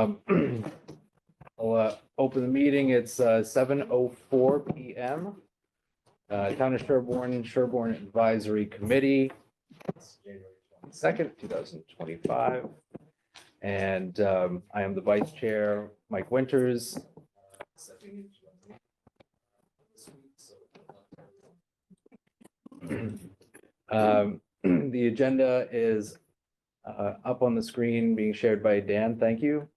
I'll open the meeting. It's 7:04 PM. Town of Sherborn Advisory Committee. It's January 22nd, 2025. And I am the vice chair, Mike Winters. The agenda is up on the screen being shared by Dan. Thank you.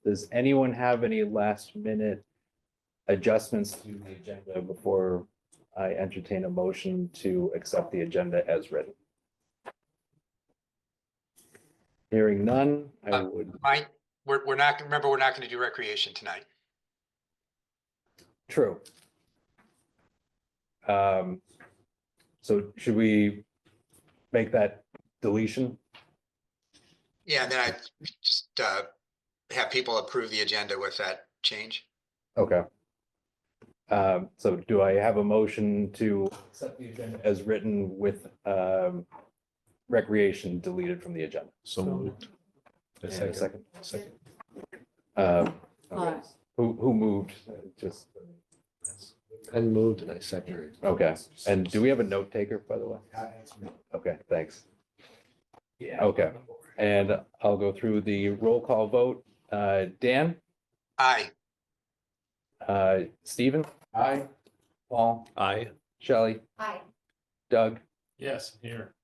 Does anyone have any last minute adjustments to the agenda before I entertain a motion to accept the agenda as written? Hearing none, I would. Mike, we're not going to do recreation tonight. True. So should we make that deletion? Yeah, and then I just have people approve the agenda with that change. Okay. So do I have a motion to accept the agenda as written with recreation deleted from the agenda? So moved. And a second. Second. Okay. Who moved? Just I moved and I seconded. okay. And do we have a note taker, by the way? Okay, thanks. Yeah. Okay. And I'll go through the roll call vote. Dan? Aye. Stephen? Aye. Paul? Aye. Shelley? Aye. Doug? Yes, here.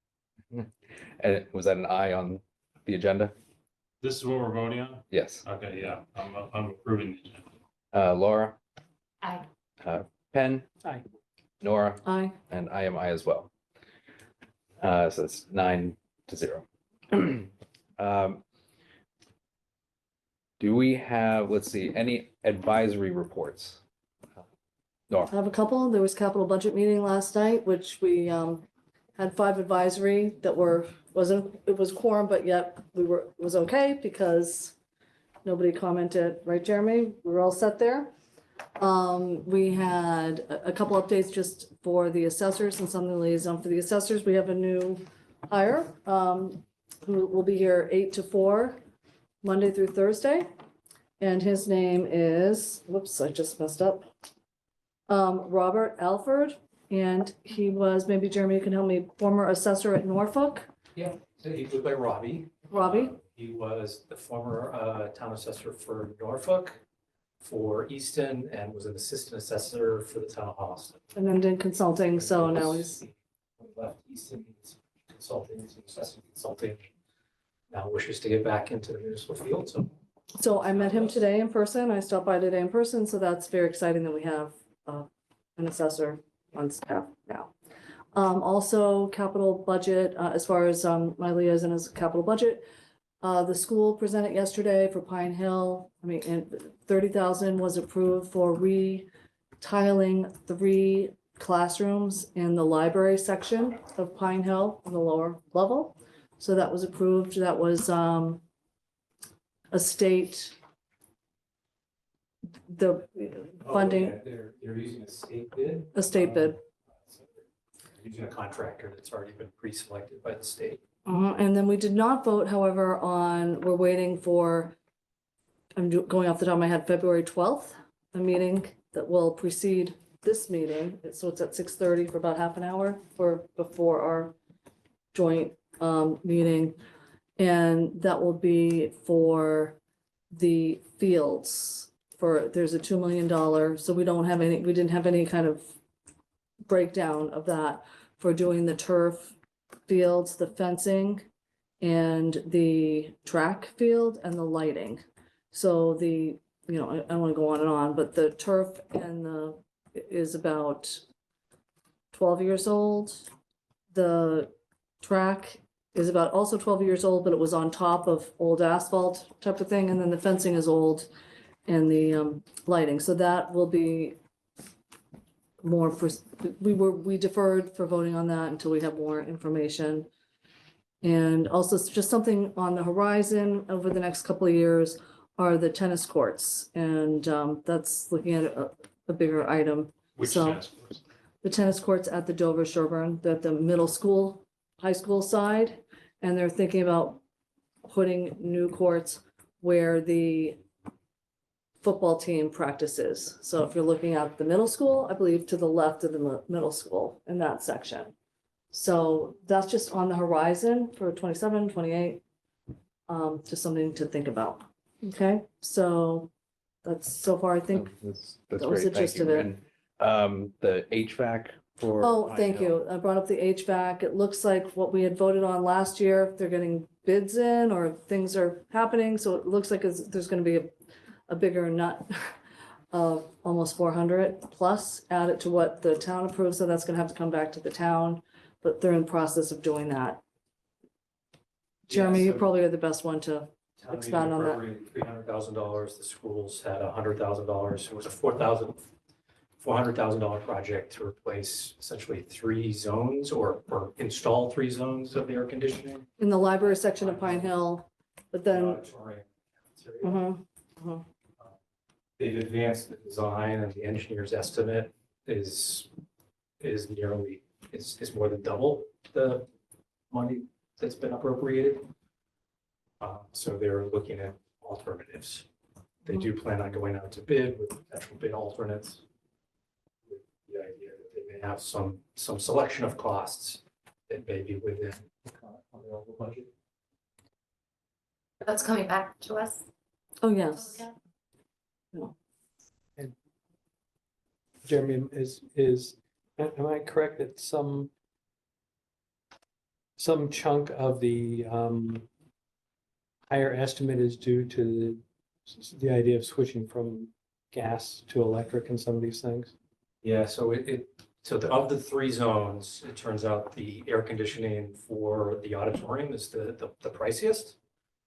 And was that an aye on the agenda? This is what we're voting on? Yes. Okay, yeah, I'm approving the agenda. Laura? Aye. Penn? Aye. Nora? Aye. And I am aye as well. So it's 9-0. Do we have, let's see, any advisory reports? Nora? I have a couple. There was capital budget meeting last night, which we had 5 advisory that it was quorum, but yet it was okay because nobody commented, right, Jeremy? We were all set there. We had a couple updates just for the assessors and some of the liaison for the assessors. We have a new hire who will be here 8 to 4, Monday through Thursday. And his name is, whoops, I just messed up. Robert Alford. And he was, maybe Jeremy, you can help me, former assessor at Norfolk. Yeah, so he goes by Robbie. Robbie? He was the former town assessor for Norfolk, for Easton, and was an assistant assessor for the town of Holliston. And then did consulting, so now he's, When he left Easton, he's consulting, he's assessing consulting. Now wishes to get back into the municipal field, so. so I met him today in person. I stopped by today in person, so that's very exciting that we have an assessor on staff now. Also capital budget, as far as my liaison is capital budget. The school presented yesterday for Pine Hill. I mean, and 30,000 was approved for re-tiling 3 classrooms in the library section of Pine Hill on the lower level. So that was approved. That was a state, the funding, They're using a state bid. a state bid. So they're using a contractor that's already been pre-selected by the state. And then we did not vote, however, we're waiting for, going off the top of my head, February 12th, a meeting that will precede this meeting. So it's at 6:30 for about half an hour before our joint meeting. And that will be for the fields there's a $2 million, so we didn't have any kind of breakdown of that for doing the turf fields, the fencing, and the track field and the lighting. So I don't want to go on and on, but the turf is about 12 years old. The track is about also 12 years old, but it was on top of old asphalt type of thing. And then the fencing is old and the lighting. So that will be more, we deferred for voting on that until we have more information. And also just something on the horizon over the next couple of years are the tennis courts. And that's looking at a bigger item. Which So- task force? The tennis courts at the Dover Sherborn, at the middle school, high school side. And they're thinking about putting new courts where the football team practices. So if you're looking at the middle school, I believe to the left of the middle school in that section. So that's just on the horizon for 27, 28. Just something to think about. Okay, so that's so far, I think. That's that was great, the thank gist of you. it. And the HVAC for. Oh, Pine thank Hill. you. I brought up the HVAC. It looks like what we had voted on last year, they're getting bids in or things are happening. So it looks like there's gonna be a bigger nut of almost 400 plus added to what the town approved. So that's gonna have to come back to the town, but they're in process of doing that. Jeremy, you probably are the best one to, Town meeting Expand on that. appropriated $300,000. The schools had $100,000. It was a $400,000 project to replace essentially 3 zones or install 3 zones of the air conditioning. in the library section of Pine Hill, but the then, auditorium, cafeteria. mhm, They've advanced the design and the engineer's estimate is nearly, is more than double the money that's been appropriated. So they're looking at alternatives. They do plan on going out to bid with potential bid alternates. With the idea that they may have some selection of costs that may be within available budget. That's coming back to us. oh, yes. Jeremy, am I correct that some chunk of the higher estimate is due to the idea of switching from gas to electric and some of these things? Yeah, so of the 3 zones, it turns out the air conditioning for the auditorium is the priciest.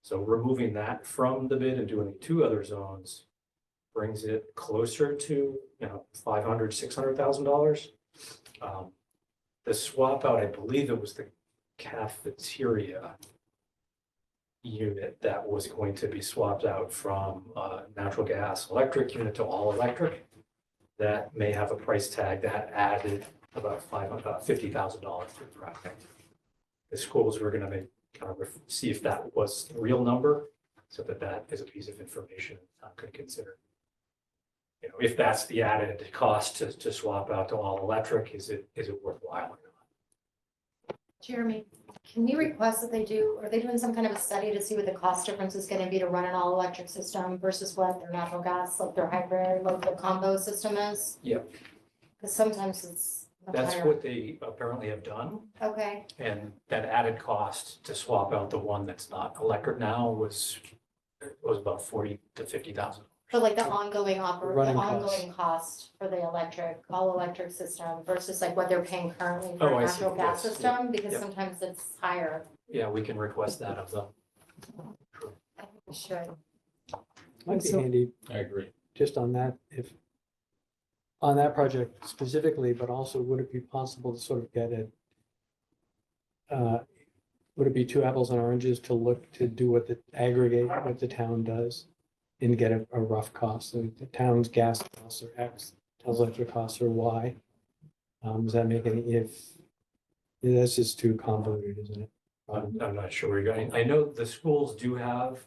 So removing that from the bid and doing the 2 other zones brings it closer to, $500,000, $600,000. The swap out, I believe it was the cafeteria unit that was going to be swapped out from natural gas electric unit to all electric. That may have a price tag that added about $50,000 to the project. The schools were gonna kind of see if that was the real number, so that is a piece of information I could consider. If that's the added cost to swap out to all electric, is it worthwhile or not? Jeremy, can we request that are they doing some kind of a study to see what the cost difference is gonna be to run an all electric system versus what their natural gas, like their hybrid, like the combo system is? Yep. Because sometimes it's much That's higher. what they apparently have done. Okay, And that added cost to swap out the one that's not electric now was about $40,000 to $50,000. but like the ongoing Running costs. ongoing cost for the all electric system versus like what they're paying currently for Oh, a I see. natural gas Yes, system, because yeah. sometimes it's higher. Yeah, we can request that of them. I think we should. Might be So- handy I agree. just on that, if on that project specifically, but also would it be possible to sort of get it? Would it be 2 apples and oranges to do what the aggregate, what the town does? And get a rough cost, so the town's gas costs are X, town's electric costs are Y. Does that make any, that's just too convoluted, isn't it? I'm not sure where you're going. I know the schools do have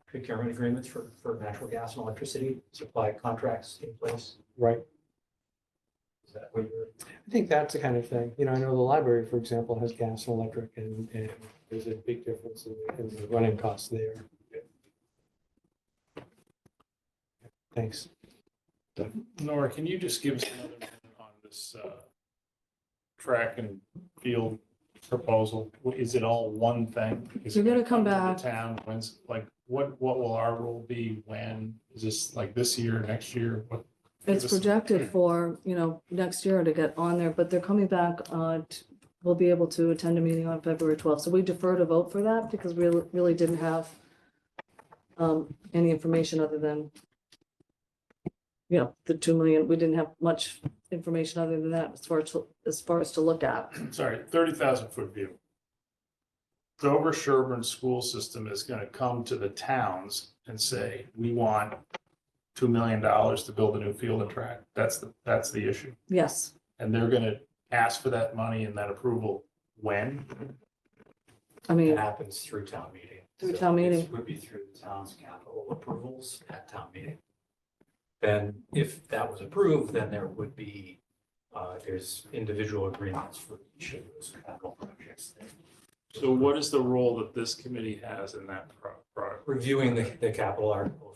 procurement agreements for natural gas and electricity supply contracts in place. Right, Is that what you're? I think that's the kind of thing, I know the library, for example, has gas and electric and there's a big difference in the running costs there. Thanks. Nora, can you just give us another minute on this track and field proposal? Is it all one thing? Is You're it gonna come to the back. Town, when's, like, what will our role be when? Is this like this year, next year? What? It's This- projected for, next year to get on there, but they're coming back, we'll be able to attend a meeting on February 12th. So we deferred a vote for that because we really didn't have any information other than, the 2 million. We didn't have much information other than that as far as to look at. Sorry, 30,000-foot view. Dover Sherborn school system is gonna come to the towns and say, we want $2 million to build a new field and track. That's the issue. Yes, And they're gonna ask for that money and that approval when? I mean, It happens through town meeting. Through So town this meeting. Would be through the town's capital approvals at town meeting. Then if that was approved, then there would be, there's individual agreements for each of those capital projects. So what is the role that this committee has in that product? Reviewing the capital article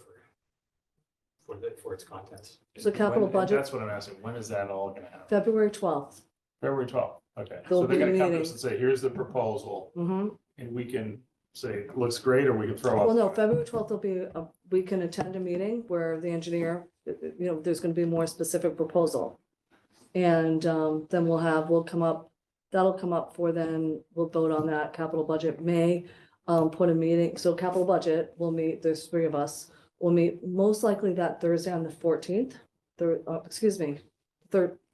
for its contents. So capital budget, That's what I'm asking. When is that all gonna happen? February 12th. February 12th. Okay. There'll So they're be a gonna come to meeting. us and say, here's the proposal, Mm-hmm. and we can say, looks great, or we can throw out. Well, no, February 12th will be, we can attend a meeting where the engineer, there's going to be a more specific proposal. And then that'll come up for then, we'll vote on that. Capital budget may put a meeting, so capital budget, we'll meet, there's three of us. We'll meet most likely that Thursday on the 14th, the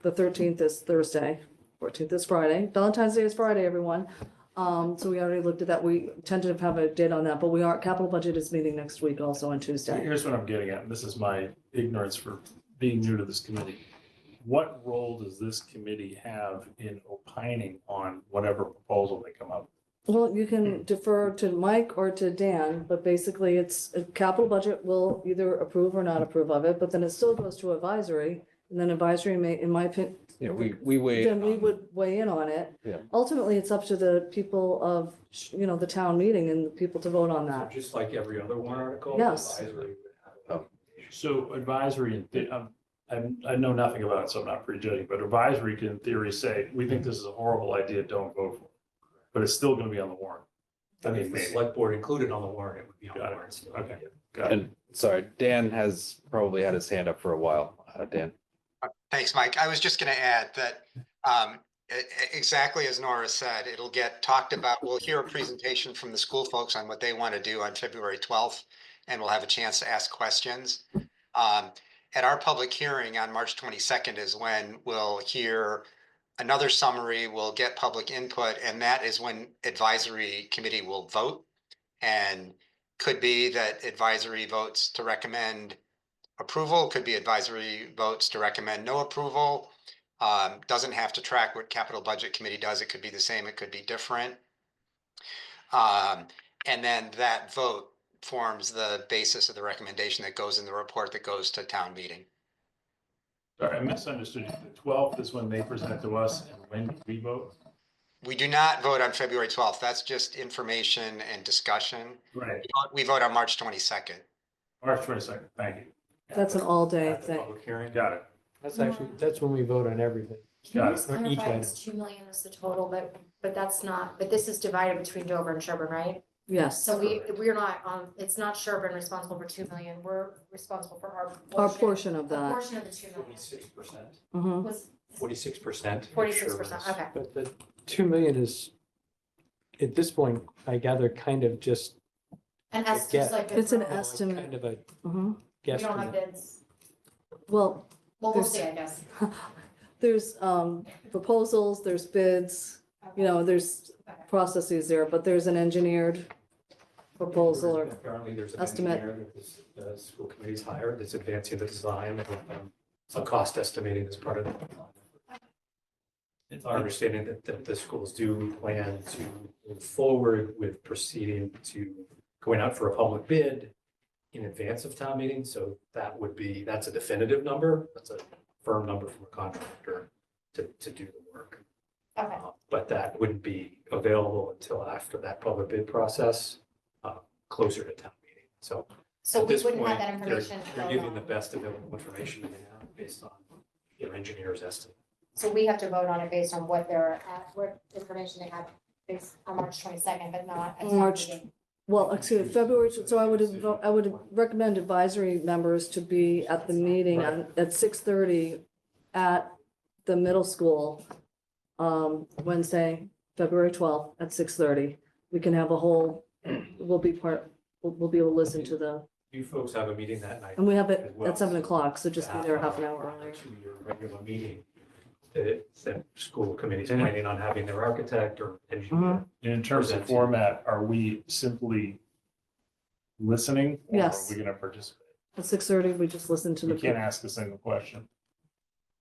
13th is Thursday, 14th is Friday. Valentine's Day is Friday, everyone. So we already looked at that. We tentative have a date on that, but capital budget is meeting next week also on Tuesday. Here's what I'm getting at, and this is my ignorance for being new to this committee. What role does this committee have in opining on whatever proposal they come up? Well, you can defer to Mike or to Dan, but basically it's, capital budget will either approve or not approve of it, but then it still goes to advisory. And then advisory may, in my opinion, Yeah, we wait. then we would weigh in on it. Yeah. Ultimately, it's up to the people of, the town meeting and the people to vote on So that. just like every other warrant article. Yes. advisory would have a So advisory, I know nothing about it, so I'm not prejudging, but advisory can in theory say, we think this is a horrible idea, don't vote for it. But it's still gonna be on the warrant. I I mean, mean, if the maybe. select board included on the warrant, it would be on the Got it. warrant. still. Okay. Got it. And sorry, Dan has probably had his hand up for a while. Dan. Thanks, Mike. I was just going to add that exactly as Nora said, it'll get talked about. We'll hear a presentation from the school folks on what they want to do on February 12th, and we'll have a chance to ask questions. At our public hearing on March 22nd is when we'll hear another summary, we'll get public input, and that is when advisory committee will vote. And could be that advisory votes to recommend approval, could be advisory votes to recommend no approval. Doesn't have to track what capital budget committee does. It could be the same, it could be different. And then that vote forms the basis of the recommendation that goes in the report that goes to town meeting. Sorry, I misunderstood you. The 12th is when they present it to us, and when do we vote? We do not vote on February 12th. That's just information and discussion. Right. We vote on March 22nd. March 22nd, thank you. That's an all-day At the thing. public hearing. Got it. That's when we vote on everything. Can you Got just it. Or each clarify, item. it's 2 million is the total, but that's not, but this is divided between Dover and Sherborn, right? Yes, So we're not, it's not Sherborn responsible for 2 million, we're responsible for our our portion. portion of A that. portion of the 2 million 46%. Mhm. was 46%. 46%, okay. But the 2 million is, at this point, I gather, kind of just And I that's get- just like. a It's an rough- estimate. kind of a Mhm. We don't have guesstimate. bids. Well, Well, we'll There's- see, I guess. there's proposals, there's bids, there's processes there, but there's an engineered proposal or, Apparently, there's an estimate. engineer that the school committee's hired that's advancing the design and some cost estimating as part of it. It's our understanding that the schools do plan to move forward with proceeding to going out for a public bid in advance of town meeting, so that's a definitive number, that's a firm number from a contractor to do the work. Okay, But that wouldn't be available until after that public bid process, closer to town meeting. So so at we this wouldn't have point, that information. they're till, giving the best available information they have based on their engineer's estimate. So we have to vote on it based on what information they have based on March 22nd, but not. at town March- meeting. well, excuse me, February, so I would recommend advisory members to be at the meeting at 6:30 at the middle school, Wednesday, February 12th at 6:30. We can have we'll be able to listen to You folks have a meeting that night. and we have it as well, at 7 so o'clock, so just be there half an hour prior earlier. To your regular meeting, the school committee's planning on having their architect or engineer. And in terms of Presenting. format, are we simply listening? Or Yes. are we gonna participate? At 6:30, we just listen to We can't the, ask a single question.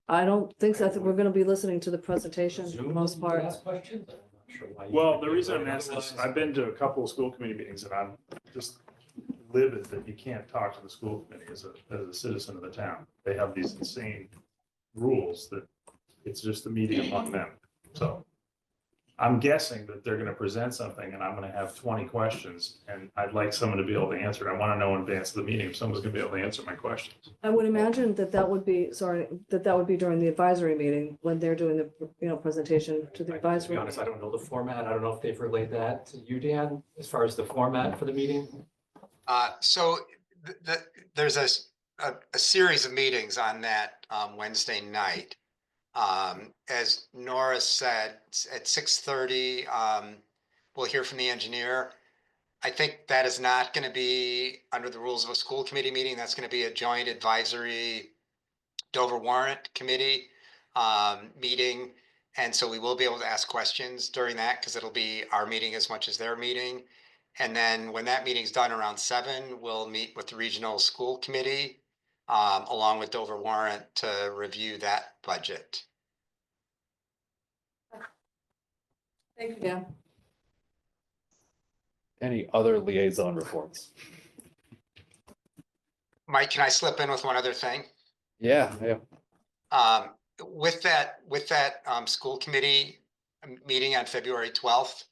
I don't think so. I think we're gonna be listening to the presentation for the Zoom most part. Ask questions? Sure why you Well, would the do reason it I'm asking is, otherwise. I've been to a couple of school committee meetings and I'm just livid that you can't talk to the school committee as a citizen of the town. They have these insane rules that it's just a meeting among them. So I'm guessing that they're gonna present something and I'm gonna have 20 questions and I'd like someone to be able to answer it. I want to know in advance of the meeting if someone's gonna be able to answer my questions. I would imagine that that would be, sorry, that would be during the advisory meeting when they're doing the, presentation to the To advisory. be honest, I don't know the format. I don't know if they've relayed that to you, Dan, as far as the format for the meeting. So there's a series of meetings on that Wednesday night. As Nora said, at 6:30, we'll hear from the engineer. I think that is not going to be under the rules of a school committee meeting. That's going to be a joint advisory Dover warrant committee meeting. And so we will be able to ask questions during that because it'll be our meeting as much as their meeting. And then when that meeting's done around 7, we'll meet with the regional school committee along with Dover warrant to review that budget. Thank you, Dan. Any other liaison reports? Mike, can I slip in with one other thing? Yeah. With that school committee meeting on February 12th,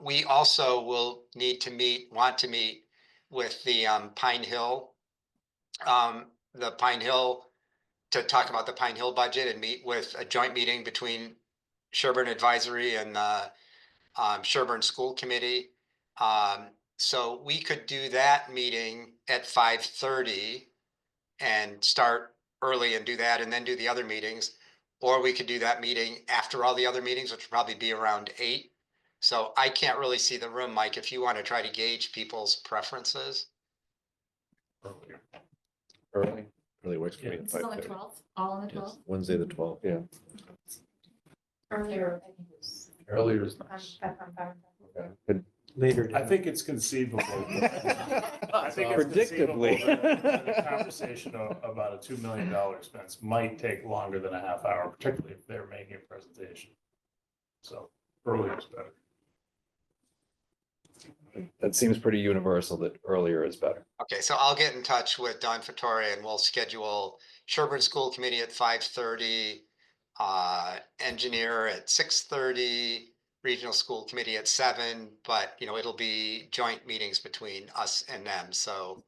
we also will want to meet with the Pine Hill, to talk about the Pine Hill budget and meet with a joint meeting between Sherborn Advisory and the Sherborn School Committee. So we could do that meeting at 5:30 and start early and do that and then do the other meetings. Or we could do that meeting after all the other meetings, which would probably be around 8. So I can't really see the room, Mike, if you want to try to gauge people's preferences. Early works for me. Yeah. This is on the 12th, all on the 12th? Wednesday, the 12th, yeah. Earlier, I think it was. Earlier is I'm- nice. I'm fine with that. Good. Later. I think it's conceivable. I think it's Predictably. conceivable that the conversation about a $2 million expense might take longer than a half hour, particularly if they're making a presentation. So earlier is better. That seems pretty universal that earlier is better. Okay, so I'll get in touch with Don Fattore and we'll schedule Sherborn School Committee at 5:30, engineer at 6:30, regional school committee at 7, but it'll be joint meetings between us and them. So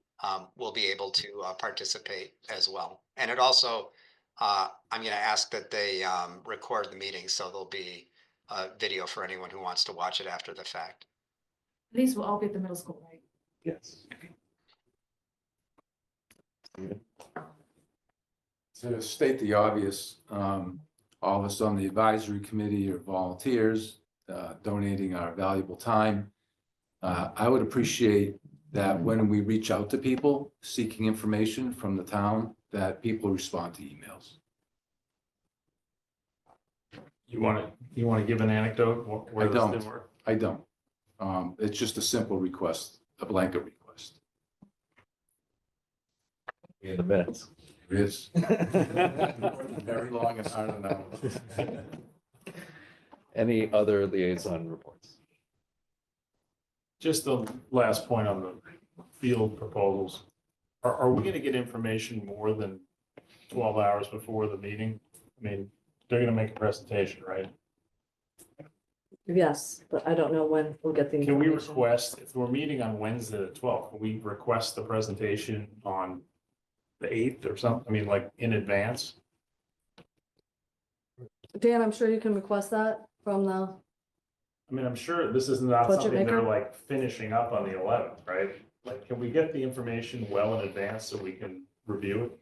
we'll be able to participate as well. And it also, I'm going to ask that they record the meeting. So there'll be a video for anyone who wants to watch it after the fact. These will all be at the middle school, right? Yes. To state the obvious, all of us on the advisory committee are volunteers, donating our valuable time. I would appreciate that when we reach out to people seeking information from the town, that people respond to emails. You want to give an anecdote where I this don't. didn't work? I don't. It's just a simple request, a blanket request. In the minutes. It is very long and hard to know. Any other liaison reports? Just the last point on the field proposals. Are we going to get information more than 12 hours before the meeting? I mean, they're going to make a presentation, right? Yes, but I don't know when we'll get the Can we information. request, if we're meeting on Wednesday the 12th, can we request the presentation on the 8th or something? I mean, like in advance? Dan, I'm sure you can request that from the, I mean, I'm sure this is not Budget something they're maker? like finishing up on the 11th, right? Like, can we get the information well in advance so we can review it?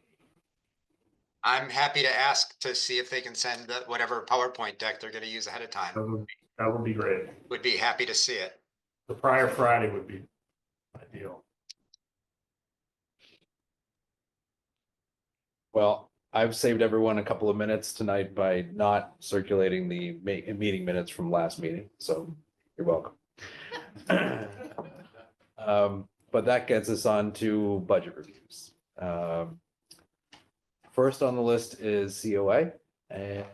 I'm happy to ask to see if they can send whatever PowerPoint deck they're going to use ahead of time. That would be great. Would be happy to see it. The prior Friday would be ideal. Well, I've saved everyone a couple of minutes tonight by not circulating the meeting minutes from last meeting, so you're welcome. But that gets us on to budget reviews. First on the list is COA, and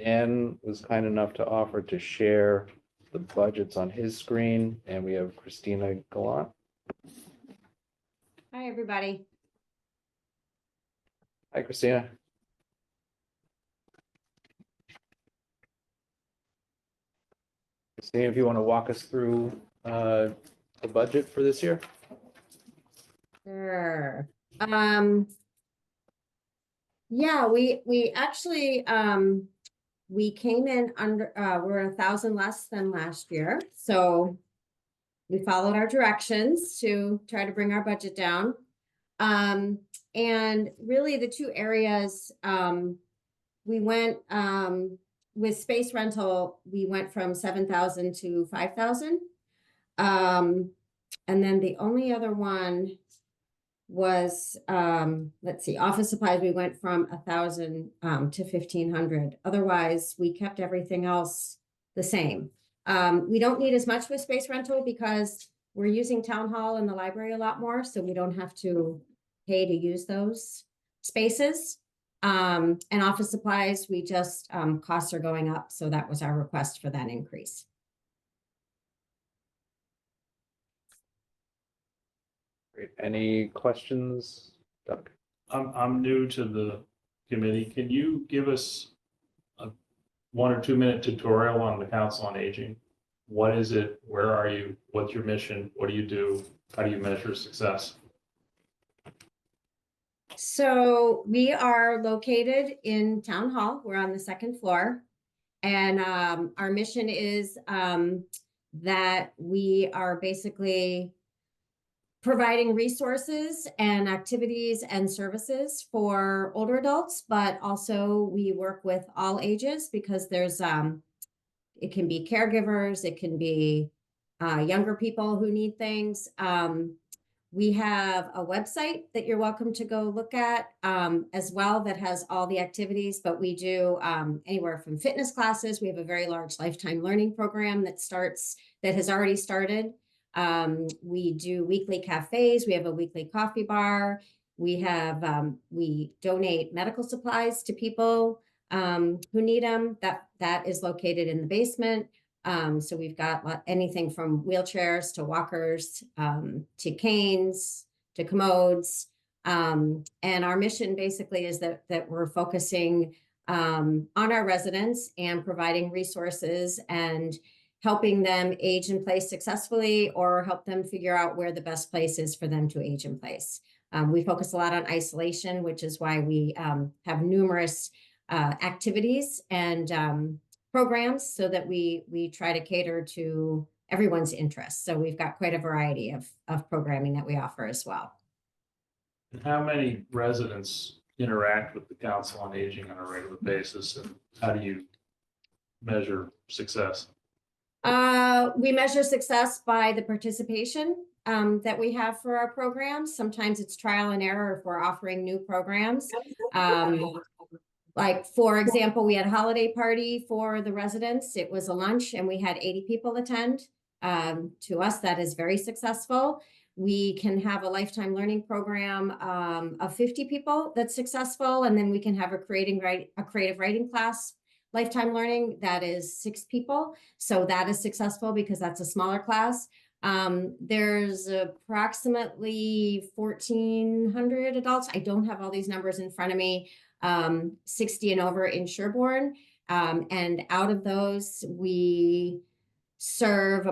Dan was kind enough to offer to share the budgets on his screen, and we have Christina Gallant. Hi, everybody. Hi, Christina. Christina, if you want to walk us through the budget for this year? Sure. Yeah, we actually, we came in under, we're 1,000 less than last year. So we followed our directions to try to bring our budget down. And really the two areas, we went, with space rental, we went from 7,000 to 5,000. And then the only other one was, let's see, office supplies, we went from 1,000 to 1,500. Otherwise, we kept everything else the same. We don't need as much with space rental because we're using town hall and the library a lot more, so we don't have to pay to use those spaces. And office supplies, we just, costs are going up, so that was our request for that increase. Great. Any questions, Doug? I'm new to the committee. Can you give us a 1 or 2 minute tutorial on the Council on Aging? What is it? Where are you? What's your mission? What do you do? How do you measure success? So we are located in Town Hall. We're on the second floor. And our mission is that we are basically providing resources and activities and services for older adults, but also we work with all ages because there's it can be caregivers, it can be younger people who need things. We have a website that you're welcome to go look at as well that has all the activities, but we do anywhere from fitness classes. We have a very large lifetime learning program that has already started. We do weekly cafes. We have a weekly coffee bar. We have, we donate medical supplies to people who need them. That is located in the basement. So we've got anything from wheelchairs to walkers, to canes, to commodes. And our mission basically is that we're focusing on our residents and providing resources and helping them age in place successfully or help them figure out where the best place is for them to age in place. We focus a lot on isolation, which is why we have numerous activities and programs so that we try to cater to everyone's interests. So we've got quite a variety of programming that we offer as well. And how many residents interact with the Council on Aging on a regular basis, and how do you measure success? We measure success by the participation that we have for our programs. Sometimes it's trial and error if we're offering new programs. Like, for example, we had a holiday party for the residents. It was a lunch and we had 80 people attend. To us, that is very successful. We can have a lifetime learning program of 50 people that's successful. And then we can have a creative writing class, lifetime learning, that is 6 people. So that is successful because that's a smaller class. There's approximately 1,400 adults. I don't have all these numbers in front of me. 60 and over in Sherborn. And out of those, we serve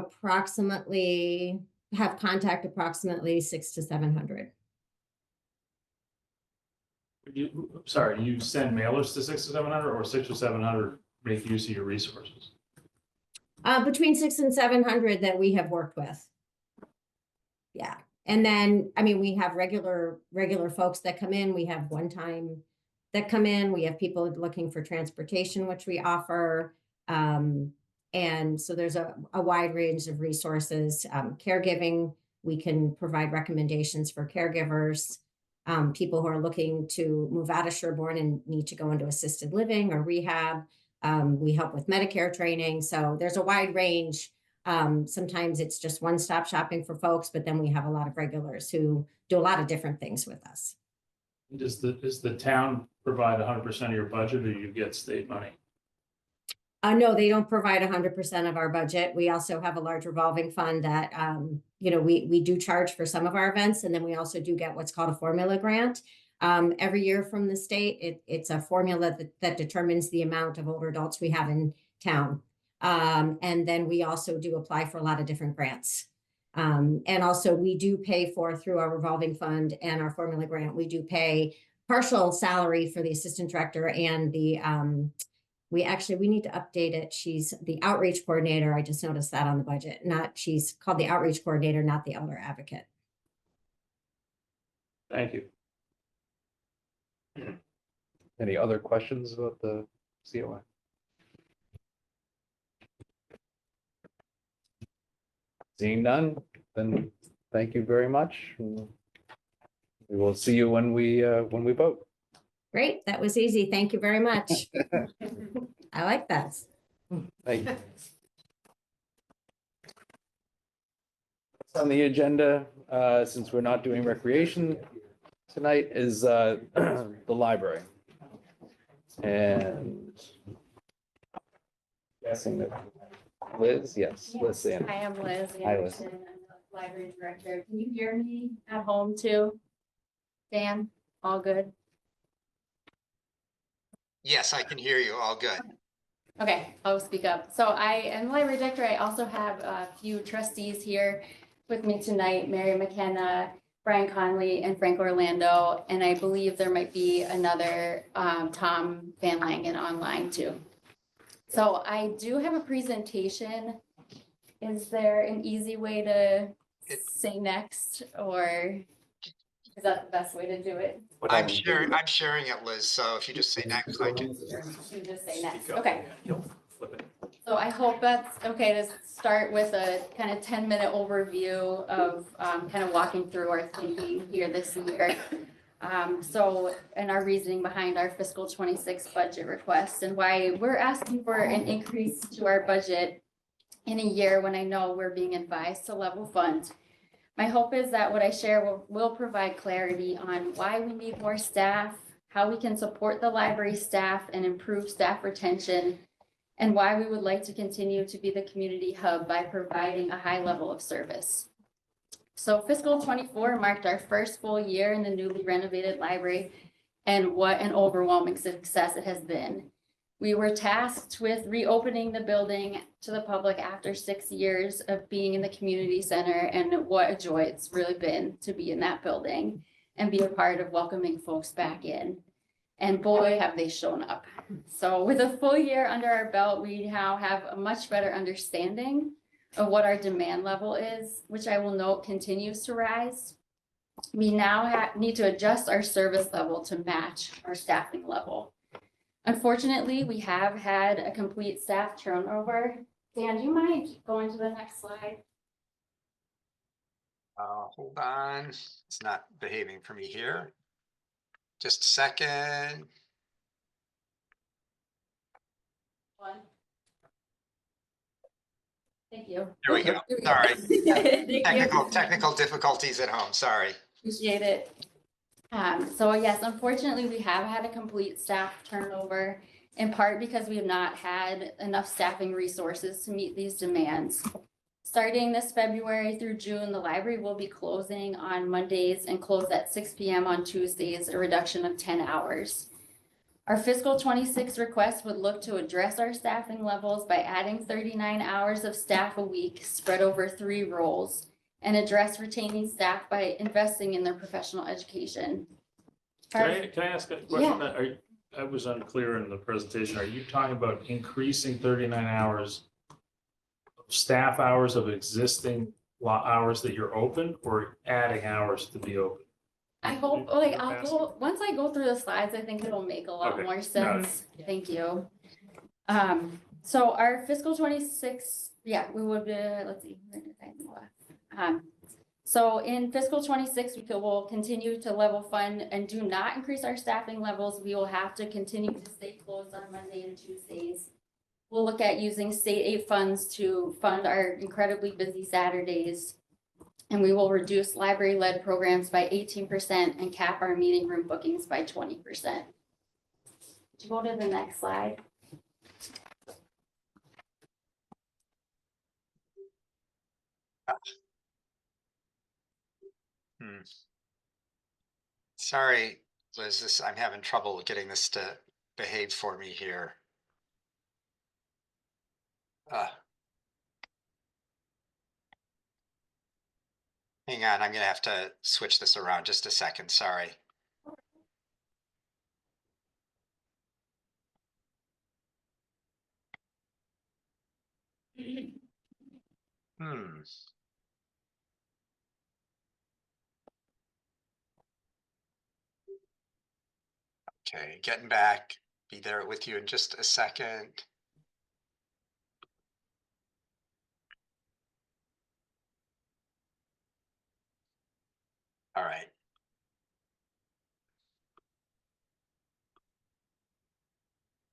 have contact approximately 600 to 700. Sorry, do you send mailers to 600 to 700 or 600 or 700 make use of your resources? Between 600 and 700 that we have worked with. Yeah. And then, I mean, we have regular folks that come in. We have one time that come in. We have people looking for transportation, which we offer. And so there's a wide range of resources. Caregiving, we can provide recommendations for caregivers. People who are looking to move out of Sherborn and need to go into assisted living or rehab. We help with Medicare training. So there's a wide range. Sometimes it's just one-stop shopping for folks, but then we have a lot of regulars who do a lot of different things with us. Does the town provide 100% of your budget, or you get state money? No, they don't provide 100% of our budget. We also have a large revolving fund that, we do charge for some of our events, and then we also do get what's called a formula grant. Every year from the state, it's a formula that determines the amount of older adults we have in town. And then we also do apply for a lot of different grants. And also we do pay for, through our revolving fund and our formula grant, we do pay partial salary for the assistant director and the, we need to update it. She's the outreach coordinator. I just noticed that on the budget. She's called the outreach coordinator, not the elder advocate. Thank you. Any other questions about the COI? Seeing none, then thank you very much. We will see you when we vote. Great, that was easy. Thank you very much. I like that. Thank you. On the agenda, since we're not doing recreation tonight, is the library. And guessing that Liz, yes, Liz Sand. I am Liz Hi, Liz. Anderson. I'm the library director. Can you hear me at home too? Dan, all good? Yes, I can hear you. All good. Okay, I'll speak up. So I am the library director. I also have a few trustees here with me tonight, Mary McKenna, Brian Conley, and Frank Orlando. And I believe there might be another Tom Van Langen online too. So I do have a presentation. Is there an easy way to say next, or is that the best way to do it? I'm sharing it, Liz. So if you just say next, I can. You just say next. Okay. Flip it. So I hope that's okay to start with a kind of 10-minute overview of kind of walking through our thinking here this year. And our reasoning behind our fiscal 26 budget request and why we're asking for an increase to our budget in a year when I know we're being advised to level fund. My hope is that what I share will provide clarity on why we need more staff, how we can support the library staff and improve staff retention, and why we would like to continue to be the community hub by providing a high level of service. So fiscal 24 marked our first full year in the newly renovated library, and what an overwhelming success it has been. We were tasked with reopening the building to the public after 6 years of being in the community center, and what a joy it's really been to be in that building and be a part of welcoming folks back in. And boy, have they shown up. So with a full year under our belt, we now have a much better understanding of what our demand level is, which I will note continues to rise. We now need to adjust our service level to match our staffing level. Unfortunately, we have had a complete staff turnover. Dan, do you mind going to the next slide? Hold on. It's not behaving for me here. Just a second. One. Thank you. There we go. Sorry. Technical difficulties at home. Sorry. Appreciate it. So yes, unfortunately, we have had a complete staff turnover, in part because we have not had enough staffing resources to meet these demands. Starting this February through June, the library will be closing on Mondays and close at 6 p.m. on Tuesdays, a reduction of 10 hours. Our fiscal 26 request would look to address our staffing levels by adding 39 hours of staff a week spread over 3 roles, and address retaining staff by investing in their professional education. Can I ask a question? I was unclear in the presentation. Are you talking about increasing 39 hours, staff hours of existing hours that you're open, or adding hours to be open? I hope, once I go through the slides, I think it'll make a lot more sense. Thank you. So our fiscal 26, we would be, let's see. So in fiscal 26, we will continue to level fund and do not increase our staffing levels. We will have to continue to stay closed on Monday and Tuesdays. We'll look at using state aid funds to fund our incredibly busy Saturdays. And we will reduce library-led programs by 18% and cap our meeting room bookings by 20%. Would you go to the next slide? Sorry, Liz, I'm having trouble getting this to behave for me here. Hang on, I'm gonna have to switch this around just a second, sorry. Hmm. Okay, getting back. Be there with you in just a second. All right.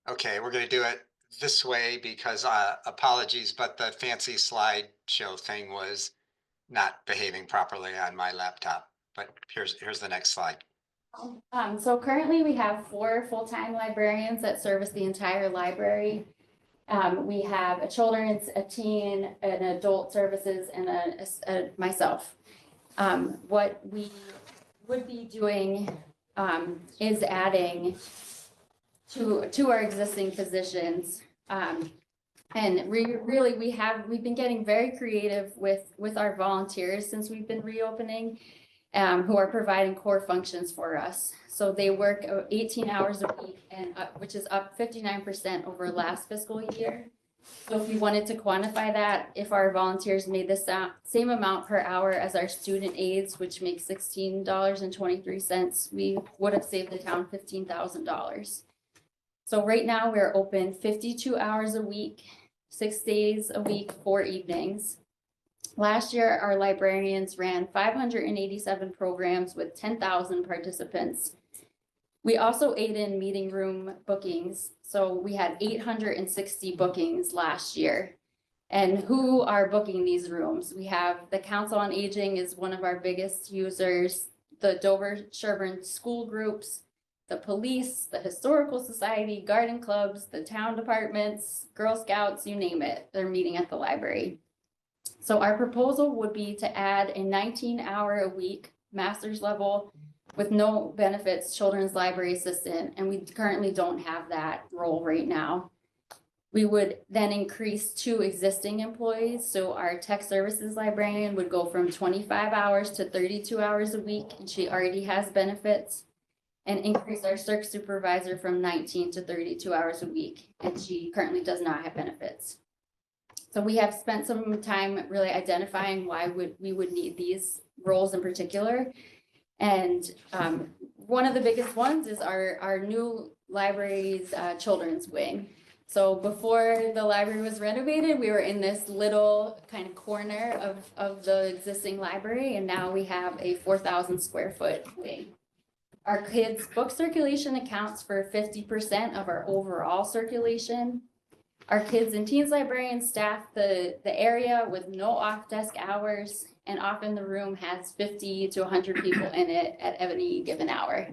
Okay, we're gonna do it this way because apologies, but the fancy slideshow thing was not behaving properly on my laptop. But here's the next slide. So currently we have 4 full-time librarians that service the entire library. We have a children's, a teen, an adult services, and myself. What we would be doing is adding to our existing positions. And we've been getting very creative with our volunteers since we've been reopening, who are providing core functions for us. So they work 18 hours a week, and which is up 59% over last fiscal year. So if we wanted to quantify that, if our volunteers made the same amount per hour as our student aides, which makes $16.23, we would have saved the town $15,000. So right now we're open 52 hours a week, 6 days a week, 4 evenings. Last year, our librarians ran 587 programs with 10,000 participants. We also aid in meeting room bookings. So we had 860 bookings last year. And who are booking these rooms? We have the Council on Aging is one of our biggest users, the Dover Sherborn school groups, the police, the Historical Society, garden clubs, the town departments, Girl Scouts, you name it, they're meeting at the library. So our proposal would be to add a 19-hour-a-week master's level with no benefits children's library assistant, and we currently don't have that role right now. We would then increase 2 existing employees, so our tech services librarian would go from 25 hours to 32 hours a week, and she already has benefits, and increase our circ supervisor from 19 to 32 hours a week, and she currently does not have benefits. So we have spent some time really identifying why we would need these roles in particular. And one of the biggest ones is our new library's children's wing. So before the library was renovated, we were in this little kind of corner of the existing library, and now we have a 4,000 square foot wing. Our kids' book circulation accounts for 50% of our overall circulation. Our kids and teens librarians staff the area with no off-desk hours, and often the room has 50 to 100 people in it at any given hour.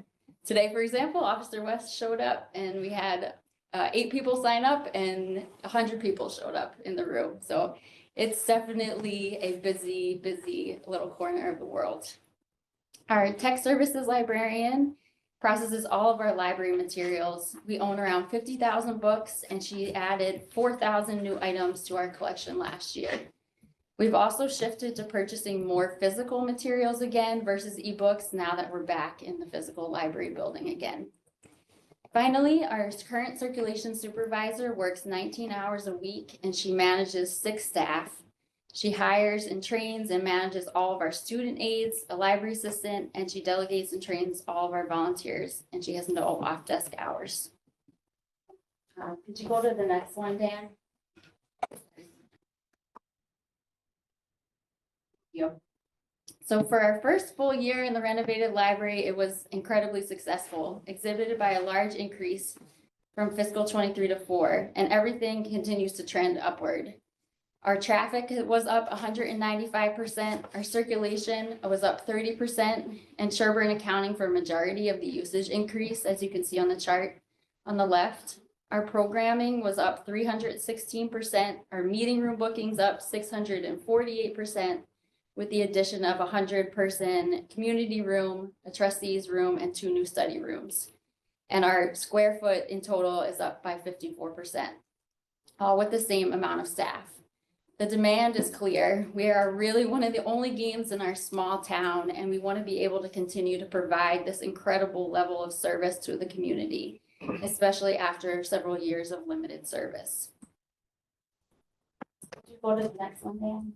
Today, for example, Officer West showed up and we had 8 people sign up and 100 people showed up in the room. So it's definitely a busy, busy little corner of the world. Our tech services librarian processes all of our library materials. We own around 50,000 books, and she added 4,000 new items to our collection last year. We've also shifted to purchasing more physical materials again versus ebooks now that we're back in the physical library building again. Finally, our current circulation supervisor works 19 hours a week, and she manages 6 staff. She hires and trains and manages all of our student aides, a library assistant, and she delegates and trains all of our volunteers, and she has no off-desk hours. Could you go to the next one, Dan? Yep. So for our first full year in the renovated library, it was incredibly successful, exhibited by a large increase from fiscal 23 to 4, and everything continues to trend upward. Our traffic was up 195%, our circulation was up 30%, and Sherborn accounting for a majority of the usage increase, as you can see on the chart on the left. Our programming was up 316%, our meeting room bookings up 648%, with the addition of a 100-person community room, a trustees room, and 2 new study rooms. And our square foot in total is up by 54%, all with the same amount of staff. The demand is clear. We are really one of the only games in our small town, and we want to be able to continue to provide this incredible level of service to the community, especially after several years of limited service. Go to the next one, Dan.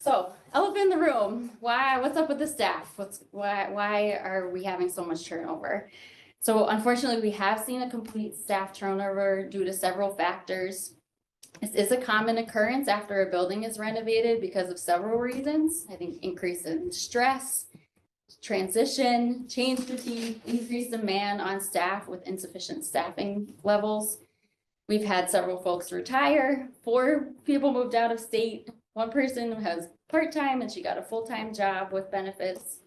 So, elephant in the room. What's up with the staff? Why are we having so much turnover? So unfortunately, we have seen a complete staff turnover due to several factors. This is a common occurrence after a building is renovated because of several reasons. I think increase in stress, transition, change fatigue, increased demand on staff with insufficient staffing levels. We've had several folks retire, 4 people moved out of state, 1 person has part-time and she got a full-time job with benefits.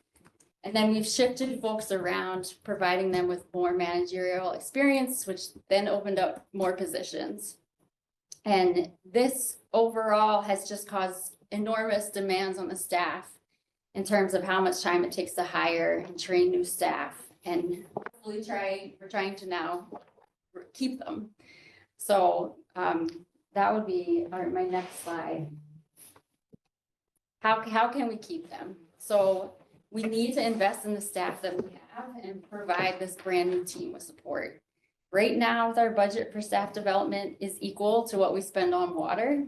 And then we've shifted folks around, providing them with more managerial experience, which then opened up more positions. And this overall has just caused enormous demands on the staff in terms of how much time it takes to hire and train new staff. And hopefully we're trying to now keep them. So that would be my next slide. How can we keep them? So we need to invest in the staff that we have and provide this brand new team with support. Right now, with our budget for staff development is equal to what we spend on water.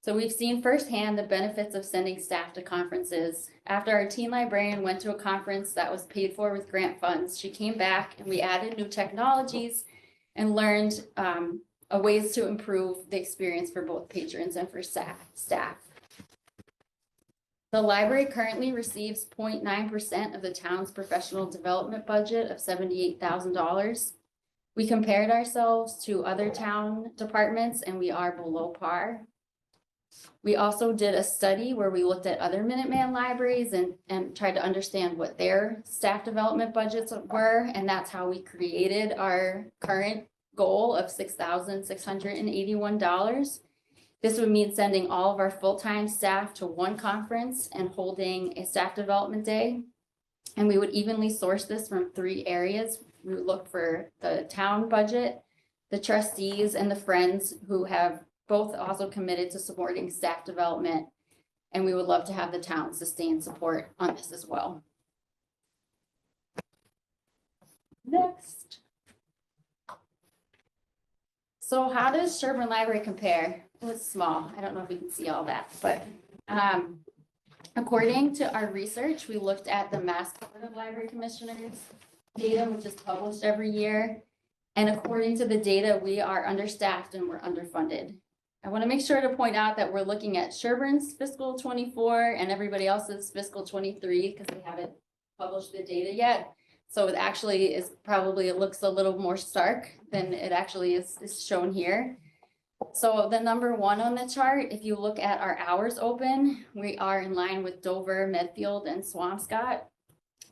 So we've seen firsthand the benefits of sending staff to conferences. After our teen librarian went to a conference that was paid for with grant funds, she came back and we added new technologies and learned ways to improve the experience for both patrons and for staff. The library currently receives 0.9% of the town's professional development budget of $78,000. We compared ourselves to other town departments and we are below par. We also did a study where we looked at other Minuteman libraries and tried to understand what their staff development budgets were, and that's how we created our current goal of $6,681. This would mean sending all of our full-time staff to 1 conference and holding a staff development day. And we would evenly source this from 3 areas. We would look for the town budget, the trustees, and the friends who have both also committed to supporting staff development. And we would love to have the town sustain support on this as well. Next. So how does Sherborn Library compare? It's small. I don't know if we can see all that, but according to our research, we looked at the Mass Board of Library Commissioners data, which is published every year. And according to the data, we are understaffed and we're underfunded. I want to make sure to point out that we're looking at Sherborn's fiscal 24 and everybody else's fiscal 23 because they haven't published the data yet. So it actually is probably, it looks a little more stark than it actually is shown here. So the number 1 on the chart, if you look at our hours open, we are in line with Dover, Medfield, and Swampscott,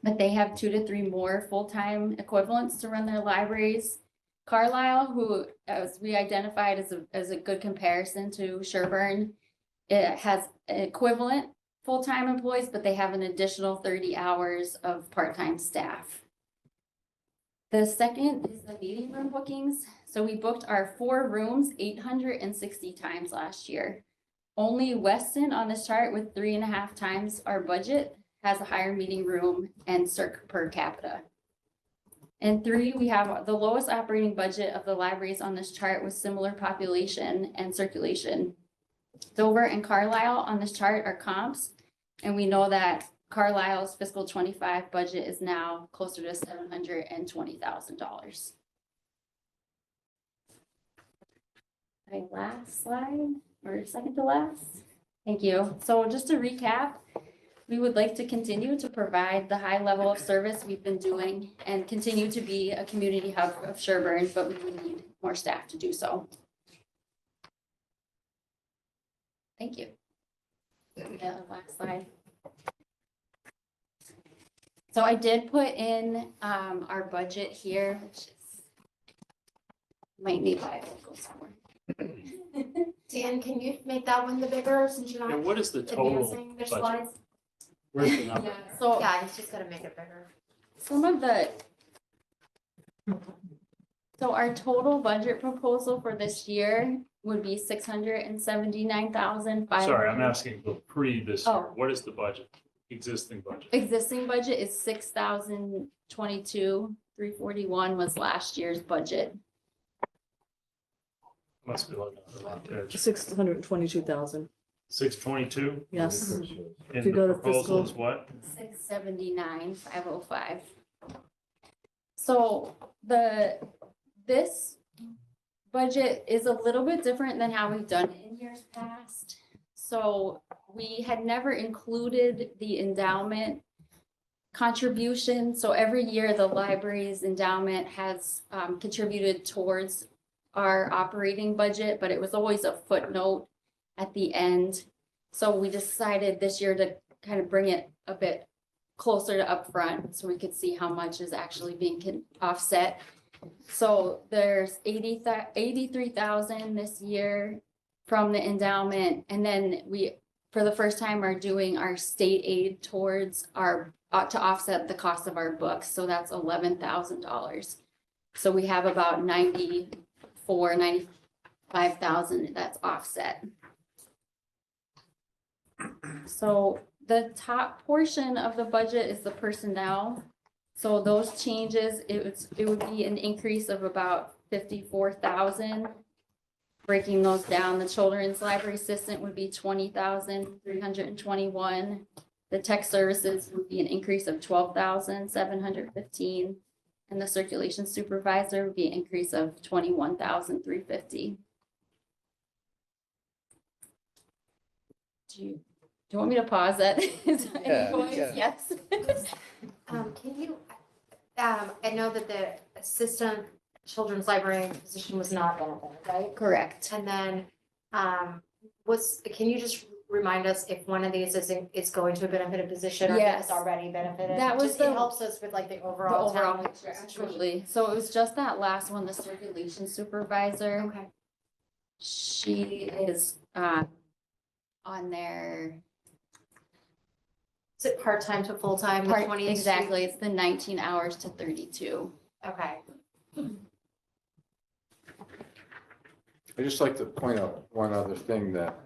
but they have 2 to 3 more full-time equivalents to run their libraries. Carlisle, who as we identified as a good comparison to Sherborn, it has equivalent full-time employees, but they have an additional 30 hours of part-time staff. The second is the meeting room bookings. So we booked our 4 rooms 860 times last year. Only Weston on this chart with 3.5 times our budget has a higher meeting room and circ per capita. And 3, we have the lowest operating budget of the libraries on this chart with similar population and circulation. Dover and Carlisle on this chart are comps, and we know that Carlisle's fiscal 25 budget is now closer to $720,000. My last slide, or second to last. Thank you. So just to recap, we would like to continue to provide the high level of service we've been doing and continue to be a community hub of Sherborn, but we would need more staff to do so. Thank you. Last slide. So I did put in our budget here, which is might need Bible somewhere. Dan, can you make that one the bigger since you're And not what is the total advancing their budget? slides? Where's the number? Yeah, so Yeah, he's just gotta make it bigger. some of the. So our total budget proposal for this year would be 679,500. Sorry, I'm asking for pre this year. Oh. What is the budget? Existing budget? Existing budget is 6,022, 341 was last year's budget. Must be looking at the wrong page. 622,000, 622? yes. And If you the go to proposal is fiscal- what? 679,505. So this budget is a little bit different than how we've done it in years past. So we had never included the endowment contribution. So every year, the library's endowment has contributed towards our operating budget, but it was always a footnote at the end. So we decided this year to kind of bring it a bit closer to upfront so we could see how much is actually being offset. So there's 83,000 this year from the endowment. And then we, for the first time, are doing our state aid towards our, to offset the cost of our books. So that's $11,000. So we have about 95,000 that's offset. So the top portion of the budget is the personnel. So those changes, it would be an increase of about 54,000. Breaking those down, the children's library assistant would be 20,321. The tech services would be an increase of 12,715. And the circulation supervisor would be an increase of 21,350. Do you want me to pause that? Yeah. Yes. Can you, I know that the assistant children's librarian position was not benefited, right? Correct. And then, can you just remind us if one of these is going to a benefited position or if Yes. it's already benefited? That was Just, it the- helps us with like the The overall overall town picture, situation. absolutely. So it was just that last one, the circulation supervisor. Okay. She is on there. Is it part-time to full-time, the 20? Exactly, it's the 19 hours to 32. Okay. I'd just like to point out one other thing that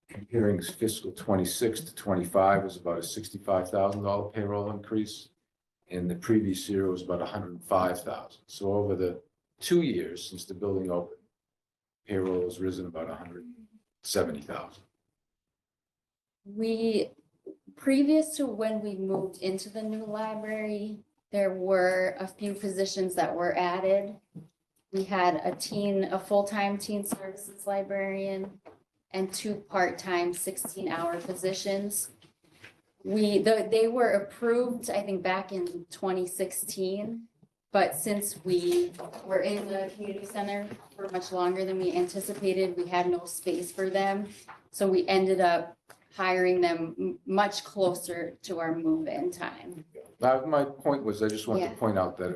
comparing fiscal 26 to 25 was about a $65,000 payroll increase. And the previous year was about 105,000. So over the 2 years since the building opened, payroll has risen about 170,000. Previous to when we moved into the new library, there were a few positions that were added. We had a full-time teen services librarian and 2 part-time 16-hour positions. They were approved, I think, back in 2016. But since we were in the community center for much longer than we anticipated, we had no space for them. So we ended up hiring them much closer to our move-in time. My point was, I just wanted Yeah. to point out that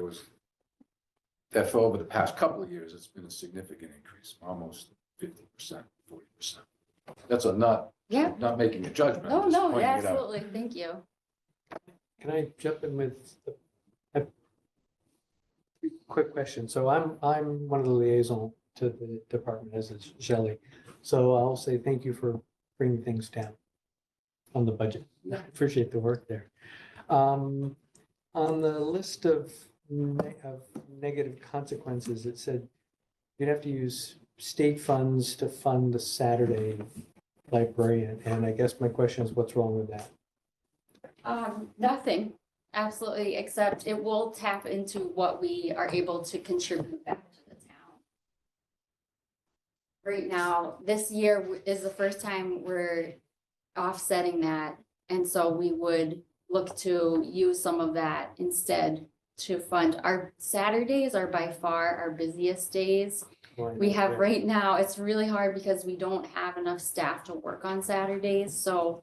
that for over the past couple of years, it's been a significant increase, almost 50%, 40%. That's not making a judgment. I'm just No, pointing it out. absolutely, thank you. Can I jump in with a quick question? So I'm one of the liaison to the department, as is Shelley. So I'll say thank you for bringing things down on the budget. I appreciate the work there. On the list of negative consequences, it said you'd have to use state funds to fund the Saturday librarian. And I guess my question is, what's wrong with that? Nothing, absolutely, except it will tap into what we are able to contribute back to the town. Right now, this year is the first time we're offsetting that, and so we would look to use some of that instead to fund. Our Saturdays are by far our busiest days. We have right now, it's really hard because we don't have enough staff to work on Saturdays, so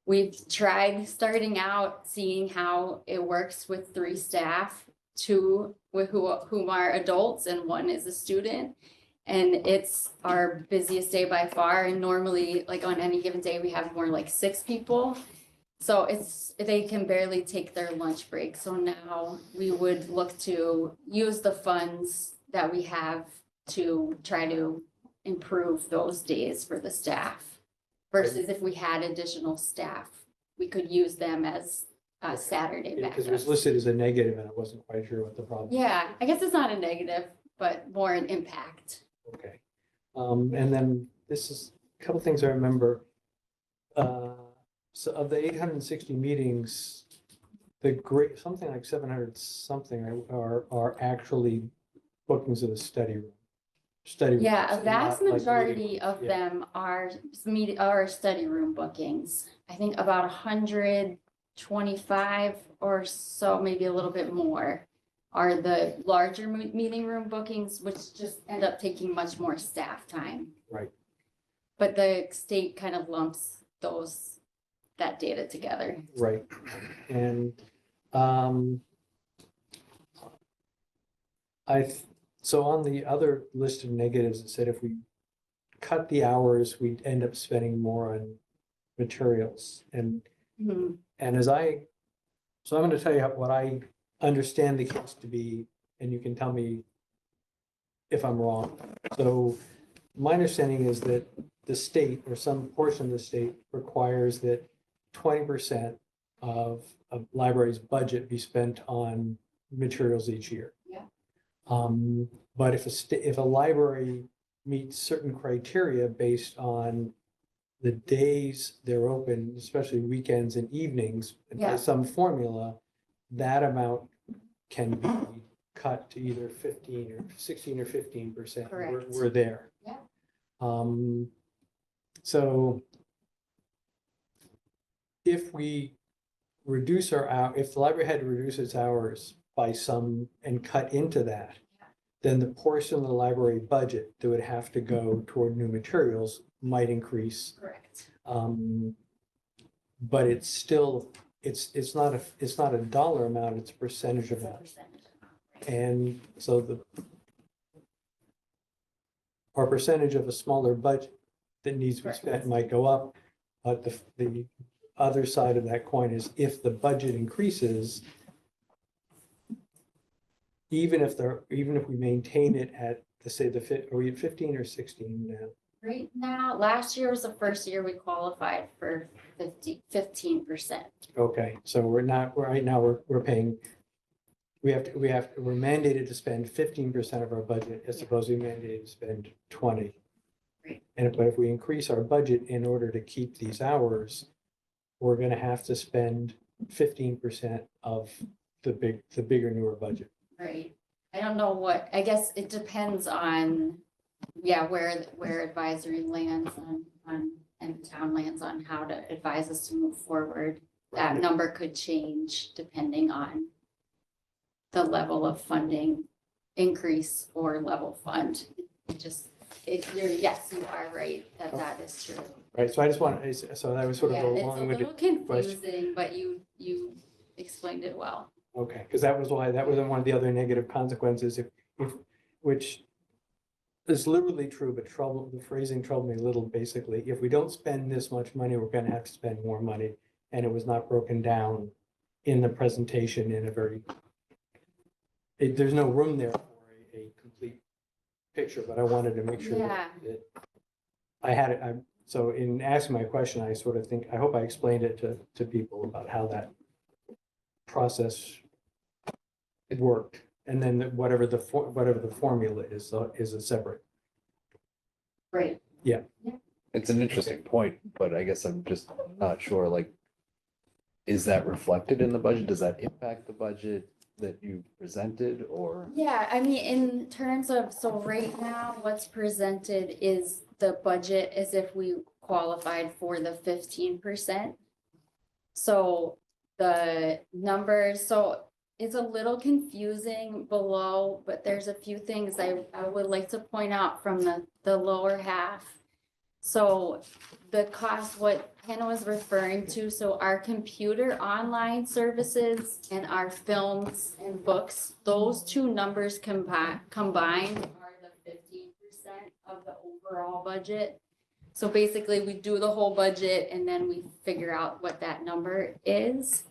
we've tried starting out, seeing how it works with 3 staff, 2 whom are adults and 1 is a student. And it's our busiest day by far, and normally, like on any given day, we have more like 6 people. So they can barely take their lunch break. So now we would look to use the funds that we have to try to improve those days for the staff. Versus if we had additional staff, we could use them as Saturday Because it was backups. listed as a negative and I wasn't quite sure what the problem. Yeah, I guess it's not a negative, but more an impact. Okay. And then this is a couple things I remember. So of the 860 meetings, something like 700 something are actually bookings of the study room. Yeah, a rooms, vast not like majority meeting of rooms. Yeah. them are study room bookings. I think about 125 or so, maybe a little bit more, are the larger meeting room bookings, which just end up taking much more staff time. Right. But the state kind of lumps that data together. Right. And so on the other list of negatives, it said if we cut the hours, we'd end up spending more on materials. And Mhm. so I'm going to tell you what I understand the case to be, and you can tell me if I'm wrong. So my understanding is that the state or some portion of the state requires that 20% of a library's budget be spent on materials each year. Yeah. But if a library meets certain criteria based on the days they're open, especially weekends and evenings, and by Yeah. some formula, that amount can be cut to either 15 or 16 or 15%. Correct. We're there. Yeah. So if we if the library had to reduce its hours by some and cut into that, then the portion of the library budget that would have to go toward new materials might increase. Correct. But it's still, it's not a dollar amount, it's a percentage It's a amount. percentage. And so our percentage of a smaller budget that needs to be Correct. spent might go up. But the other side of that coin is if the budget increases, even if we maintain it at are we at 15 or 16 now? Right now, last year was the first year we qualified for 15%. Okay, so right now we're paying, we're mandated to spend 15% of our budget as opposed to mandated to spend 20. Right. But if we increase our budget in order to keep these hours, we're gonna have to spend 15% of the bigger, newer budget. Right. I don't know I guess it depends on, where advisory lands on and the town lands on how to advise us to move forward. That number could change depending on the level of funding increase or level fund. Yes, you are right that is true. Right, so I just want, so that was sort of Yeah, a it's a long-winded little question. confusing, but you explained it well. Okay, because that was one of the other negative consequences, which is literally true, but the phrasing troubled me a little, basically. If we don't spend this much money, we're gonna have to spend more money. And it was not broken down in the presentation in a there's no room there for a complete picture, but I wanted to make sure that I had it. So in asking my question, I sort of I hope I explained it to people about how that process worked. And then whatever the formula is a separate. Right. Yeah. It's an interesting point, but I guess I'm just not sure, like, is that reflected in the budget? Does that impact the budget that you presented or? Yeah, I mean, in terms of, so right now, what's presented is the budget as if we qualified for the 15%. So the numbers, so it's a little confusing below, but there's a few things I would like to point out from the lower half. So the cost, what Hannah was referring to, so our computer online services and our films and books, those two numbers combined are the 15%. overall budget. So basically, we do the whole budget and then we figure out what that number is.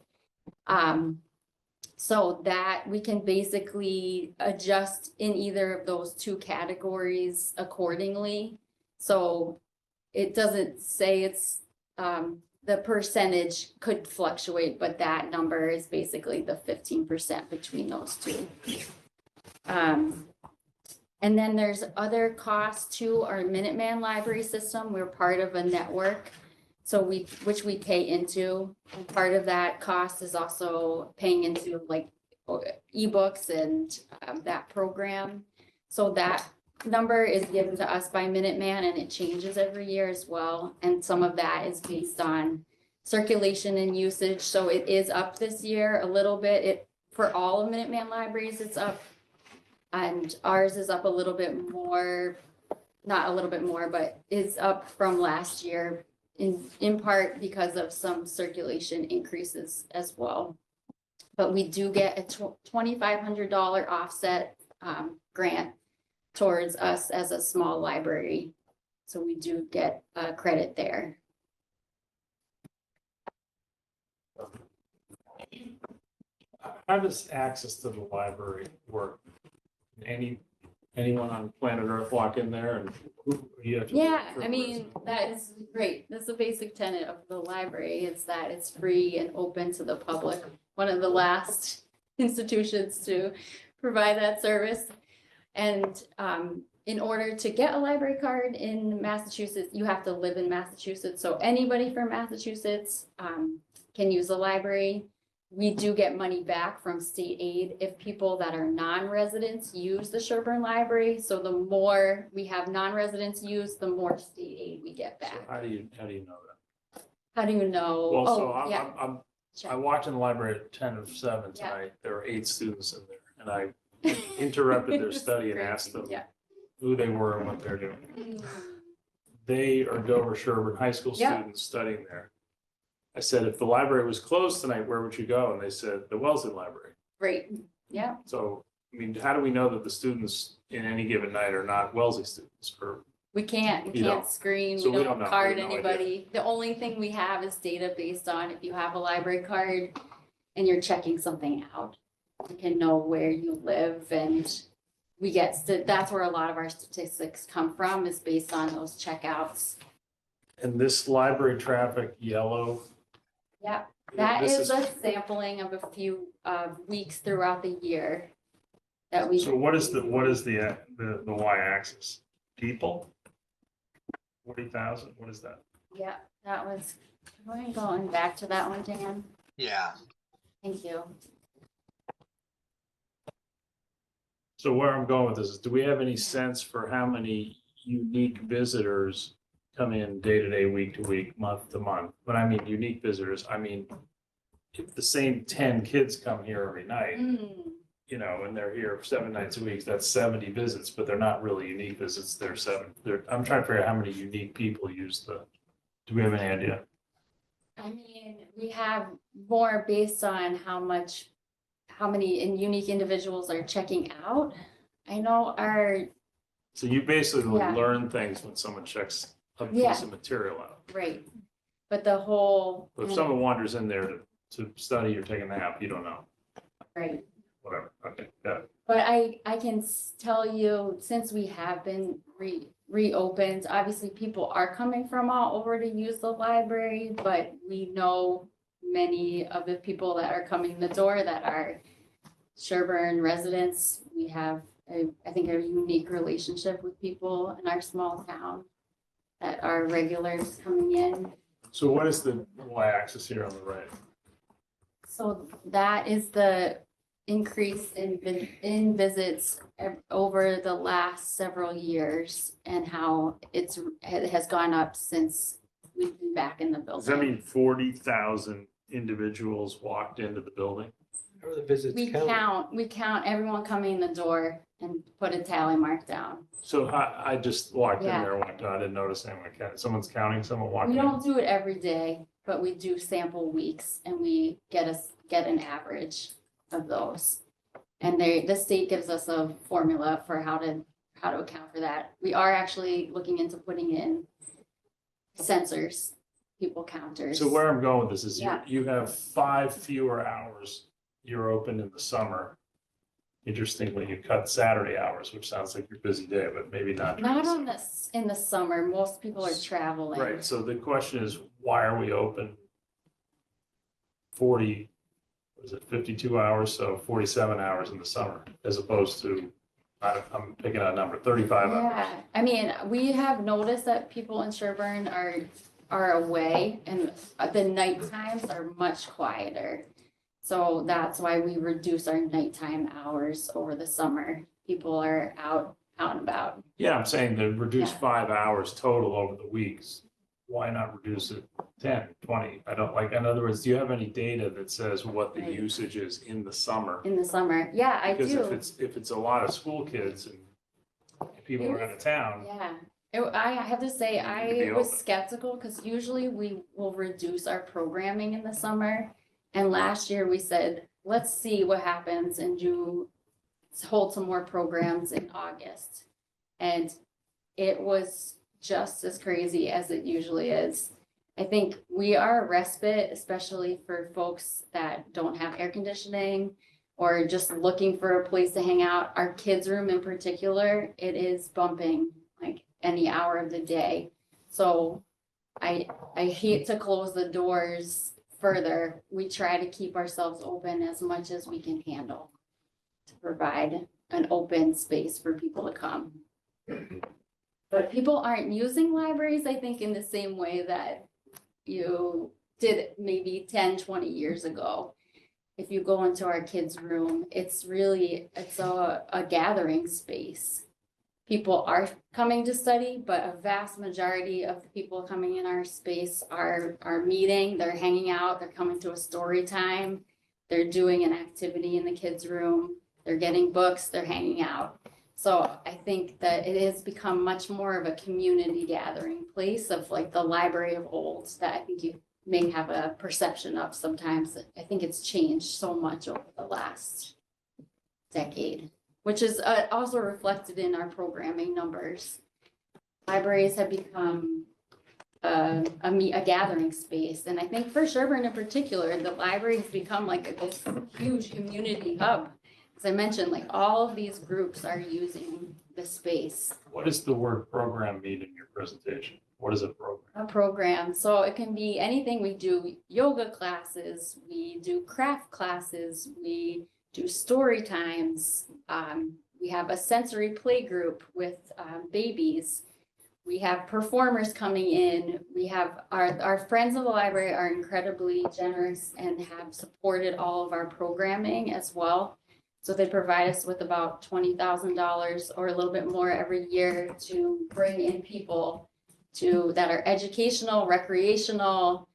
So that we can basically adjust in either of those two categories accordingly. So it doesn't say it's, the percentage could fluctuate, but that number is basically the 15% between those two. And then there's other costs to our Minuteman library system. We're part of a network. So which we pay into, and part of that cost is also paying into like ebooks and that program. So that number is given to us by Minuteman and it changes every year as well. And some of that is based on circulation and usage. So it is up this year a little bit. For all of Minuteman libraries, it's up. And ours is up a little bit more, not a little bit more, but is up from last year in part because of some circulation increases as well. But we do get a $2,500 offset grant towards us as a small library. So we do get credit there. How does access to the library work? Anyone on planet Earth walk in there and you have to? Yeah, I mean, that is great. That's the basic tenet of the library. It's that it's free and open to the public. One of the last institutions to provide that service. And in order to get a library card in Massachusetts, you have to live in Massachusetts. So anybody from Massachusetts can use the library. We do get money back from state aid if people that are non-residents use the Sherborn Library. So the more we have non-residents use, the more state aid we get So back. how do you know that? How do you know? Well, so Oh, yeah. I walked in the library at 10 of 7 Yeah. tonight. There were 8 students in there and I interrupted their study and asked them Yeah. who they were and what they're doing. Mm. They are Dover Sherborn High School Yeah. students studying there. I said, if the library was closed tonight, where would you go? And they said, the Wellesley Library. Great. Yeah. So, I mean, how do we know that the students in any given night are not Wellesley students? Or We can't You don't. screen, So we we don't don't know. We card have no anybody. The only thing we have is data based on if you have a library card and you're checking something out. We can know where you live and we get, that's where a lot of our statistics come from, is based on those checkouts. and this library traffic yellow. Yeah, that this is a sampling of a few weeks throughout the year that we. So what is the y-axis? People? 40,000, what is that? Yeah, that was, going back to that one, Dan. Yeah. Thank you. So where I'm going with this is, do we have any sense for how many unique visitors come in day to day, week to week, month to month? When I mean unique visitors, I mean, if the same 10 kids come here every night, you know, and they're here 7 nights a week, that's 70 visits, but they're not really unique visits. I'm trying to figure out how many unique people use do we have any idea? I mean, we have more based on how many unique individuals are checking out. I know So you basically Yeah. learn things when someone checks a Yeah. piece of material out. right, but the whole. But if someone wanders in there to study or take a nap, you don't know, Right. whatever, okay, got it. But I can tell you, since we have been reopened, obviously people are coming from all over to use the library, but we know many of the people that are coming in the door that are Sherborn residents. We have, I think, a unique relationship with people in our small town that are regulars coming in. So what is the y-axis here on the right? So that is the increase in visits over the last several years and how it has gone up since we've been back in the Does that building. mean 40,000 individuals walked into the building? How are the visits We counted? count everyone coming in the door and put a tally mark down. So I just walked in Yeah. there, walked out, I didn't notice anyone counting. Someone's counting, someone walked We in. don't do it every day, but we do sample weeks and we get an average of those. And the state gives us a formula for how how to account for that. We are actually looking into putting in sensors, people counters. So where I'm going with this is Yeah. you have 5 fewer hours you're open in the summer. Interestingly, you cut Saturday hours, which sounds like your busy day, but maybe not. during Not the on summer. this, in the summer, most people are traveling. Right, so the question is, why are we open 40, what is it, 52 hours, so 47 hours in the summer, as opposed to, I'm picking a number, 35 hours? Yeah, I mean, we have noticed that people in Sherborn are away and the night times are much quieter. So that's why we reduce our nighttime hours over the summer. People are out and about. Yeah, I'm saying to reduce Yeah. 5 hours total over the weeks. Why not reduce it 10, 20? I don't like, in other words, do you have any data that says what the Right. usage is in the summer? In the summer, yeah, I Because do. if it's a lot of school kids and people are out of town, Yeah, I have to say, You need to be I was open. skeptical because usually we will reduce our programming in the summer. And last year we said, let's see what happens and hold some more programs in August. And it was just as crazy as it usually is. I think we are a respite, especially for folks that don't have air conditioning or just looking for a place to hang out. Our kids' room in particular, it is bumping like any hour of the day. So I hate to close the doors further. We try to keep ourselves open as much as we can handle to provide an open space for people to come. But people aren't using libraries, I think, in the same way that you did maybe 10, 20 years ago. If you go into our kids' room, it's a gathering space. People are coming to study, but a vast majority of the people coming in our space are meeting, they're hanging out, they're coming to a story time, they're doing an activity in the kids' room, they're getting books, they're hanging out. So I think that it has become much more of a community gathering place of like the library of old that I think you may have a perception of sometimes. I think it's changed so much over the last decade, which is also reflected in our programming numbers. Libraries have become a gathering space. And I think for Sherborn in particular, the library has become like this huge community hub. As I mentioned, like all of these groups are using the space. what does the word program mean in your presentation? What is a program? A program, so it can be anything. We do yoga classes, we do craft classes, we do story times. We have a sensory play group with babies. We have performers coming in. We have our friends of the library are incredibly generous and have supported all of our programming as well. So they provide us with about $20,000 or a little bit more every year to bring in people that are educational, recreational,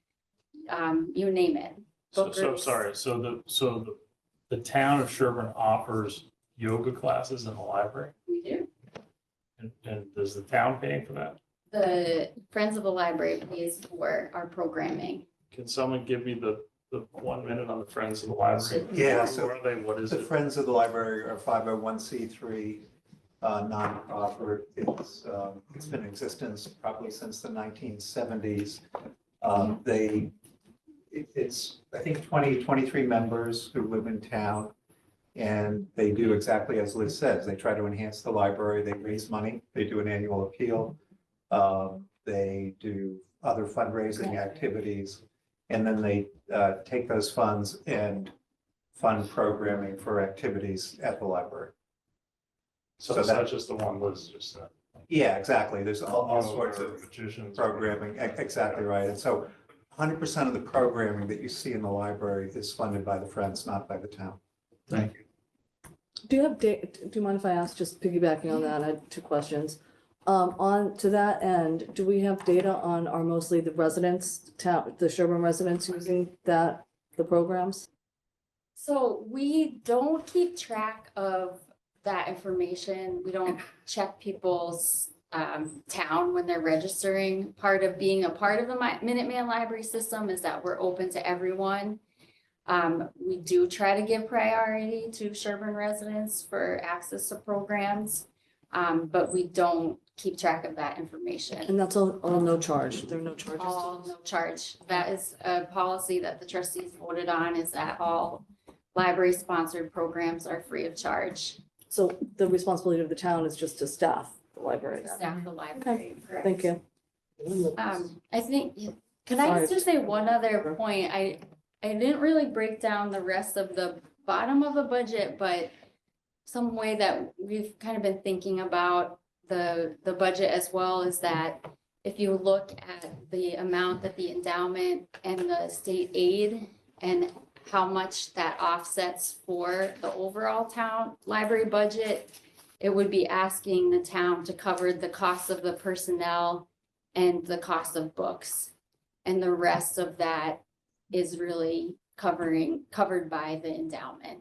you name it. So Book groups. sorry, so the town of Sherborn offers yoga classes in the library? We do. And does the town pay for that? The Friends of the Library pays for our programming. Can someone give me the 1 minute on the Friends of the Library? Yeah, Who are they? What is The it? Friends of the Library are 501c3 nonprofit. It's been in existence probably since the 1970s. It's, I think, 23 members who live in town. And they do exactly as Liz says. They try to enhance the library. They raise money. They do an annual appeal. They do other fundraising activities. And then they take those funds and fund programming for activities at the library. So So it's that- not just the one Liz just said. Yeah, exactly. There's all sorts of Magicians. programming, exactly right. And so 100% of the programming that you see in the library is funded by the Friends, not by the town. Thank you. Do you have do you mind if I ask, just piggybacking on that, I had two questions. On to that end, do we have data on are mostly the residents, the Sherborn residents using the programs? So we don't keep track of that information. We don't check people's town when they're registering. Part of being a part of the Minuteman Library System is that we're open to everyone. We do try to give priority to Sherborn residents for access to programs. But we don't keep track of that information. And that's all no charge. There are no charges. All no charge. That is a policy that the trustees voted on, is that all library-sponsored programs are free of charge. So the responsibility of the town is just to staff the library. then. Staff the library. correct. Thank you. I think, can I just say one other point? I didn't really break down the rest of the bottom of the budget, but some way that we've kind of been thinking about the budget as well is that if you look at the amount that the endowment and the state aid and how much that offsets for the overall town library budget, it would be asking the town to cover the cost of the personnel and the cost of books. And the rest of that is really covered by the endowment.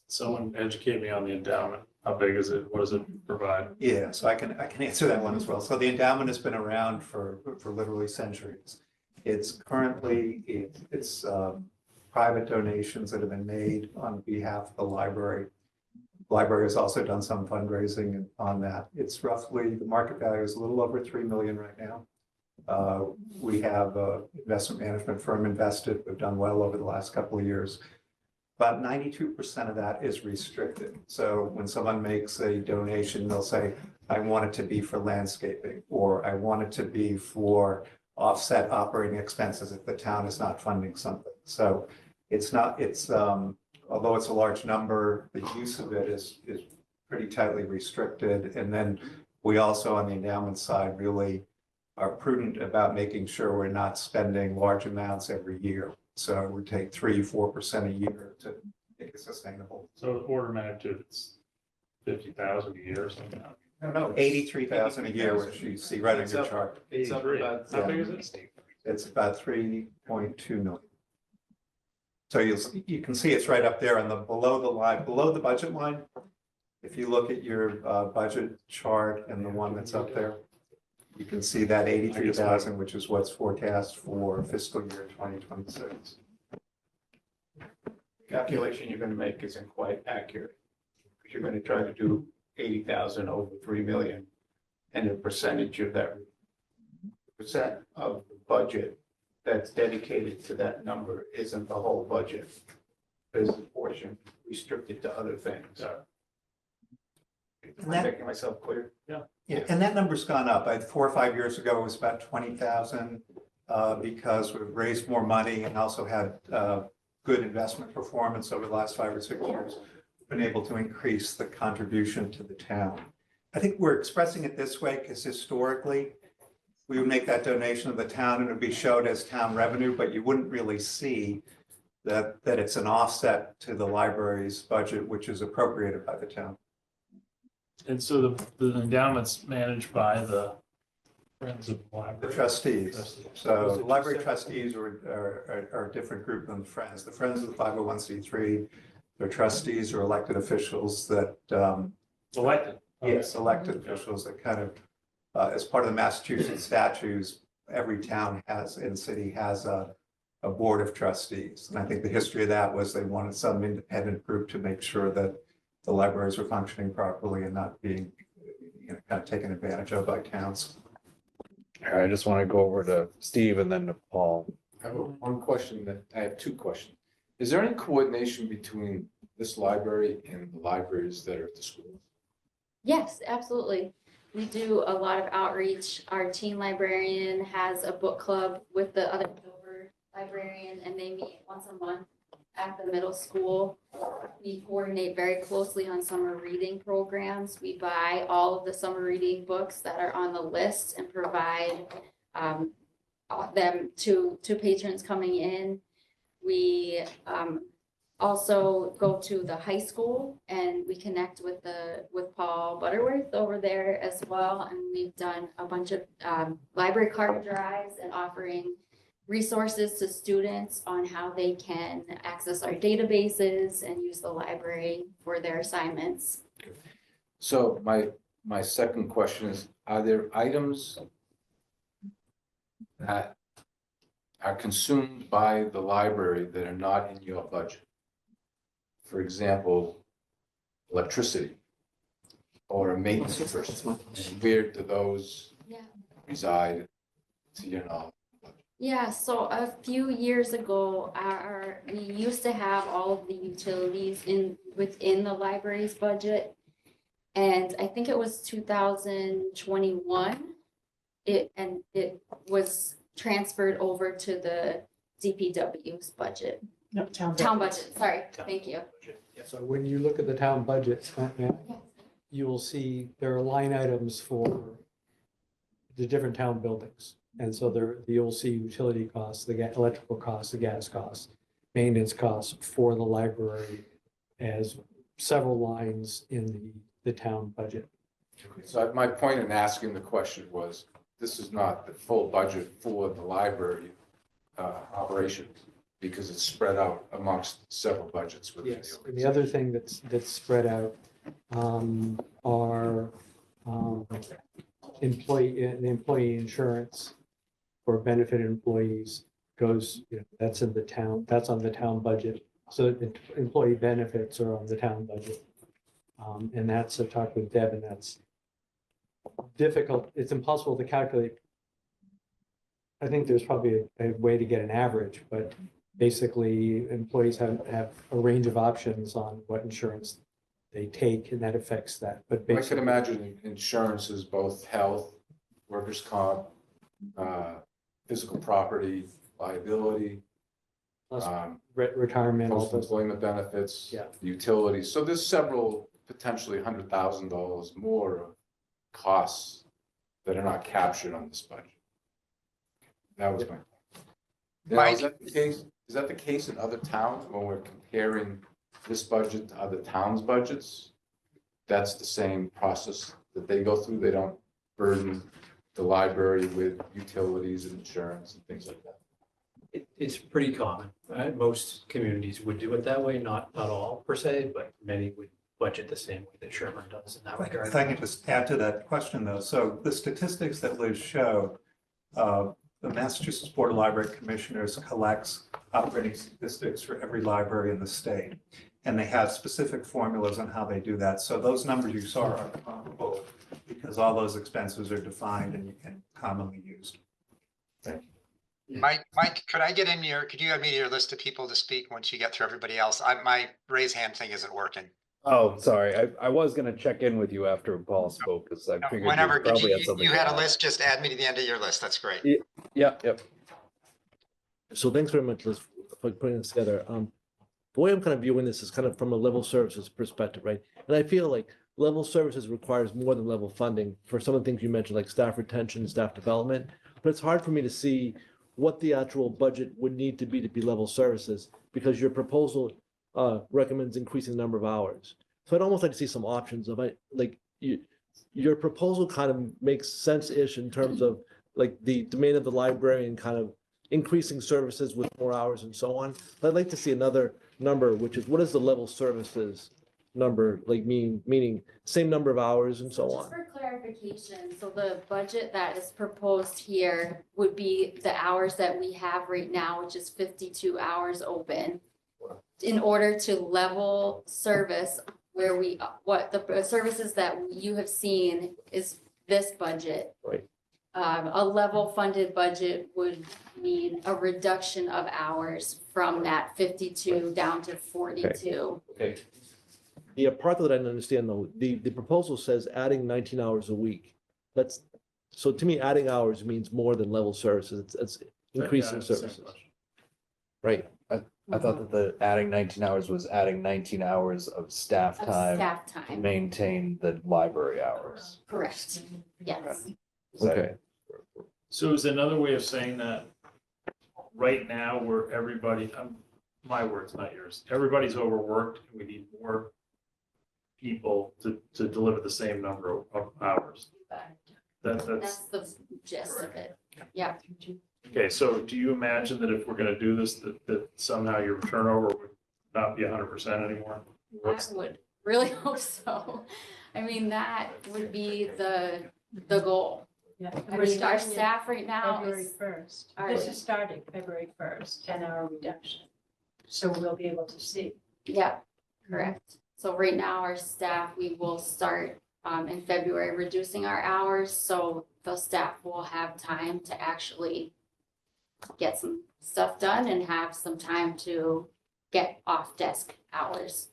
Someone educate me on the endowment. How big is it? What does it provide? Yeah, so I can answer that one as well. So the endowment has been around for literally centuries. It's currently, it's private donations that have been made on behalf of the library. The library has also done some fundraising on that. It's roughly, the market value is a little over 3 million right now. We have an investment management firm invested. We've done well over the last couple of years. About 92% of that is restricted. So when someone makes a donation, they'll say, I want it to be for landscaping, or I want it to be for offset operating expenses if the town is not funding something. So it's not, although it's a large number, the use of it is pretty tightly restricted. And then we also, on the endowment side, really are prudent about making sure we're not spending large amounts every year. So we take 3-4% a year to make it sustainable. So order of magnitude, it's 50,000 a year or something. No, 83,000 a year, which you see right on your chart. It's up about, how big is it? It's about 3.2 million. So you can see it's right up there on the below the line, below the budget line. If you look at your budget chart and the one that's up there, you can see that 83,000, which is what's forecast for fiscal year 2026. Calculation you're gonna make isn't quite accurate. Because you're gonna try to do 80,000 over 3 million. And the percentage of that, percent of the budget that's dedicated to that number isn't the whole budget. There's a portion restricted to other things. Am I making myself clear? Yeah, and that number's gone up. 4 or 5 years ago, it was about 20,000 because we've raised more money and also had good investment performance over the last 5 or 6 years. We've been able to increase the contribution to the town. I think we're expressing it this way because historically, we would make that donation to the town and it would be showed as town revenue, but you wouldn't really see that it's an offset to the library's budget, which is appropriated by the town. And so the endowment's managed by the Friends of the The Library. trustees. So the library trustees are a different group than the Friends. The Friends of the 501c3, their trustees are elected officials that, Elected. yes, elected officials that kind of, as part of the Massachusetts statutes, every town has, and city has a board of trustees. And I think the history of that was they wanted some independent group to make sure that the libraries were functioning properly and not being, kind of taken advantage of by towns. All right, I just want to go over to Steve and then to Paul. I have I have two questions. Is there any coordination between this library and the libraries that are at the school? Yes, absolutely. We do a lot of outreach. Our teen librarian has a book club with the other Dover librarian, and they meet once a month at the middle school. We coordinate very closely on summer reading programs. We buy all of the summer reading books that are on the list and provide them to patrons coming in. We also go to the high school and we connect with Paul Butterworth over there as well. And we've done a bunch of library card drives and offering resources to students on how they can access our databases and use the library for their assignments. So my second question is, are there items that are consumed by the library that are not in your budget? For example, electricity. or a maintenance person? And where do those Yeah. reside, to your knowledge? Yeah, so a few years ago, we used to have all of the utilities within the library's budget. And I think it was 2021. It was transferred over to the DPW's budget. No, Town budget, sorry, thank you. So when you look at the town budget, you will see there are line items for the different town buildings. And so there, you'll see utility costs, the electrical costs, the gas costs, maintenance costs for the library as several lines in the town budget. So my point in asking the question was, this is not the full budget for the library operations, because it's spread out amongst several budgets within Yes, the and the other thing that's spread out are the employee insurance for benefited employees goes, that's in the town, that's on the town budget. So employee benefits are on the town budget. And that's a talk with Deb, and that's difficult. It's impossible to calculate. I think there's probably a way to get an average, but basically employees have a range of options on what insurance they take, and that affects that. But I could basically, imagine insurance is both health, workers' comp, physical property, liability, plus retirement, all those. post-employment benefits, Yeah. utilities. So there's several, potentially $100,000 more of costs that are not captured on this budget. That was my point. Now, is that the case? Is that the case in other towns when we're comparing this budget to other towns' budgets? That's the same process that they go through. They don't burden the library with utilities and insurance and things like that. It's pretty common. Most communities would do it that way, not all per se, but many would budget the same way that Sherborn does in that regard. If I could just add to that question though, so the statistics that Liz showed, the Massachusetts Board of Library Commissioners collects operating statistics for every library in the state. And they have specific formulas on how they do that. So those numbers you saw are comparable because all those expenses are defined and commonly used. Mike, could you add me to your list of people to speak once you get through everybody else? My raise hand thing isn't working. Oh, sorry. I was gonna check in with you after Paul spoke, because I figured you Whenever probably had something. you to had a add. list, just add me to the end of your list. That's great. Yep. So thanks very much, Liz, for putting this together. The way I'm kind of viewing this is kind of from a level services perspective, right? And I feel like level services requires more than level funding for some of the things you mentioned, like staff retention, staff development. But it's hard for me to see what the actual budget would need to be level services, because your proposal recommends increasing the number of hours. So I'd almost like to see some options of your proposal kind of makes sense-ish in terms of like the domain of the library and kind of increasing services with more hours and so on. But I'd like to see another number, which is what is the level services number, like meaning same number of hours and so Just on. for clarification, so the budget that is proposed here would be the hours that we have right now, which is 52 hours open. In order to level service where what the services that you have seen is this budget. Right. A level funded budget would mean a reduction of hours from that 52 down to 42. Okay. The part that I didn't understand though, the proposal says adding 19 hours a week. So to me, adding hours means more than level services. It's increasing services. Right. I thought that the adding 19 hours was adding 19 hours of staff Of time staff to time, maintain the library hours. correct, yes. Is that- Okay. So is another way of saying that right now where everybody, my words, not yours, everybody's overworked and we need more people to deliver the same number of hours? That's That's, the gist of it, yeah. okay, so do you imagine that if we're gonna do this, that somehow your turnover would not be 100% anymore? I would really hope so. I mean, that would be the goal. Yeah. I mean, our staff right now February is, 1st. All This right. is starting February 1st, 10-hour reduction. So we'll be able to see. yeah, correct. So right now, our staff, we will start in February, reducing our hours, so the staff will have time to actually get some stuff done and have some time to get off desk hours,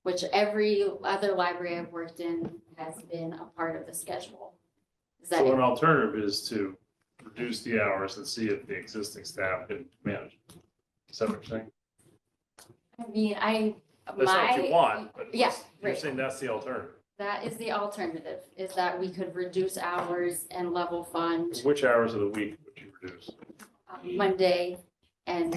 which every other library I've worked in has been a part of the schedule. Is that So an alternative is to reduce the hours and see if the existing staff can manage. Is that what you're saying? I mean, That's not what you want, but Yeah, you're right. saying that's the alternative. That is the alternative, is that we could reduce hours and level fund Which hours of the week would you reduce? Monday and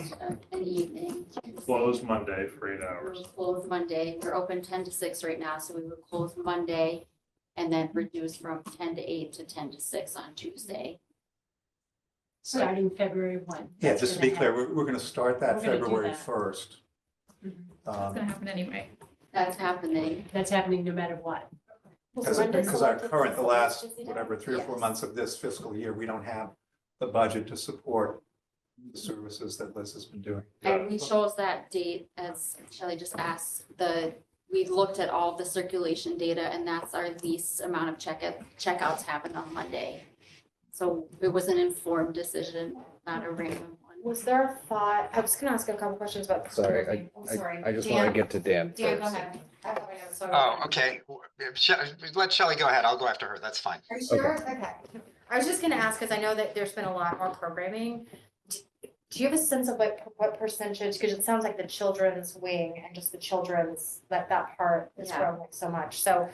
an evening. Close Monday for 8 We hours. would close Monday. We're open 10 to 6 right now, so we would close Monday and then reduce from 10 to 8 to 10 to 6 on Tuesday. Starting February 1. Yeah, That's just to gonna be clear, happen. we're gonna start that We're gonna do February that. 1st. It's gonna happen anyway. That's happening. That's happening no matter what. Because our current, the last, whatever, 3 or 4 Yes. months of this fiscal year, we don't have the budget to support the services that Liz has been doing. And we chose that date, as Shelley just asked, we looked at all the circulation data, and that's our least amount of checkouts happen on Monday. So it was an informed decision, not a random one. Was there a thought, I was gonna ask a couple questions about. Sorry, I'm sorry. I just want to Dan, get to Dan Dan, go first. ahead. I have my notes, so- Oh, okay. Let Shelley go ahead. I'll go after her. That's fine. Are you sure? Okay. I was just gonna ask, because I know that there's been a lot more programming. Do you have a sense of what percentage, because it sounds like the children's wing and just the children's, that part is Yeah. grown like so much. So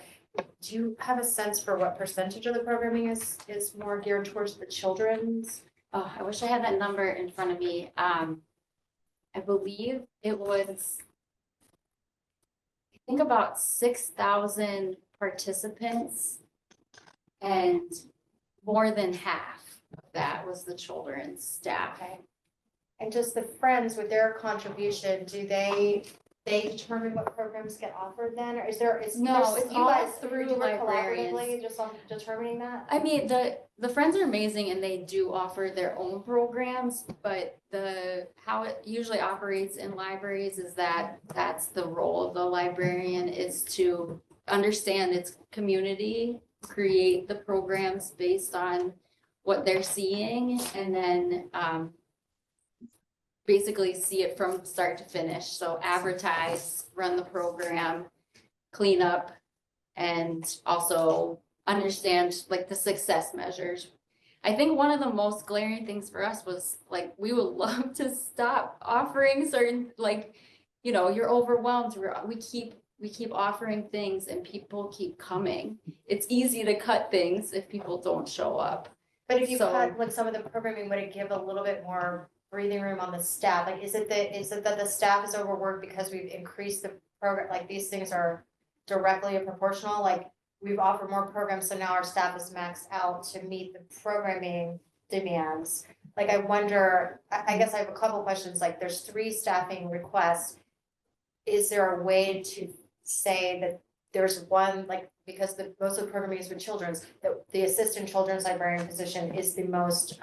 do you have a sense for what percentage of the programming is more geared towards the children's? Oh, I wish I had that number in front of me. I believe it was, I think about 6,000 participants, and more than half of that was the children's staff. Okay. And just the friends with their contribution, do they determine what programs get offered then? Or No, it's you all guys through you work librarians. collaboratively just on determining that? I mean, the friends are amazing and they do offer their own programs, but how it usually operates in libraries is that that's the role of the librarian, is to understand its community, create the programs based on what they're seeing, and then basically see it from start to finish. So advertise, run the program, clean up, and also understand like the success measures. I think one of the most glaring things for us was like, we would love to stop offering certain, like, you're overwhelmed. We keep offering things and people keep coming. It's easy to cut things if people don't show up. But if you So- cut like some of the programming, would it give a little bit more breathing room on the staff? Like, is it that the staff is overworked because we've increased the program, like these things are directly proportional? Like, we've offered more programs, so now our staff is maxed out to meet the programming demands. Like, I wonder, I guess I have a couple questions, like, there's 3 staffing requests. Is there a way to say that there's one, like, because most of the programming is with children's, that the assistant children's librarian position is the most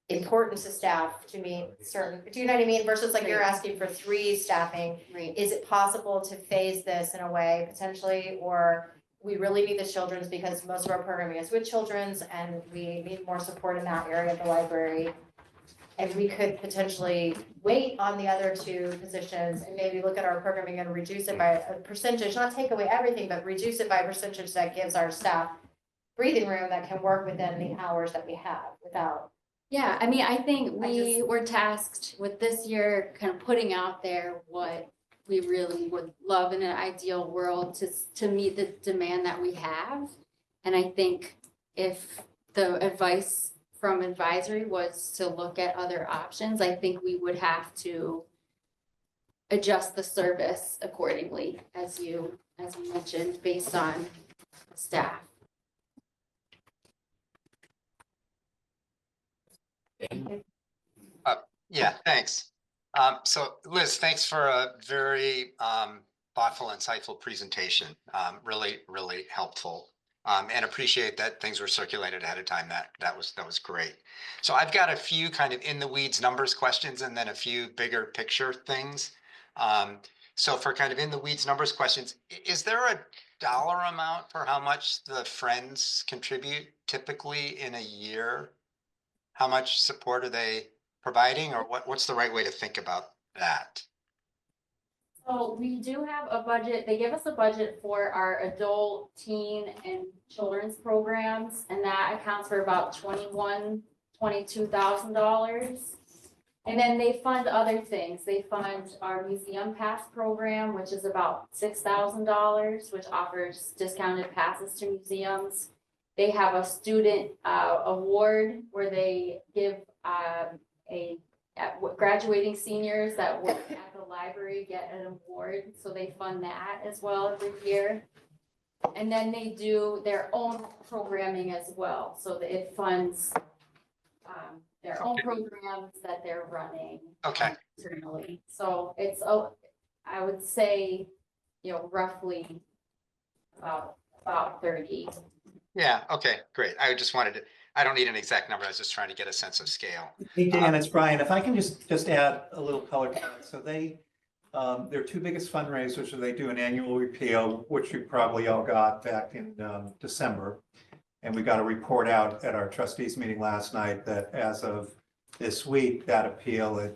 important to staff to meet certain, do you know what I mean? Versus like you're asking for 3 staffing. Right. Is it possible to phase this in a way potentially, or we really need the children's because most of our programming is with children's and we need more support in that area of the library? And we could potentially wait on the other 2 positions and maybe look at our programming and reduce it by a percentage, not take away everything, but reduce it by a percentage that gives our staff breathing room that can work within the hours that we have without. Yeah, I mean, I think I we just- were tasked with this year kind of putting out there what we really would love in an ideal world to meet the demand that we have. And I think if the advice from advisory was to look at other options, I think we would have to adjust the service accordingly, as you mentioned, based on staff. Yeah, thanks. So Liz, thanks for a very thoughtful, insightful presentation. Really, really helpful. And appreciate that things were circulated ahead of time. That was great. So I've got a few kind of in the weeds numbers questions and then a few bigger picture things. So for kind of in the weeds numbers questions, is there dollar amount for how much the Friends contribute typically in a year? How much support are they providing, or what's the right way to think about that? So we do have a budget, they give us a budget for our adult, teen, and children's programs, and that accounts for about $22,000. And then they fund other things, they fund our museum pass program, which is about $6,000, which offers discounted passes to museums. They have a student award where they give graduating seniors that work at the library get an award, so they fund that as well every year. And then they do their own programming as well, so that it funds their own programs that they're running. Okay. Internally, so it's, I would say, roughly about 30. Yeah, okay, great. I just wanted to, I don't need an exact number. I was just trying to get a sense of scale. Hey, Dan, it's Brian. If I can just add a little color to that. So their two biggest fundraisers are they do an annual repeal, which you probably all got back in December. And we got a report out at our trustees meeting last night that as of this week, that appeal had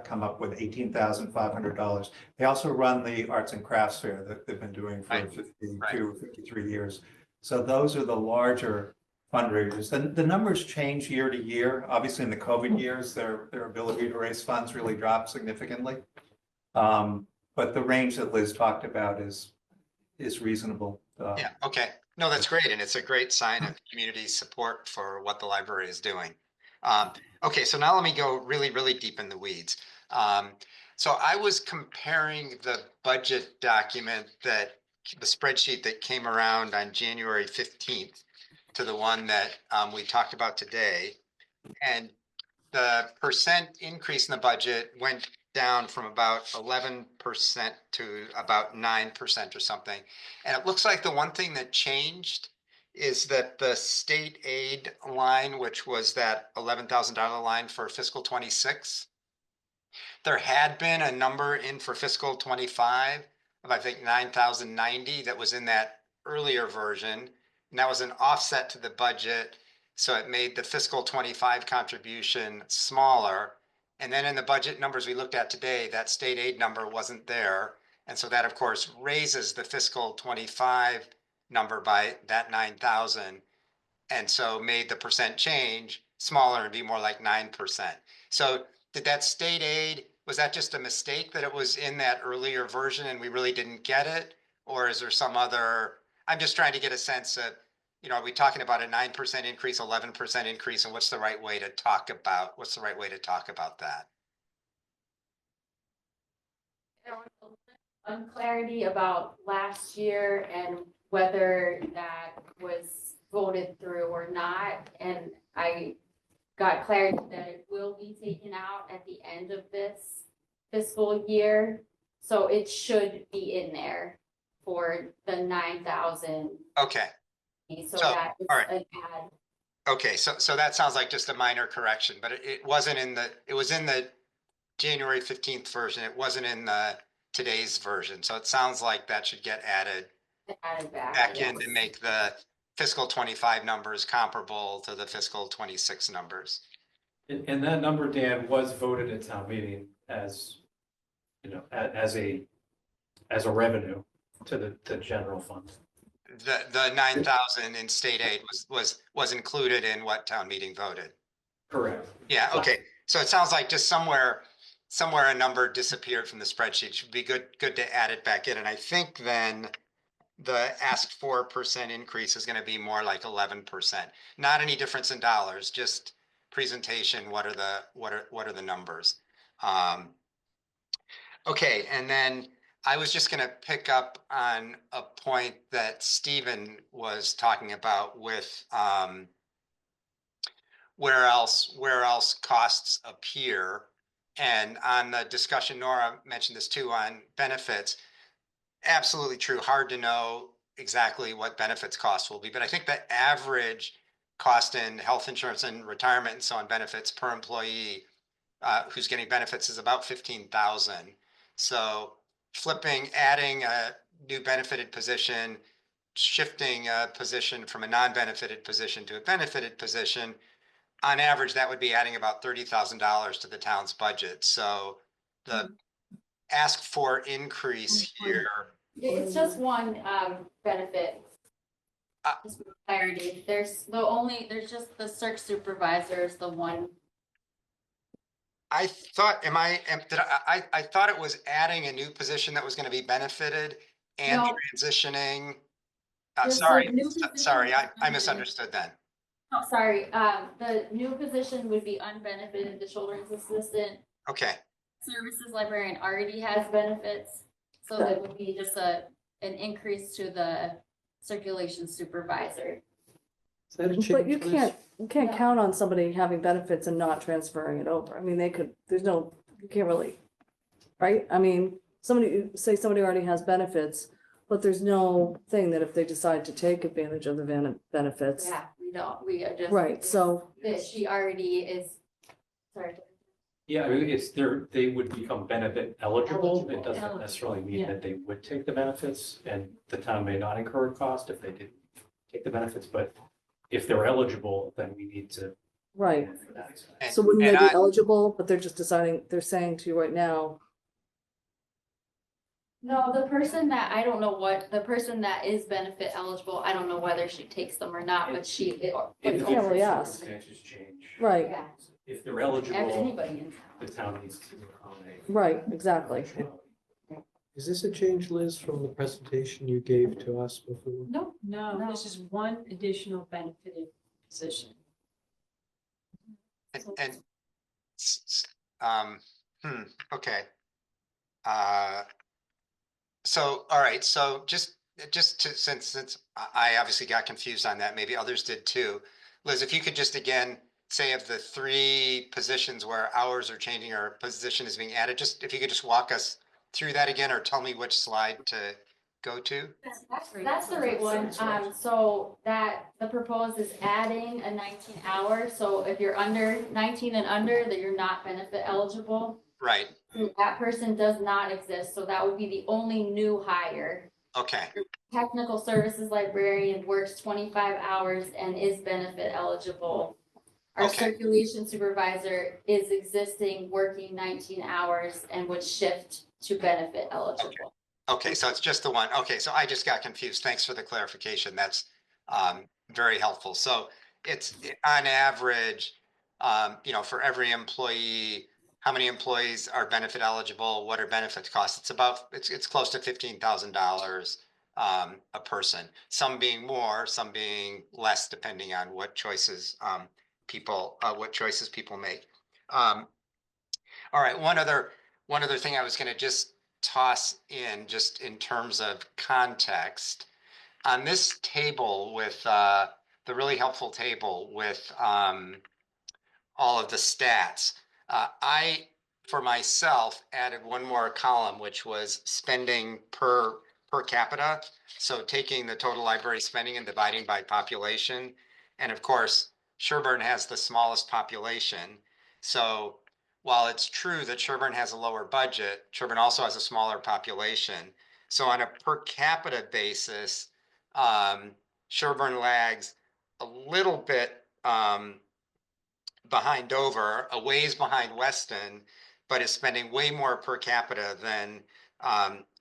come up with $18,500. They also run the arts and crafts fair that they've been doing for 52, 53 years. So those are the larger fundraisers. The numbers change year to year. Obviously, in the COVID years, their ability to raise funds really dropped significantly. But the range that Liz talked about is reasonable. Yeah, okay. No, that's great. And it's a great sign of community support for what the library is doing. Okay, so now let me go really, really deep in the weeds. So I was comparing the budget document the spreadsheet that came around on January 15th to the one that we talked about today. And the percent increase in the budget went down from about 11% to about 9% or something. And it looks like the one thing that changed is that the state aid line, which was that $11,000 line for fiscal 26, there had been a number in for fiscal 25 of, I think, 9,090 that was in that earlier version. And that was an offset to the budget. So it made the fiscal 25 contribution smaller. And then in the budget numbers we looked at today, that state aid number wasn't there. And so that, of course, raises the fiscal 25 number by that 9,000. And so made the percent change smaller and be more like 9%. So did that state aid, was that just a mistake that it was in that earlier version and we really didn't get it? Or is there some other, I'm just trying to get a sense of, are we talking about a 9% increase, 11% increase, and what's the right way to talk about that? There was a little unclarity about last year and whether that was voted through or not. And I got clarity that it will be taken out at the end of this fiscal year. So it should be in there for the 9,000. Okay. So that is all right. an add. Okay, so that sounds like just a minor correction, but it wasn't in the, it was in the January 15th version. It wasn't in the today's version. So it sounds like that should get added back in to make the fiscal 25 numbers comparable to the fiscal 26 numbers. And that number, Dan, was voted at town meeting as, as a revenue to the general fund. The 9,000 in state aid was included in what town meeting voted. Correct. Yeah, okay. So it sounds like just somewhere a number disappeared from the spreadsheet. It should be good to add it back in. And I think then the asked for percent increase is going to be more like 11%. Not any difference in dollars, just presentation. What are the numbers? Okay, and then I was just going to pick up on a point that Stephen was talking about with where else costs appear. And on the discussion, Nora mentioned this too, on benefits. Absolutely true. Hard to know exactly what benefits costs will be, but I think the average cost in health insurance and retirement and so on benefits per employee who's getting benefits is about 15,000. So adding a new benefited position, shifting a position from a non-benefited position to a benefited position, on average, that would be adding about $30,000 to the town's budget. So the ask for increase here, It's just one, benefit. Uh, Just for clarity, there's just the circ supervisor is the one. I thought, I thought it was adding a new position that was going to be benefited and No. transitioning. Just the Sorry, new position sorry, is I unbenefited. misunderstood then. Oh, sorry, the new position would be unbenefited, the children's assistant. Okay, Services librarian already has benefits, so that would be just an increase to the circulation supervisor. Is that a change? But you Liz? can't Yeah. count on somebody having benefits and not transferring it over. I mean, they could, you can't really, right? I mean, somebody already has benefits, but there's no thing that if they decide to take advantage of the benefits. Yeah, we are just. Right, so, That she already is, sorry. Yeah, I mean, they would become benefit eligible. It doesn't Eligible, necessarily mean yeah. that they would take the benefits, and the town may not incur a cost if they didn't take the benefits, but if they're eligible, then we need to. right. For that. and, So wouldn't they and be I, eligible, but they're just deciding, they're saying to you right now, No, the person that is benefit eligible, I don't know whether she takes them or not, but she. If You can't really ask. circumstances change. right, Yeah, If they're eligible, anybody in town. the town needs to accommodate. right, exactly. Is this a change, Liz, from the presentation you gave to us before? No, this is one additional benefited position. and, okay. So, all right, so just since I obviously got confused on that, maybe others did too. Liz, if you could just again say of the 3 positions where hours are changing or a position is being added, just if you could just walk us through that again or tell me which slide to go to. That's the right one. So that the proposed is adding a 19 hour. So if you're under 19 and under, that you're not benefit eligible. Right, That person does not exist. So that would be the only new hire. okay, Technical services librarian works 25 hours and is benefit eligible. Our Okay. circulation supervisor is existing, working 19 hours and would shift to benefit eligible. okay, so it's just the one. Okay, so I just got confused. Thanks for the clarification. That's very helpful. So it's on average, for every employee, how many employees are benefit eligible? What are benefits costs? It's close to $15,000 a person. Some being more, some being less, depending on what choices people make. All right, one other thing I was going to just toss in, just in terms of context, on this table with the really helpful table with all of the stats. I, for myself, added one more column, which was spending per capita. So taking the total library spending and dividing by population. And of course, Sherborn has the smallest population. So while it's true that Sherborn has a lower budget, Sherborn also has a smaller population. So on a per capita basis, Sherborn lags a little bit behind Dover, a ways behind Weston, but is spending way more per capita than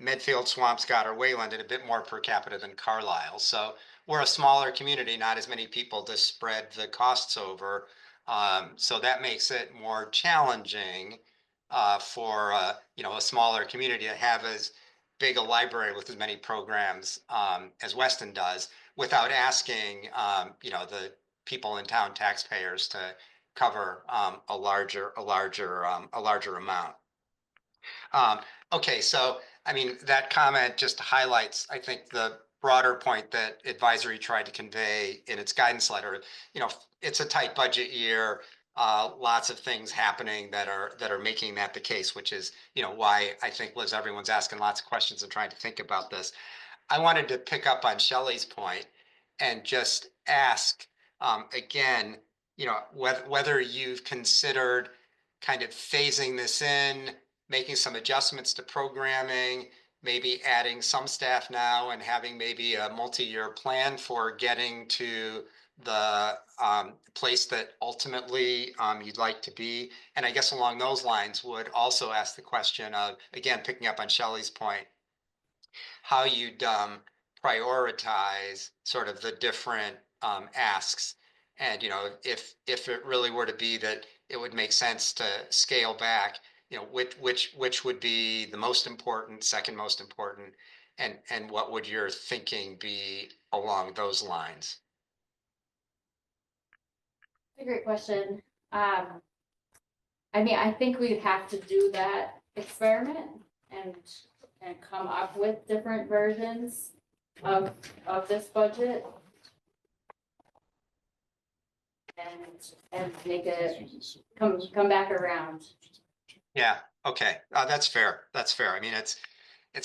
Medfield, Swampscott, or Wayland, and a bit more per capita than Carlisle. So we're a smaller community, not as many people to spread the costs over. So that makes it more challenging for a smaller community to have as big a library with as many programs as Weston does, without asking the people in town, taxpayers, to cover a larger amount. Okay, so I mean, that comment just highlights, I think, the broader point that advisory tried to convey in its guidance letter. It's a tight budget year, lots of things happening that are making that the case, which is why I think, Liz, everyone's asking lots of questions and trying to think about this. I wanted to pick up on Shelley's point and just ask again, whether you've considered kind of phasing this in, making some adjustments to programming, maybe adding some staff now and having maybe a multi-year plan for getting to the place that ultimately you'd like to be. And I guess along those lines would also ask the question of, again, picking up on Shelley's point, how you'd prioritize sort of the different asks. And, if it really were to be that it would make sense to scale back, which would be the most important, second most important, and what would your thinking be along those lines? That's a great question. I mean, I think we'd have to do that experiment and come up with different versions of this budget. And make it come back around. Yeah, okay, that's fair. That's fair. I mean, it's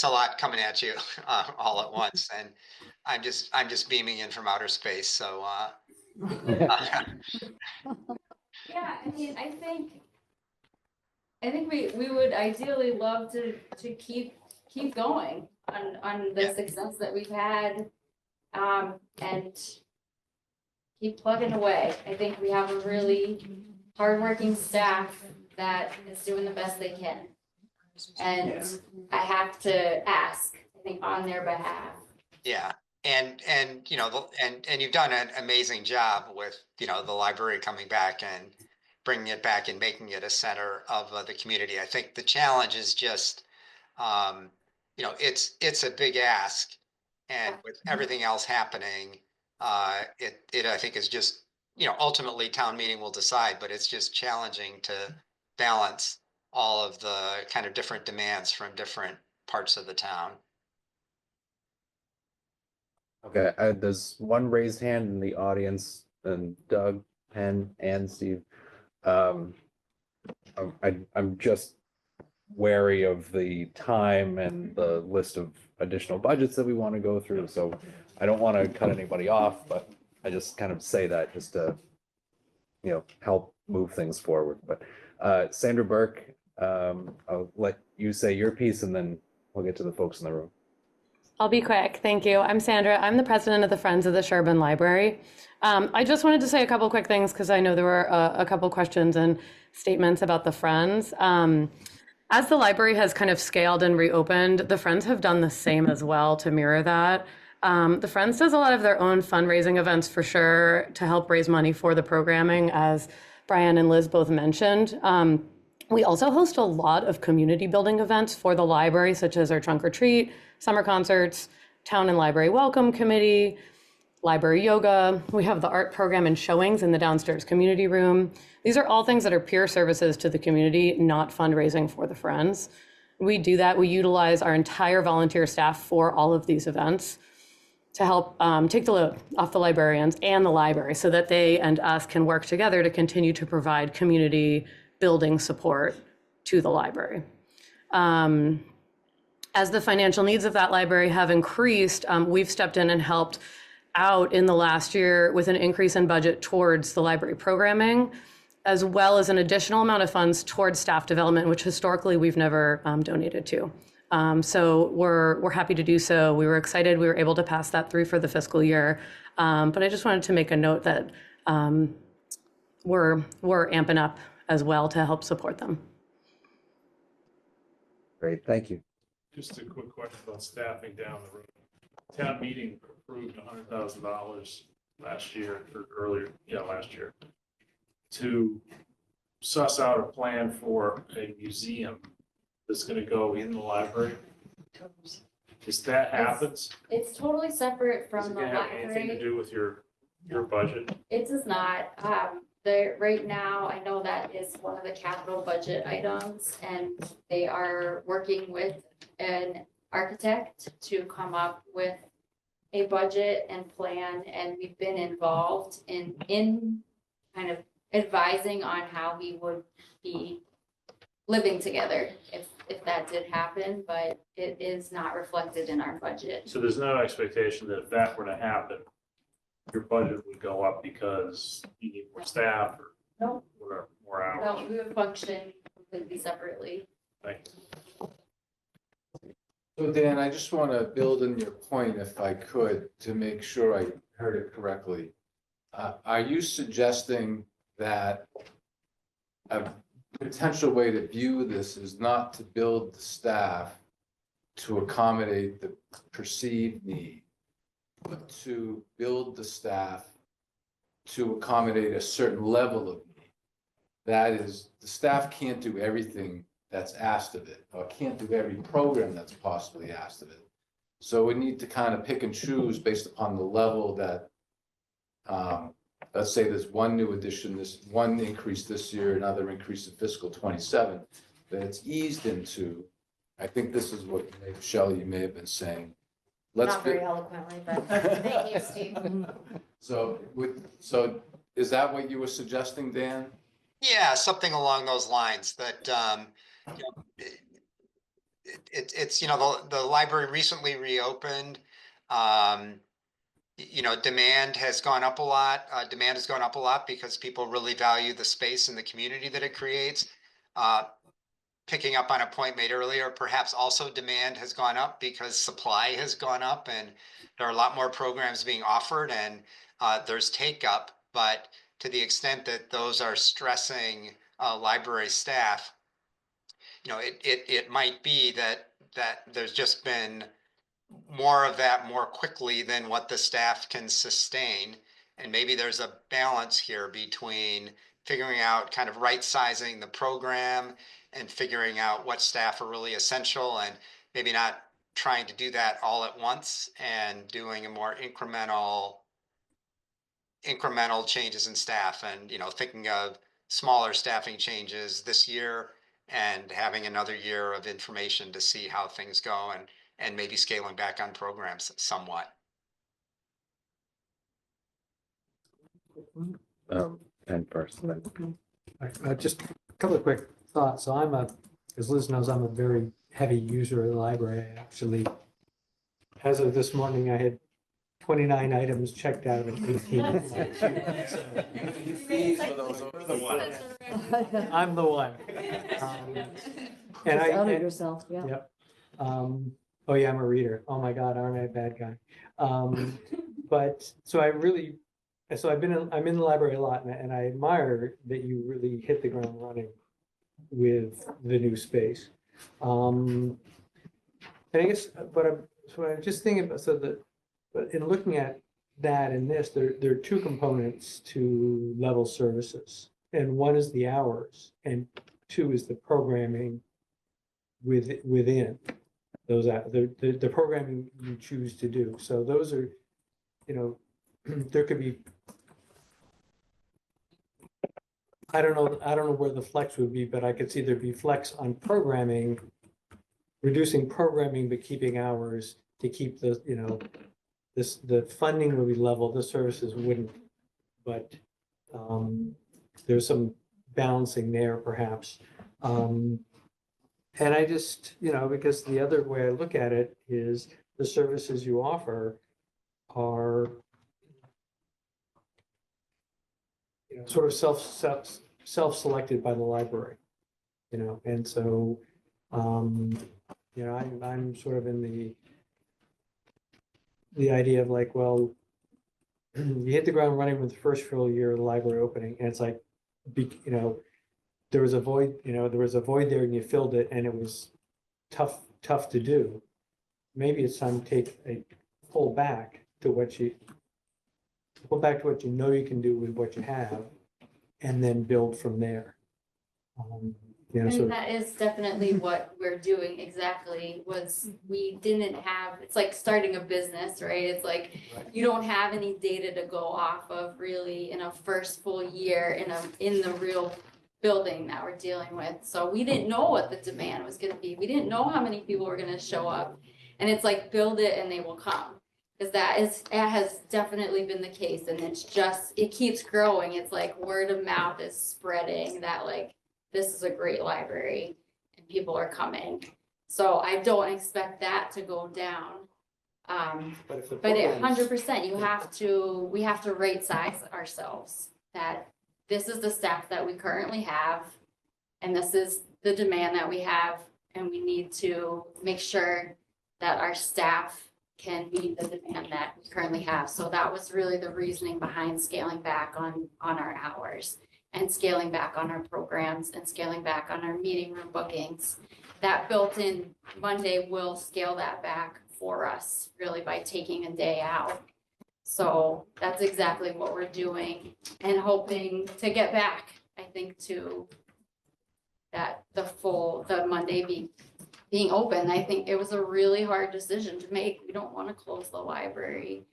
a lot coming at you all at once, and I'm just beaming in from outer space. So Yeah, I mean, I think we would ideally love to keep going on the success that we've had, and keep plugging away. I think we have a really hardworking staff that is doing the best they can. And I have to ask, I think, on their behalf. yeah, and you've done an amazing job with the library coming back and bringing it back and making it a center of the community. I think the challenge is just it's a big ask, and with everything else happening, it I think is just ultimately town meeting will decide, but it's just challenging to balance all of the kind of different demands from different parts of the town. Okay, there's one raised hand in the audience, and Doug, Penn, and Steve. I'm just wary of the time and the list of additional budgets that we want to go through, so I don't want to cut anybody off, but I just kind of say that just to, help move things forward. But Sandra Burke, I'll let you say your piece and then we'll get to the folks in the room. I'll be quick. Thank you. I'm Sandra. I'm the president of the Friends of the Sherborn Library. I just wanted to say a couple quick things because I know there were a couple questions and statements about the Friends. As the library has kind of scaled and reopened, the Friends have done the same as well to mirror that. The Friends does a lot of their own fundraising events for sure to help raise money for the programming, as Brian and Liz both mentioned. We also host a lot of community building events for the library, such as our trunk or treat, summer concerts, town and library welcome committee, library yoga. We have the art program and showings in the downstairs community room. These are all things that are peer services to the community, not fundraising for the Friends. We do that. We utilize our entire volunteer staff for all of these events to help take the load off the librarians and the library so that they and us can work together to continue to provide community building support to the library. As the financial needs of that library have increased, we've stepped in and helped out in the last year with an increase in budget towards the library programming, as well as an additional amount of funds towards staff development, which historically we've never donated to. So we're happy to do so. We were excited we were able to pass that through for the fiscal year. But I just wanted to make a note that we're amping up as well to help support them. Great, thank you. Just a quick question about staffing down the road. Town meeting approved $100,000 last year to suss out a plan for a museum that's going to go in the library. Does that happens? It's totally separate Is from it the going to have anything to library. do with your budget? It does not. Right now, I know that is one of the capital budget items, and they are working with an architect to come up with a budget and plan, and we've been involved in kind of advising on how we would be living together if that did happen, but it is not reflected in our budget. So there's no expectation that if that were to happen, your budget would go up because you need more staff or No, more hours? no, we would function completely separately. Thank you. So Dan, I just want to build on your point, if I could, to make sure I heard it correctly. Are you suggesting that a potential way to view this is not to build the staff to accommodate the perceived need, but to build the staff to accommodate a certain level of need? That is, the staff can't do everything that's asked of it, or can't do every program that's possibly asked of it. So we need to kind of pick and choose based upon the level that, let's say there's one new addition, this one increase this year, another increase in fiscal 27, that it's eased into. I think this is what Shelley, you may have been saying. Not very eloquently, but thank you, Steve. So is that what you were suggesting, Dan? Yeah, something along those lines that, you know, it's, you know, the library recently reopened. You know, demand has gone up a lot. Demand has gone up a lot because people really value the space and the community that it creates. Picking up on a point made earlier, perhaps also demand has gone up because supply has gone up and there are a lot more programs being offered and there's take up. But to the extent that those are stressing library staff, you know, it might be that there's just been more of that more quickly than what the staff can sustain. And maybe there's a balance here between figuring out kind of right sizing the program and figuring out what staff are really essential and maybe not trying to do that all at once and doing a more incremental changes in staff and, you know, thinking of smaller staffing changes this year and having another year of information to see how things go and maybe scaling back on programs somewhat. Pen first. Just a couple of quick thoughts. So as Liz knows, I'm a very heavy user of the library. I actually, as of this morning, I had 29 items checked out of an 18. I'm the one. Just out of and- yourself, yeah. Yep. Oh yeah, I'm a reader. Oh my God, aren't I a bad guy? But so I'm in the library a lot, and I admire that you really hit the ground running with the new space. And I guess, but I'm just thinking about, but in looking at that and this, there are two components to level services. And one is the hours, and two is the programming within those, the programming you choose to do. So those are, you know, there could be, I don't know where the flex would be, but I could see there'd be flex on programming, reducing programming, but keeping hours to keep the, you know, the funding would be level, the services wouldn't, but there's some balancing there perhaps. And I just, you know, because the other way I look at it is the services you offer are, you know, sort of self-selected by the library, you know, and so, you know, I'm sort of in the idea of like, well, you hit the ground running with the first full year of the library opening, and it's like, you know, there was a void there and you filled it and it was tough to do. Maybe it's time to pull back to what you know you can do with what you have and then build from there. You know, And that is definitely what we're doing exactly, we didn't have, it's like starting a business, right? It's like, you don't have any data to go off of really in a first full year in the real building that we're dealing with. So we didn't know what the demand was gonna be. We didn't know how many people were gonna show up. And it's like, build it and they will come. Because it has definitely been the case, and it keeps growing. It's like word of mouth is spreading that like, this is a great library and people are coming. So I don't expect that to go down. But 100%, we have to right size ourselves that this is the staff that we currently have and this is the demand that we have, and we need to make sure that our staff can meet the demand that we currently have. So that was really the reasoning behind scaling back on our hours and scaling back on our programs and scaling back on our meeting room bookings. That built-in Monday will scale that back for us really by taking a day out. So that's exactly what we're doing and hoping to get back, I think, to that the Monday being open. I think it was a really hard decision to make. We don't want to close the library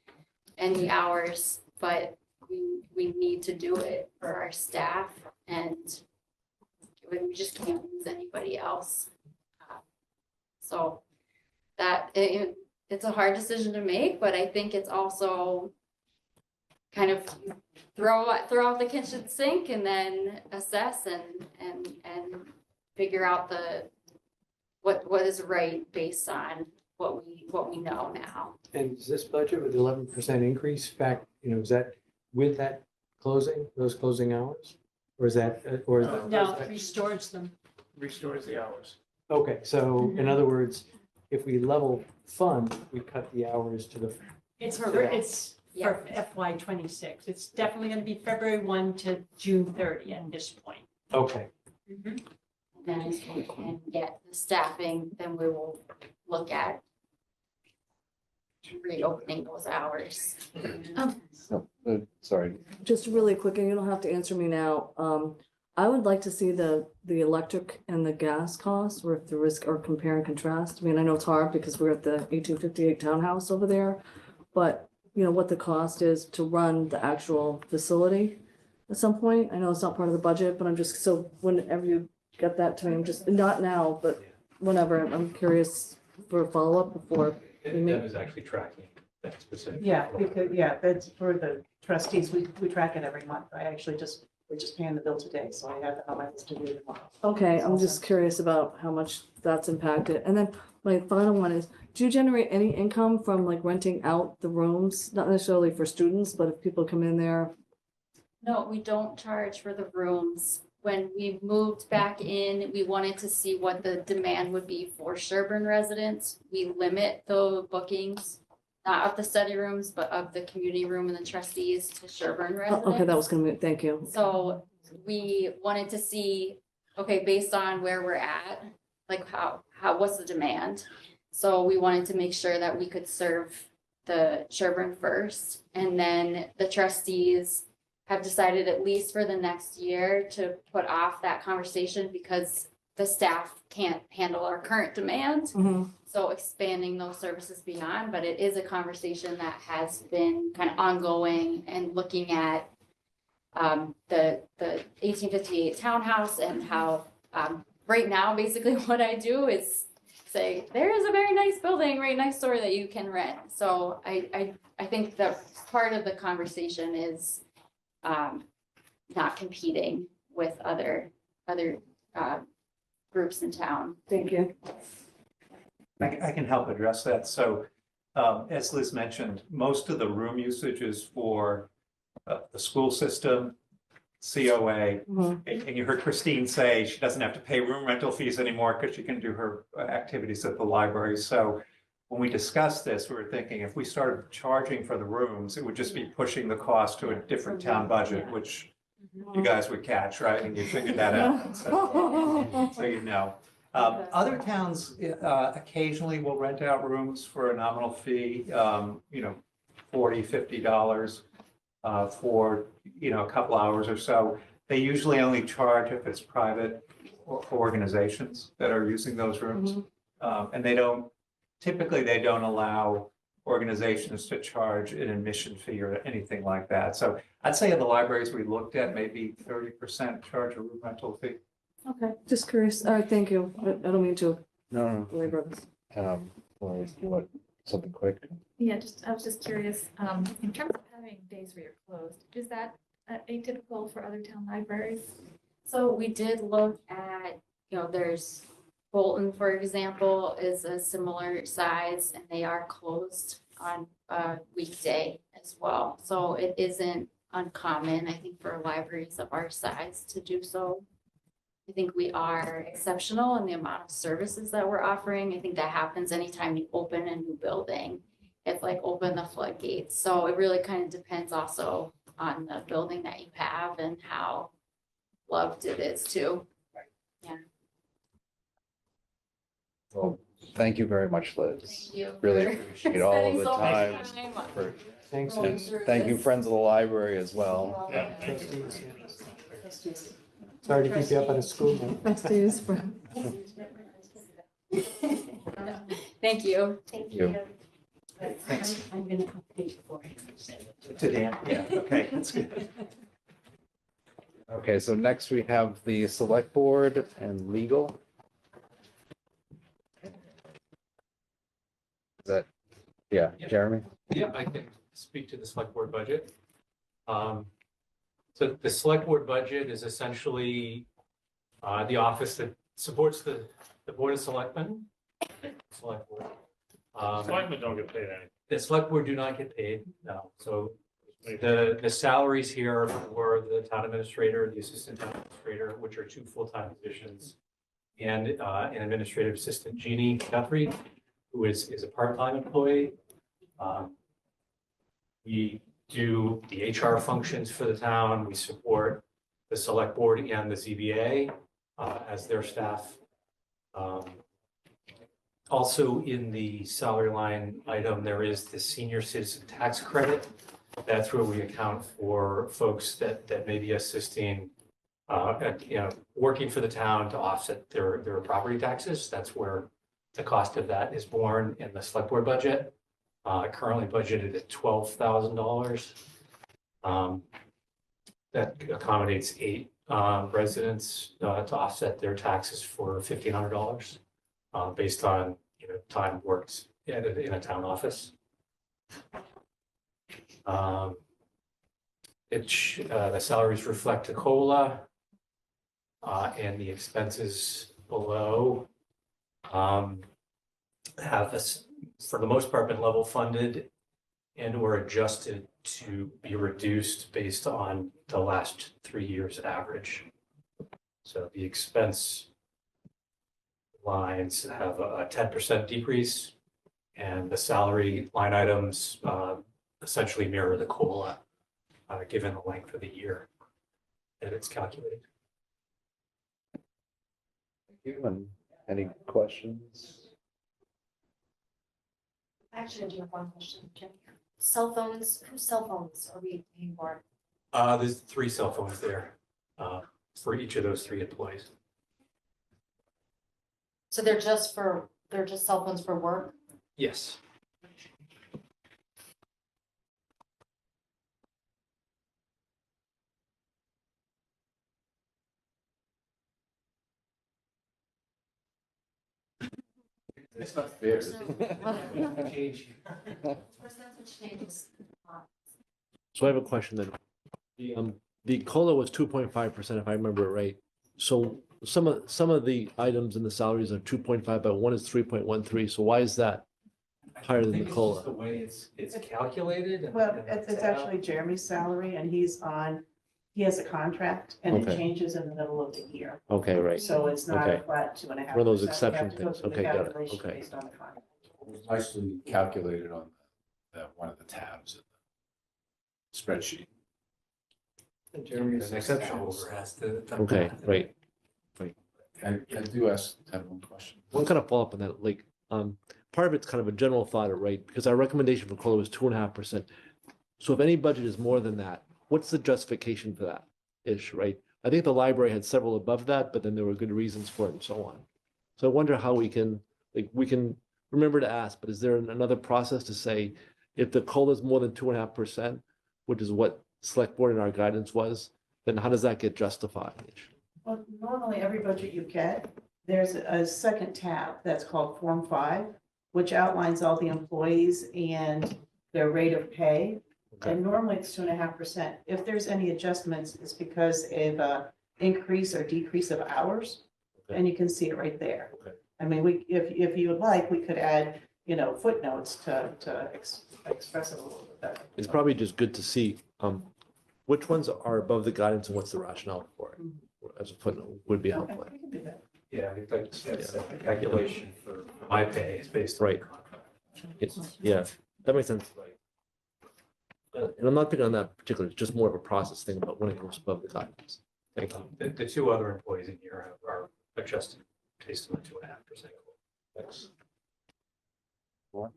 and the hours, but we need to do it for our staff, and we just can't lose anybody else. So that it's a hard decision to make, but I think it's also kind of throw out the kitchen sink and then assess and figure out what is right based on what we know now. And is this budget with 11% increase fact, is that with that those closing hours? Or is that, No, it restores them. Restores the hours. okay, so in other words, if we level fund, we cut the hours to the, It's So for that- FY '26. It's definitely going to be February 1 to June 30 at this point. okay. Then if we can get the staffing, then we will look at reopening those hours. Sorry. Just really quick, and you don't have to answer me now. I would like to see the electric and the gas costs, or if there is, or compare and contrast. I mean, I know it's hard because we're at the 1858 townhouse over there, but what the cost is to run the actual facility at some point. I know it's not part of the budget, but I'm just, so whenever you get that to me, I'm just, not now, but whenever, I'm curious for a follow-up before. Deb is actually tracking that specific. Yeah, because, that's for the trustees. We track it every month. We're just paying the bill today, so I have it on my list to do tomorrow. Okay, I'm just curious about how much that's impacted. And then my final one is, do you generate any income from like renting out the rooms? Not necessarily for students, but if people come in there. No, we don't charge for the rooms. When we moved back in, we wanted to see what the demand would be for Sherborn residents. We limit the bookings, not of the study rooms, but of the community room and the trustees to Sherborn residents. Okay, that was gonna be, thank you. So we wanted to see, okay, based on where we're at, like what's the demand? So we wanted to make sure that we could serve the Sherborn first, and then the trustees have decided, at least for the next year, to put off that conversation because the staff can't handle our current demand. Mhm. So expanding those services beyond, but it is a conversation that has been kind of ongoing and looking at the 1858 townhouse and how right now, basically what I do is say, there is a very nice building right next door that you can rent. So I think that part of the conversation is not competing with other groups in town. Thank you. I can help address that. So, as Liz mentioned, most of the room usage is for the school system, COA. Mhm. And you heard Christine say she doesn't have to pay room rental fees anymore because she can do her activities at the library. So when we discussed this, we were thinking if we started charging for the rooms, it would just be pushing the cost to a different town budget, which you guys would catch, right? And you figured that out. So you know. Other towns occasionally will rent out rooms for a nominal fee, $40, $50 for, a couple hours or so. They usually only charge if it's private organizations that are using those rooms. And typically they don't allow organizations to charge an admission fee or anything like that. So I'd say in the libraries we looked at, maybe 30% charge a room rental fee. Okay, just curious. All right, thank you. I don't mean to No, belabor this. you want something quick? Yeah, I was just curious, in terms of having days where you're closed, is that atypical for other town libraries? So we did look at, there's Bolton, for example, is a similar size and they are closed on a weekday as well. So it isn't uncommon, I think, for libraries of our size to do so. I think we are exceptional in the amount of services that we're offering. I think that happens anytime you open a new building. It's like open the floodgates. So it really kind of depends also on the building that you have and how loved it is too. Yeah. Well, thank you very much, Liz. Thank you. Really for appreciate all of spending the so much time. time for- Thanks. going And through thank you, this. Friends of the Library, as well. Sorry to keep you up at a school night. Trustees for. Thank you. Thank You. you. Thanks. I'm gonna update for you. To Dan, yeah, okay, that's good. Okay, so next we have the Select Board and Legal. Is that, yeah, Jeremy? Yeah, I can speak to the select board budget. So the select board budget is essentially the office that supports the Board of Selectmen. Select board. Selectmen don't get paid anything. The select board do not get paid, no. So the salaries here are for the town administrator, the assistant town administrator, which are two full-time positions, and an administrative assistant, Jeannie Guthrie, who is a part-time employee. We do the HR functions for the town. We support the select board and the ZBA as their staff. Also in the salary line item, there is the senior citizen tax credit. That's where we account for folks that may be assisting, working for the town to offset their property taxes. That's where the cost of that is borne in the select board budget. Currently budgeted at $12,000. That accommodates 8 residents to offset their taxes for $1,500 based on time worked in a town office. The salaries reflect a COLA and the expenses below have us, for the most part, been level funded and or adjusted to be reduced based on the last 3 years average. So the expense lines have a 10% decrease, and the salary line items essentially mirror the COLA given the length of the year that it's calculated. Thank you. And any questions? Actually, I do have one question, Jim. Cell phones, whose cell phones are we paying for? There's 3 cell phones there for each of those 3 employees. So they're just cell phones for work? Yes. It's not fair. So I have a question then. The COLA was 2.5%, if I remember it right. So some of the items in the salaries are 2.5, but one is 3.13. So why is that higher than the It's just COLA? the way it's calculated. Well, and it's actually Jeremy's salary and he has a contract and it Okay. changes in the middle of the year. Okay, right. So it's not a Okay. flat 2.5%. One of those We have exception to go things. through the Okay, got it. calculation Okay. Based on the contract. It was nicely calculated on one of the tabs in the spreadsheet. And Jeremy's an exception over has to. Okay, right. And I do have one question. One kind of follow up on that, like, part of it's kind of a general thought, right? Because our recommendation for COLA was 2.5%. So if any budget is more than that, what's the justification for that ish, right? I think the library had several above that, but then there were good reasons for it and so on. So I wonder how we can remember to ask, but is there another process to say if the COLA is more than 2.5%, which is what select board in our guidance was, then how does that get justified? Well, normally every budget you get, there's a second tab that's called Form 5, which outlines all the employees and their rate of pay. And normally it's 2.5%. If there's any adjustments, it's because of increase or decrease of hours. And you can see it right there. Okay. I mean, if you would like, we could add, footnotes to express it a little bit better. It's probably just good to see which ones are above the guidance and what's the rationale for it. as a footnote would be helpful. We can do that. Yeah, I think that's the calculation for my pay is based on. Right. Yeah, that makes sense. And I'm not picking on that particularly, it's just more of a process thing about when it goes above the guidance. Thank you. The two other employees in here are adjusted based on the 2.5%. Thanks.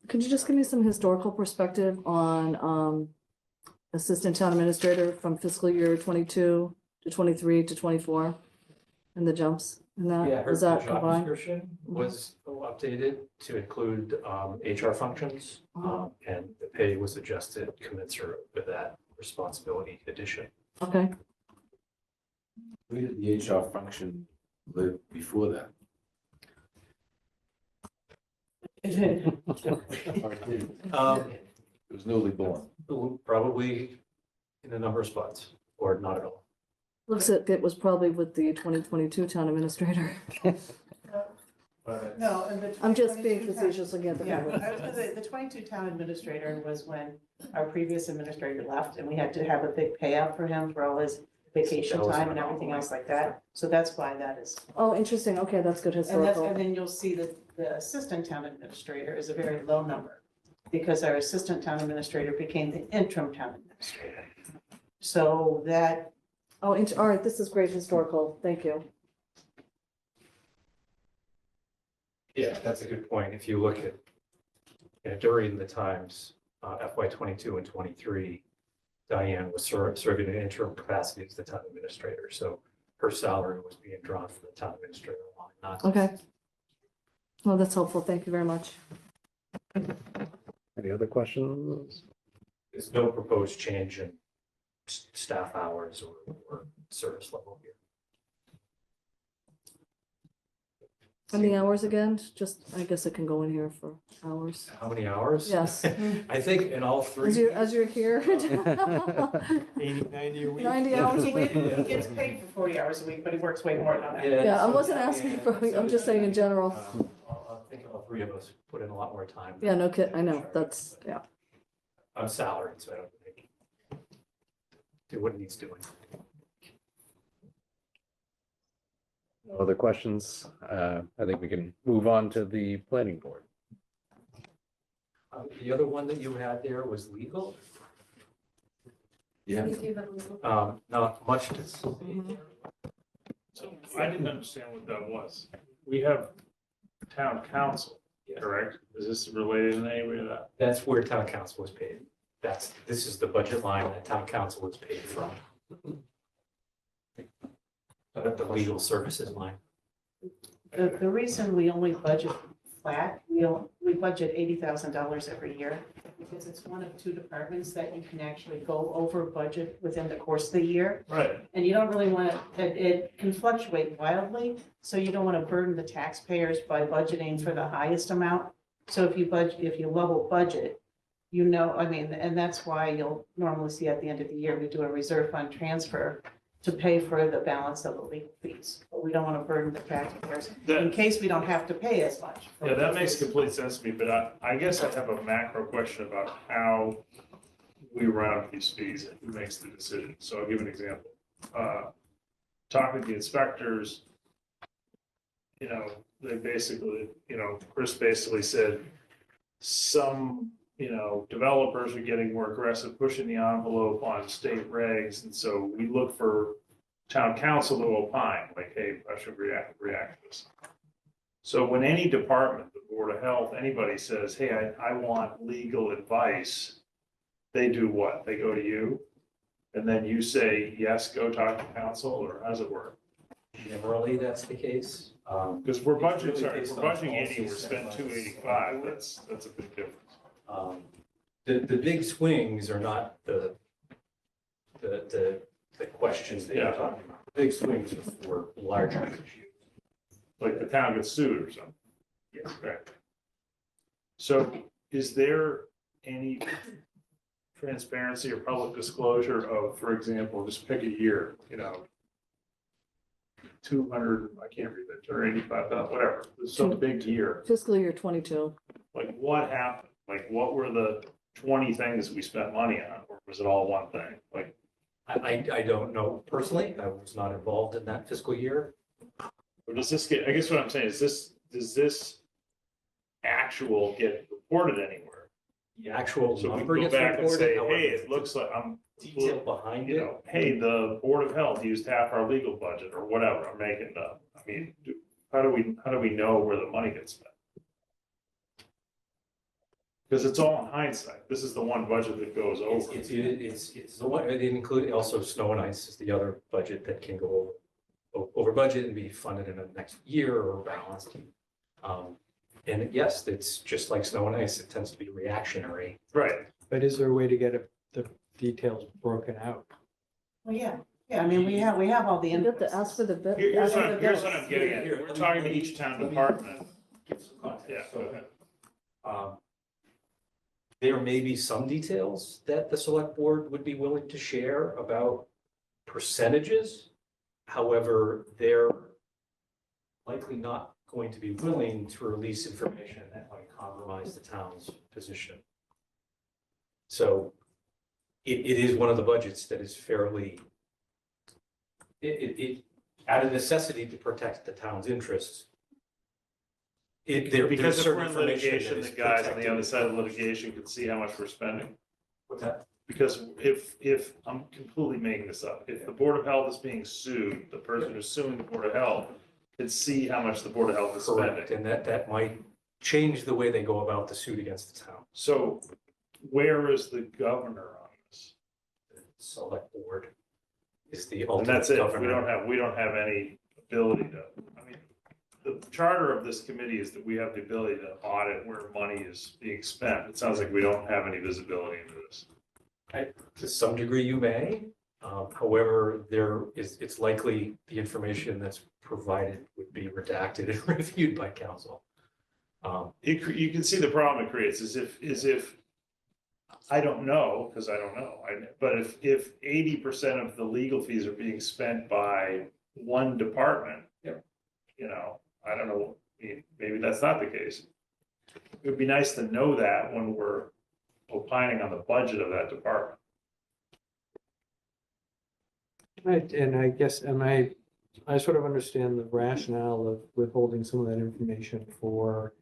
Could you just give me some historical perspective on assistant town administrator from fiscal year 22 to 23 to 24 and the jumps in that? Yeah, her Was that job combined? description was updated to include HR functions, and the pay was adjusted commensurate with that responsibility addition. Okay, Where did the HR function live before that? It was newly born. Probably in a number of spots, or not at all. looks like it was probably with the 2022 town administrator. No, and the. I'm just being 22 facetious looking at the Yeah, numbers. I was gonna say, the 22 town administrator was when our previous administrator left, and we had to have a big payout for him for all his vacation That was time an and everything anomaly. else like that. So that's why that is. Oh, interesting. Okay, that's good And historical. then you'll see that the assistant town administrator is a very low number, because our assistant town administrator became the interim town administrator. So that, Oh, all right, this is great historical. Thank you. Yeah, that's a good point. If you look at, during the times, FY 22 and 23, Diane was serving in an interim capacity as the town administrator. So her salary was being drawn from the town administrator line, not. Okay. Well, that's helpful. Thank you very much. Any other questions? There's no proposed change in staff hours or service level here. How many hours again? Just, I guess it can go in here for hours. How many hours? Yes. I think in all three. As you're here. 80, 90 a week. 90 hours a week. he gets paid for 40 hours a week, but he works way more than that. Yeah, I so wasn't Diane, asking for, I'm just saying in general. I think all three of us put in a lot more time. Yeah, no kid, I know, that's, yeah. I'm salaried, so I don't think do what it needs doing. No other questions? I think we can move on to the planning board. The other one that you had there was legal. Yeah. Not much to see Mm-hmm. there. So I didn't understand what that was. We have town council, correct? Is this related in any way to that? That's where town council was paid. This is the budget line that town council was paid from. The legal services line. The reason we only budget flat, we budget $80,000 every year, because it's one of two departments that you can actually go over budget within the course of the year. Right. And you don't really want to, it can fluctuate wildly, so you don't want to burden the taxpayers by budgeting for the highest amount. So if you level budget, and that's why you'll normally see at the end of the year, we do a reserve fund transfer to pay for the balance of the legal fees. But we don't want to burden the taxpayers in case we don't have to pay as much. Yeah, that makes complete sense to me, but I guess I have a macro question about how we round these fees and who makes the decision. So I'll give an example. Talking to the inspectors, they basically, Chris basically said some, developers are getting more aggressive, pushing the envelope on state regs. And so we look for town council to opine, like, hey, I should react to this. So when any department, the Board of Health, anybody says, hey, I want legal advice, they do what? They go to you? And then you say, yes, go talk to council, or how does it work? Generally, that's the case. Because we're budgeting, It's really sorry, based we're on budgeting 80, we're policies set spending by the 285, that's a big difference. The big swings are not the questions that you're Yeah. talking about. The big swings are for larger issues. Like the town gets sued or something. Yes. Okay. So is there any transparency or public disclosure of, for example, just pick a year, 200, I can't read it, or 85, whatever, some big year. Fiscal year 22. Like what happened? Like what were the 20 things we spent money on, or was it all one thing? Like I don't know personally. I was not involved in that fiscal year. Or does this get, I guess what I'm saying is does this actual get reported anywhere? The actual So we number go gets back and reported, say, however, hey, it looks like detail behind you it. know, hey, the Board of Health used half our legal budget or whatever, I'm making it up. I mean, how do we know where the money gets spent? Because it's all in hindsight. This is the one budget that goes over. It's the one, it include also snow and ice is the other budget that can go over budget and be funded in the next year or balanced. And yes, it's just like snow and ice. It tends to be reactionary. Right. But is there a way to get the details broken out? Well, yeah, I mean, we have all the You have to inputs. ask for the bill. Here's ask for the here's bills. what I'm getting at. We're talking to each town department. Give some context. Yeah, go ahead. There may be some details that the select board would be willing to share about percentages. However, they're likely not going to be willing to release information that might compromise the town's position. So it is one of the budgets that is fairly, out of necessity to protect the town's interests. Because if we're in that litigation, is the guys on the protected. other side of litigation can see how much we're spending. What's that? Because if, I'm completely making this up, if the Board of Health is being sued, the person who's suing the Board of Health can see how much the Board of Health is Correct, spending. and that might change the way they go about the suit against the town. So where is the governor on this? Select board is the And ultimate that's it. governor. We don't have any ability to, I mean, the charter of this committee is that we have the ability to audit where money is being spent. It sounds like we don't have any visibility into this. To some degree, you may. However, it's likely the information that's provided would be redacted and reviewed by council. You can see the problem it creates is if, I don't know, because I don't know, but if 80% of the legal fees are being spent by one department, Yep. you know, I don't know, maybe that's not the case. It would be nice to know that when we're opining on the budget of that department. Right, and I guess, I sort of understand the rationale of withholding some of that information for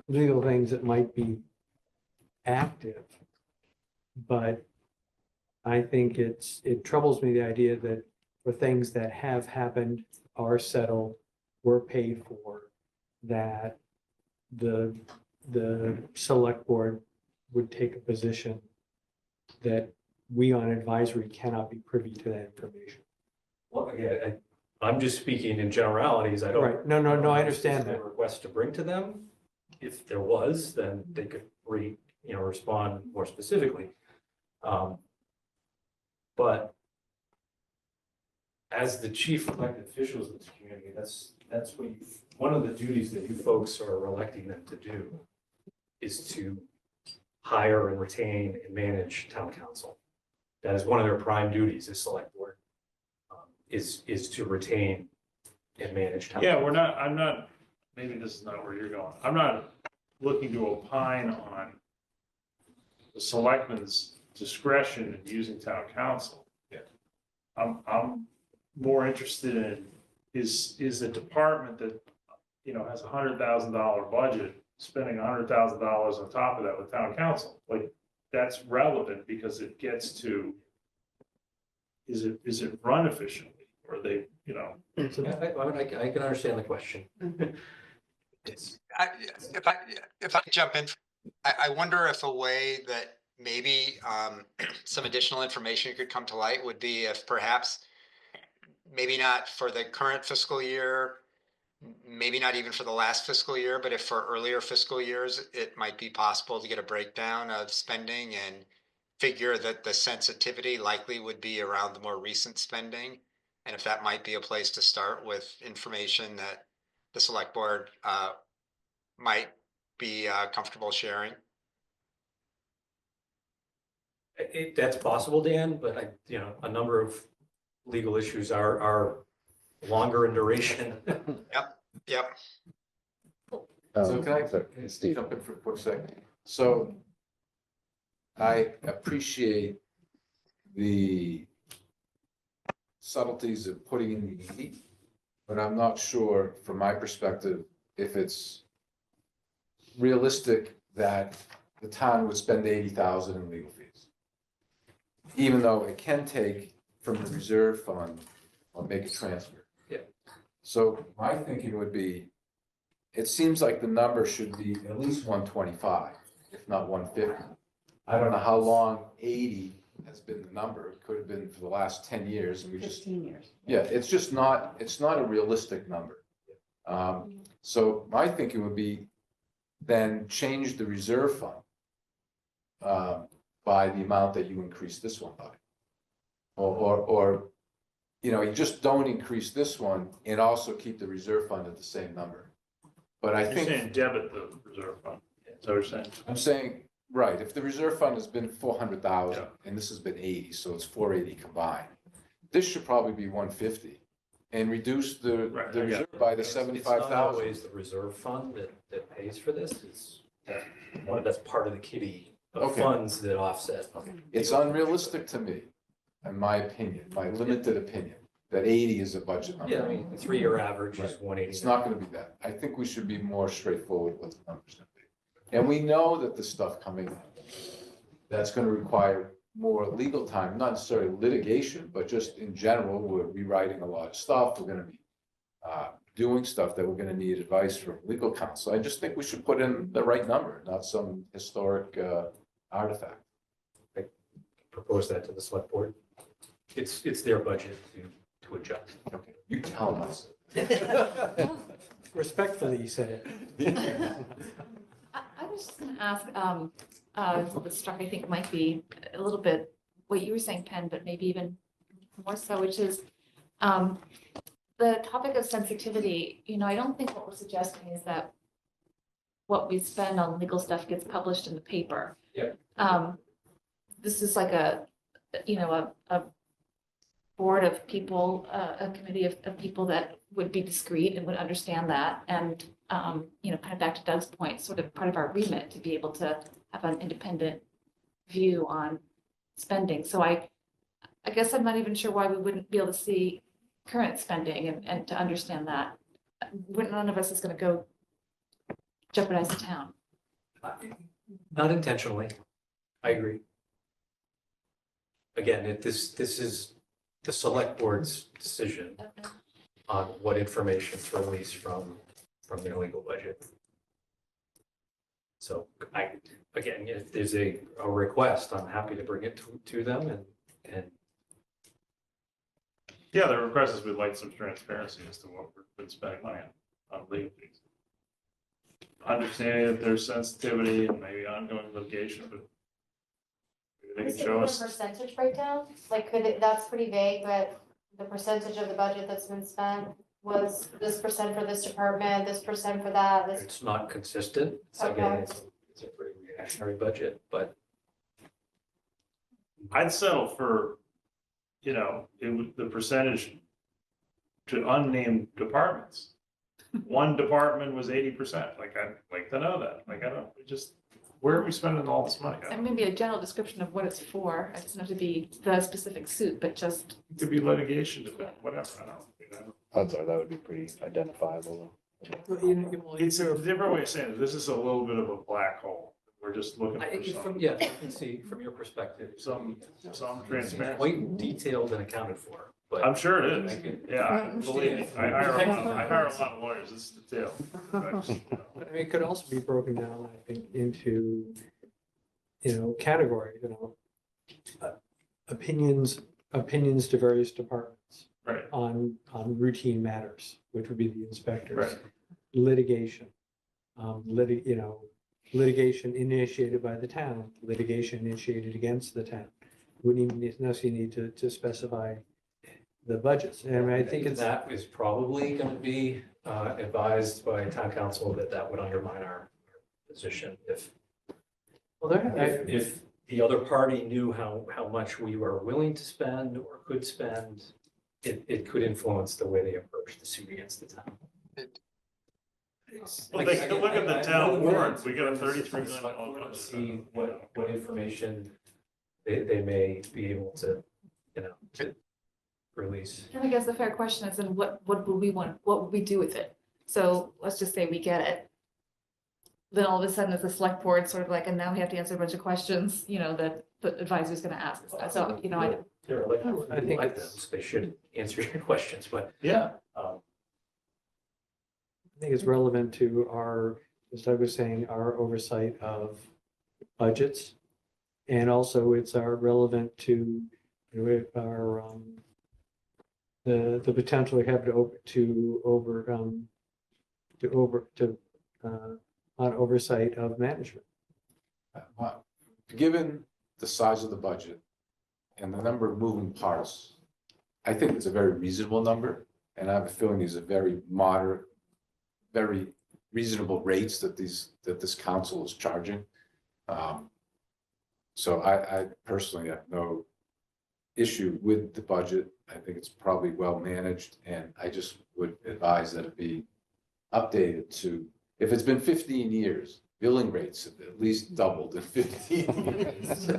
legal things that might be active. But I think it troubles me, the idea that for things that have happened, are settled, were paid for, that the select board would take a position that we on advisory cannot be privy to that information. Well, again, I'm just speaking in generalities. I don't. Right, no, I understand that. Request to bring to them. If there was, then they could respond more specifically. But as the chief elected officials of this community, that's what one of the duties that you folks are electing them to do is to hire and retain and manage town council. That is one of their prime duties as select board, is to retain and manage town. Yeah, council. I'm not, maybe this is not where you're going. I'm not looking to opine on the selectmen's discretion in using town council. Yeah. I'm more interested in, is a department that, has $100,000 budget, spending $100,000 on top of that with town council? Like, that's relevant because it gets to, is it run efficiently? Or they, I can understand the question. If I could jump in, I wonder if a way that maybe some additional information could come to light would be if perhaps, maybe not for the current fiscal year, maybe not even for the last fiscal year, but if for earlier fiscal years, it might be possible to get a breakdown of spending and figure that the sensitivity likely would be around the more recent spending. And if that might be a place to start with information that the select board might be comfortable sharing. That's possible, Dan, but a number of legal issues are longer in duration. Yep. So can I Steve. jump in for a quick second? So I appreciate the subtleties of putting in the 80, but I'm not sure, from my perspective, if it's realistic that the town would spend 80,000 in legal fees. Even though it can take from the reserve fund or make a transfer. Yeah. So my thinking would be, it seems like the number should be at least 125, if not 150. I don't know how long 80 has been the number. It could have been for the last 10 years and we just. 15 years. Yeah, it's not a realistic number. So my thinking would be then change the reserve fund by the amount that you increase this one by. Or, you know, you just don't increase this one and also keep the reserve fund at the same number. But I You're think. saying debit the reserve fund. Is that what you're saying? I'm saying, right, if the reserve fund has been 400,000 and this has been 80, so it's 480 combined. This should probably be 150 and reduce the reserve by the It's not 75,000. always the reserve fund that pays for this. It's that's part of the kitty of Okay. funds that offset. It's unrealistic to me, in my opinion, my limited opinion, that 80 is a budget number. Yeah, I mean, the 3-year average is 180. It's not gonna be that. I think we should be more straightforward with the numbers gonna be. And we know that the stuff coming, that's gonna require more legal time, not necessarily litigation, but just in general, we're rewriting a lot of stuff. We're gonna be doing stuff that we're gonna need advice from legal counsel. I just think we should put in the right number, not some historic artifact. I propose that to the select board. It's their budget to adjust. Okay, you tell us. Respectfully, you said it. I was just gonna ask, what struck, I think might be a little bit what you were saying, Penn, but maybe even more so, which is the topic of sensitivity. You know, I don't think what we're suggesting is that what we spend on legal stuff gets published in the paper. Yeah. This is like a board of people, a committee of people that would be discreet and would understand that. And, kind of back to Doug's point, sort of part of our remit to be able to have an independent view on spending. So I guess I'm not even sure why we wouldn't be able to see current spending and to understand that. None of us is going to go jeopardize the town. Not intentionally. I agree. Again, this is the select board's decision on what information to release from their legal budget. So again, if there's a request, I'm happy to bring it to them and. Yeah, the request is we'd like some transparency as to what we've been spending money on legal fees. Understanding that there's sensitivity and maybe ongoing litigation, but they can Is it show a us. percentage breakdown? Like, that's pretty vague, but the percentage of the budget that's been spent was this percent for this department, this percent for that, this. It's not consistent. So again, it's a pretty reactionary budget, but. I'd settle for, the percentage to unnamed departments. One department was 80%. Like, I'd like to know that. Like, where are we spending all this money? And maybe a general description of what it's for. It doesn't have to be the specific suit, but just. It could be litigation, whatever, I don't know. Odds are that would be pretty identifiable. It's a different way of saying it. This is a little bit of a black hole. We're just looking for something. Yeah, you can see from your perspective. Some It's transparency. quite detailed and accounted for, but. I'm sure it is. Yeah, believe me, I hire a lot of lawyers. It's detailed. It could also be broken down, I think, into, categories, opinions to various departments. Right. On routine matters, which would be the inspectors. Right. Litigation, litigation initiated by the town, litigation initiated against the town. Wouldn't even necessarily need to specify the budgets. And I think it's. That is probably going to be advised by town council that would undermine our position if. Well, if the other party knew how much we were willing to spend or could spend, it could influence the way they approach the suit against the town. Well, they can look at the town warrant. We got a 33 million. See what information they may be able to, to release. And I guess the fair question is, then what would we want, what would we do with it? So let's just say we get it. Then all of a sudden, it's a select board sort of like, and now we have to answer a bunch of questions, that the advisor's gonna ask us. So, They're like, I think like them, it's- so they should answer your questions, but Yeah. I think it's relevant to our, as Doug was saying, our oversight of budgets. And also it's our relevant to our, the potential we have on oversight of management. Well, given the size of the budget and the number of moving parts, I think it's a very reasonable number. And I have a feeling these are very moderate, very reasonable rates that this council is charging. So I personally have no issue with the budget. I think it's probably well managed, and I just would advise that it be updated to, if it's been 15 years, billing rates have at least doubled in 15 years.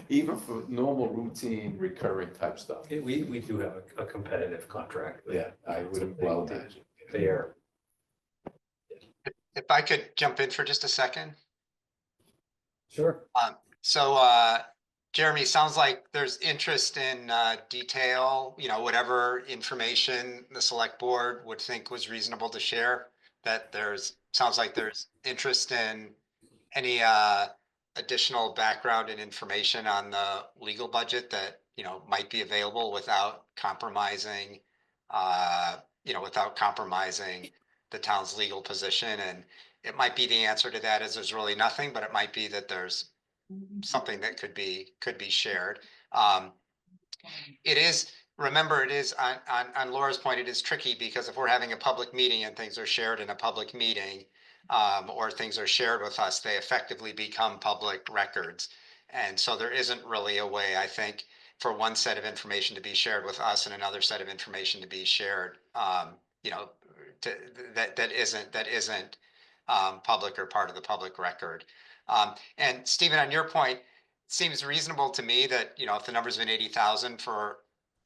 Even for normal, routine, recurring type stuff. we do have a competitive contract. Yeah, I would well imagine. They are. If I could jump in for just a second. Sure. So Jeremy, sounds like there's interest in detail, whatever information the select board would think was reasonable to share. Sounds like there's interest in any additional background and information on the legal budget that, might be available without compromising, the town's legal position. And it might be the answer to that is there's really nothing, but it might be that there's something that could be shared. It is, remember, it is on Laura's point, it is tricky because if we're having a public meeting and things are shared in a public meeting, or things are shared with us, they effectively become public records. And so there isn't really a way, I think, for one set of information to be shared with us and another set of information to be shared, that isn't public or part of the public record. And Stephen, on your point, it seems reasonable to me that, if the number's been 80,000 for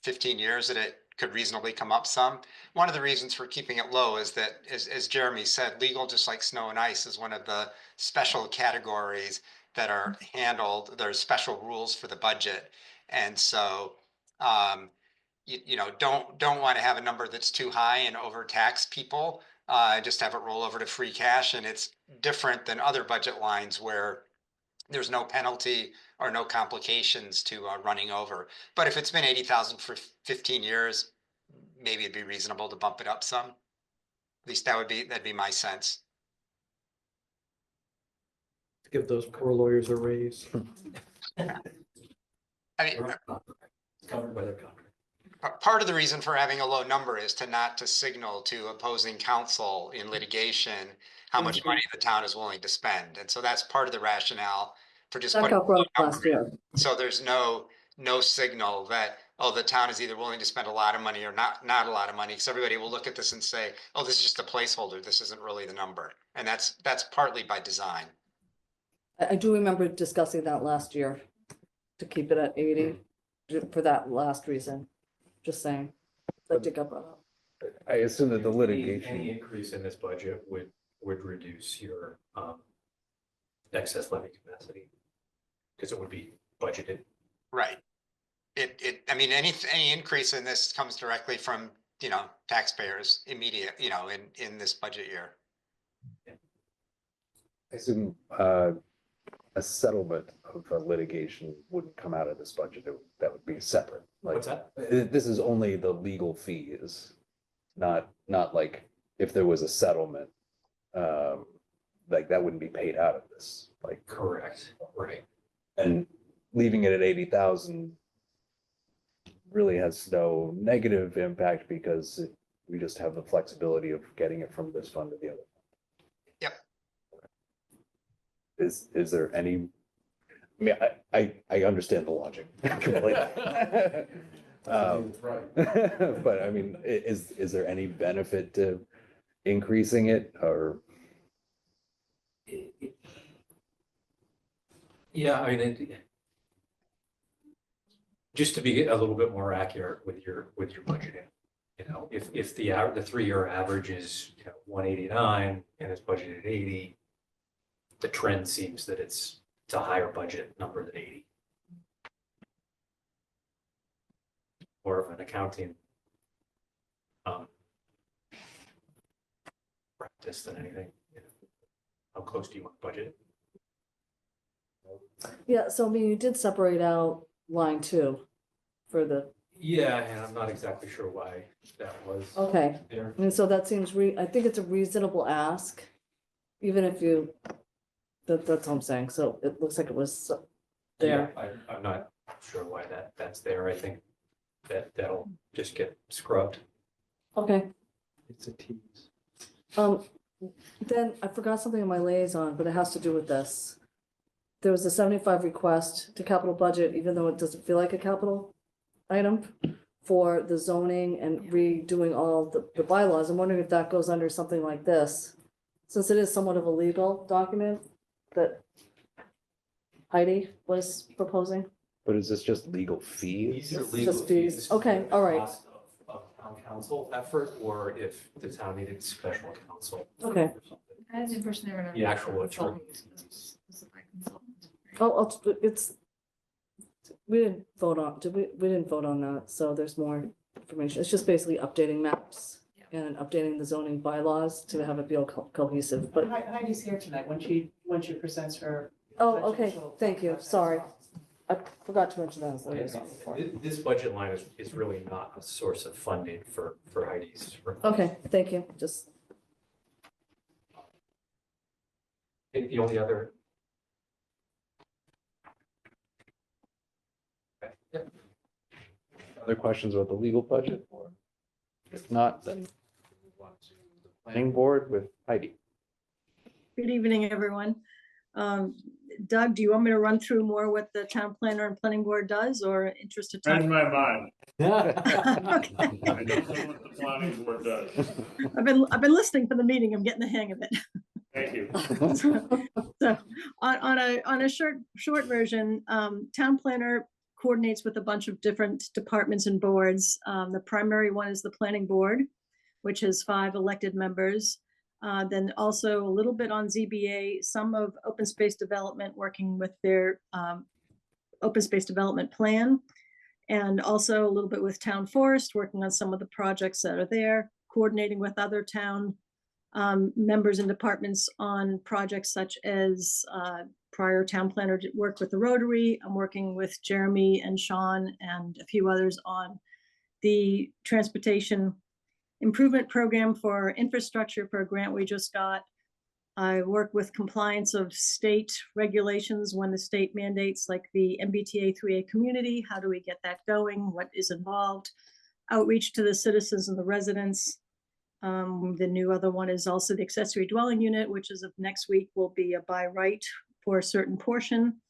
15 years, that it could reasonably come up some. One of the reasons for keeping it low is that, as Jeremy said, legal, just like snow and ice, is one of the special categories that are handled. There's special rules for the budget. And so, don't want to have a number that's too high and overtax people. Just have it roll over to free cash. And it's different than other budget lines where there's no penalty or no complications to running over. But if it's been 80,000 for 15 years, maybe it'd be reasonable to bump it up some. At least that'd be my sense. Give those poor lawyers a raise. I mean, Covered by their contract. part of the reason for having a low number is not to signal to opposing counsel in litigation how much money the town is willing to spend. And so that's part of the rationale for just That putting got brought up last year. So there's no signal that, oh, the town is either willing to spend a lot of money or not a lot of money. Because everybody will look at this and say, oh, this is just a placeholder. This isn't really the number. And that's partly by design. I do remember discussing that last year, to keep it at 80, for that last reason. Just saying. That did get brought up. I assume that the Any litigation, increase in this budget would reduce your excess levy capacity. Because it would be budgeted. Right. I mean, any increase in this comes directly from, taxpayers immediate, in this budget year. I assume a settlement of a litigation wouldn't come out of this budget. That would be separate. Like, What's that? This is only the legal fees, not like if there was a settlement, like that wouldn't be paid out of this, like. Correct, right. And leaving it at 80,000 really has no negative impact because we just have the flexibility of getting it from this fund to the other. Yep. Is there any, I mean, I understand the logic completely. But I mean, is there any benefit to increasing it or? Yeah, I mean, just to be a little bit more accurate with your budgeting, if the 3-year average is, 189 and it's budgeted 80, the trend seems that it's a higher budget number than 80. More of an accounting practice than anything. How close do you want budget? Yeah, so I mean, you did separate out line 2 for the, Yeah, and I'm not exactly sure why that was okay. there. I mean, so that seems I think it's a reasonable ask, even if you, that's what I'm saying. So it looks like it was there. Yeah, I'm not sure why that's there. I think that'll just get scrubbed. Okay. It's a tease. Then I forgot something in my liaison, but it has to do with this. There was a 75 request to capital budget, even though it doesn't feel like a capital item, for the zoning and redoing all the bylaws. I'm wondering if that goes under something like this, since it is somewhat of a legal document that Heidi was proposing. But is this just legal fees? These are legal Just fees. fees. Okay, all right. Cost of town council effort, or if the town needed special counsel. Okay. I had the impression they were. The actual attorney. Oh, it's, we didn't vote on, we didn't vote on that, so there's more information. It's just basically updating maps and updating the zoning bylaws to have it be all cohesive, but, Heidi's here tonight when she presents her. oh, budget, okay, she'll thank you, talk about that as sorry. well. I forgot to mention that as liaison before. This budget line is really not a source of funding for Heidi's. Okay, thank you, just, The only other. Okay, yep. Other questions about the legal budget, or if not, then move on to the planning board with Heidi. Good evening, everyone. Doug, do you want me to run through more what the town planner and planning board does, or interested? In my mind. Okay. I don't know what the planning board does. I've been listening for the meeting. I'm getting the hang of it. Thank you. So on a short version, town planner coordinates with a bunch of different departments and boards. The primary one is the planning board, which has 5 elected members. Then also a little bit on ZBA, some of open space development, working with their open space development plan. And also a little bit with town forest, working on some of the projects that are there, coordinating with other town members and departments on projects such as prior town planner work with the Rotary. I'm working with Jeremy and Sean and a few others on the transportation improvement program for infrastructure for a grant we just got. I work with compliance of state regulations when the state mandates, like the MBTA 3A community. How do we get that going? What is involved? Outreach to the citizens and the residents. The new other one is also the accessory dwelling unit, which is of next week will be a by right for a certain portion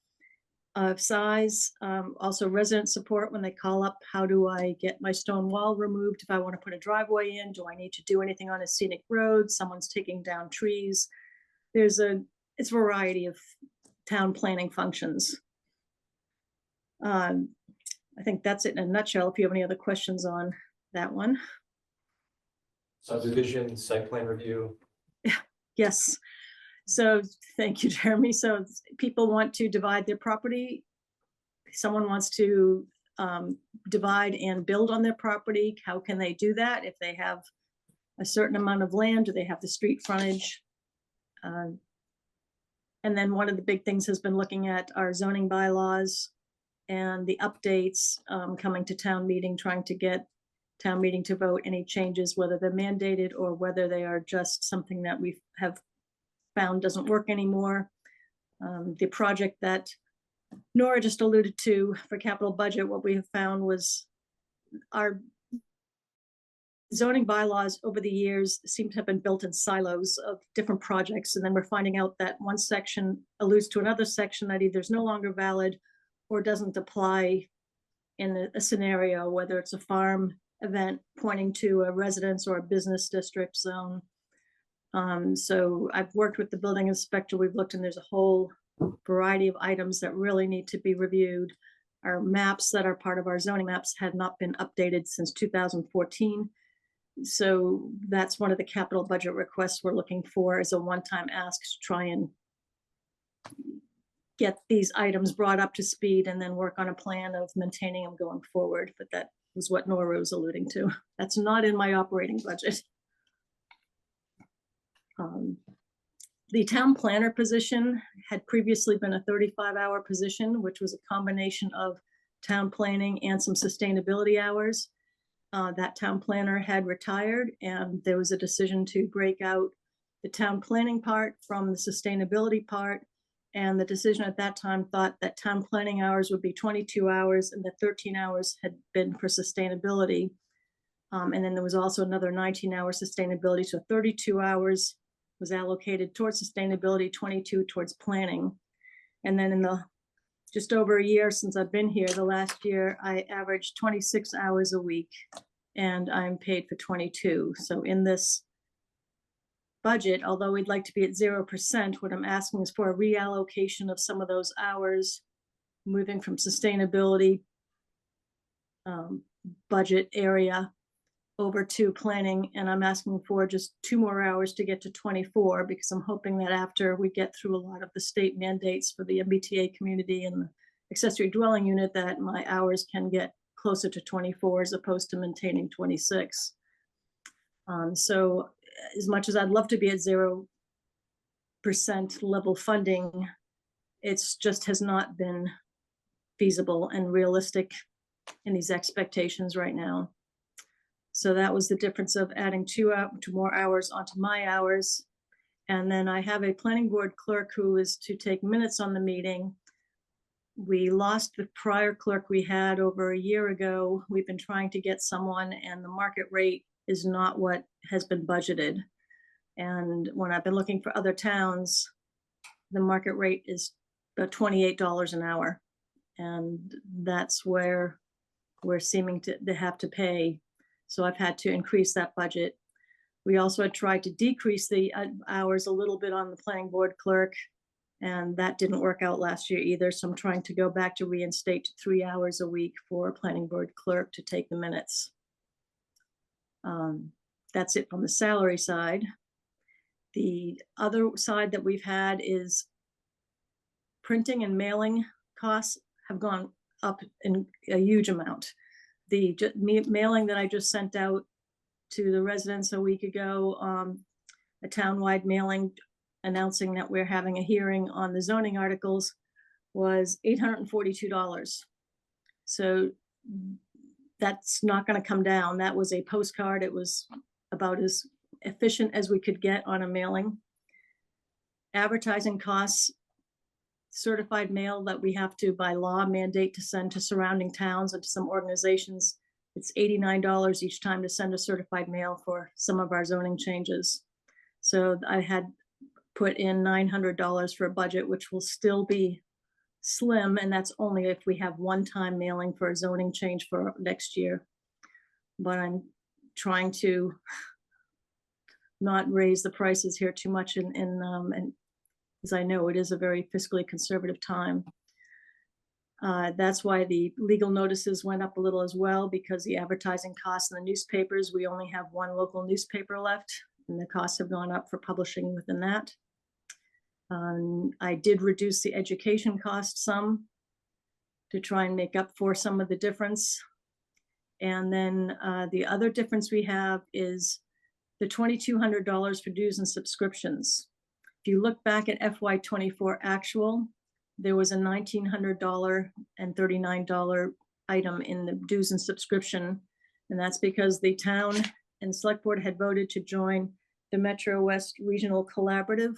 of size. Also resident support when they call up, how do I get my stone wall removed if I want to put a driveway in? Do I need to do anything on a scenic road? Someone's taking down trees. It's a variety of town planning functions. I think that's it in a nutshell. If you have any other questions on that one. Subdivision, site plan review. Yes. So thank you, Jeremy. So people want to divide their property. Someone wants to divide and build on their property. How can they do that? If they have a certain amount of land, do they have the street frontage? And then one of the big things has been looking at our zoning bylaws and the updates coming to town meeting, trying to get town meeting to vote any changes, whether they're mandated or whether they are just something that we have found doesn't work anymore. The project that Nora just alluded to for capital budget, what we have found was our zoning bylaws over the years seem to have been built in silos of different projects. And then we're finding out that one section alludes to another section that either is no longer valid or doesn't apply in a scenario, whether it's a farm event pointing to a residence or a business district zone. So I've worked with the building inspector. We've looked and there's a whole variety of items that really need to be reviewed. Our maps that are part of our zoning maps had not been updated since 2014. So that's one of the capital budget requests we're looking for, is a one-time ask to try and get these items brought up to speed and then work on a plan of maintaining them going forward. But that was what Nora was alluding to. That's not in my operating budget. The town planner position had previously been a 35-hour position, which was a combination of town planning and some sustainability hours. That town planner had retired, and there was a decision to break out the town planning part from the sustainability part. And the decision at that time thought that town planning hours would be 22 hours and that 13 hours had been for sustainability. And then there was also another 19-hour sustainability. So 32 hours was allocated towards sustainability, 22 towards planning. And then in the just over a year since I've been here, the last year, I averaged 26 hours a week and I'm paid for 22. So in this budget, although we'd like to be at 0%, what I'm asking is for a reallocation of some of those hours, moving from sustainability budget area over to planning. And I'm asking for just 2 more hours to get to 24, because I'm hoping that after we get through a lot of the state mandates for the MBTA community and the accessory dwelling unit, that my hours can get closer to 24 as opposed to maintaining 26. So as much as I'd love to be at 0% level funding, it's just has not been feasible and realistic in these expectations right now. So that was the difference of adding 2 more hours onto my hours. And then I have a planning board clerk who is to take minutes on the meeting. We lost the prior clerk we had over a year ago. We've been trying to get someone, and the market rate is not what has been budgeted. And when I've been looking for other towns, the market rate is about $28 an hour. And that's where we're seeming to have to pay. So I've had to increase that budget. We also had tried to decrease the hours a little bit on the planning board clerk, and that didn't work out last year either. So I'm trying to go back to reinstate to 3 hours a week for a planning board clerk to take the minutes. That's it from the salary side. The other side that we've had is printing and mailing costs have gone up in a huge amount. The mailing that I just sent out to the residents a week ago, a townwide mailing announcing that we're having a hearing on the zoning articles, was $842. So that's not going to come down. That was a postcard. It was about as efficient as we could get on a mailing. Advertising costs, certified mail that we have to by law mandate to send to surrounding towns and to some organizations. It's $89 each time to send a certified mail for some of our zoning changes. So I had put in $900 for a budget, which will still be slim. And that's only if we have one-time mailing for a zoning change for next year. But I'm trying to not raise the prices here too much, and as I know it is a very fiscally conservative time. That's why the legal notices went up a little as well, because the advertising costs in the newspapers, we only have one local newspaper left, and the costs have gone up for publishing within that. I did reduce the education cost some to try and make up for some of the difference. And then the other difference we have is the $2,200 for dues and subscriptions. If you look back at FY24 actual, there was a $1,900 and $39 item in the dues and subscription. And that's because the town and select board had voted to join the Metro West Regional Collaborative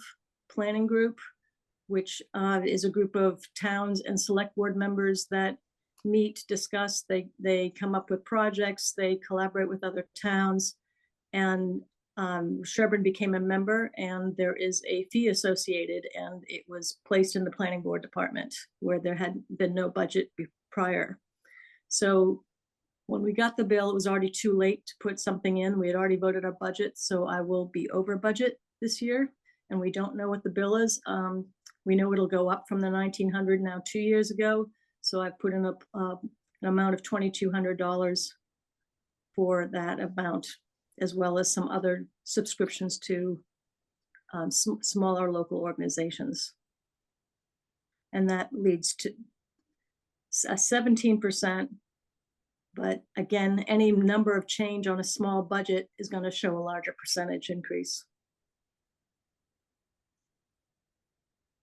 Planning Group, which is a group of towns and select board members that meet, discuss, they come up with projects, they collaborate with other towns. And Sherborn became a member, and there is a fee associated, and it was placed in the planning board department where there had been no budget prior. So when we got the bill, it was already too late to put something in. We had already voted our budget, so I will be over budget this year, and we don't know what the bill is. We know it'll go up from the 1,900 now 2 years ago. So I put in an amount of $2,200 for that amount, as well as some other subscriptions to smaller local organizations. And that leads to a 17%. But again, any number of change on a small budget is going to show a larger percentage increase.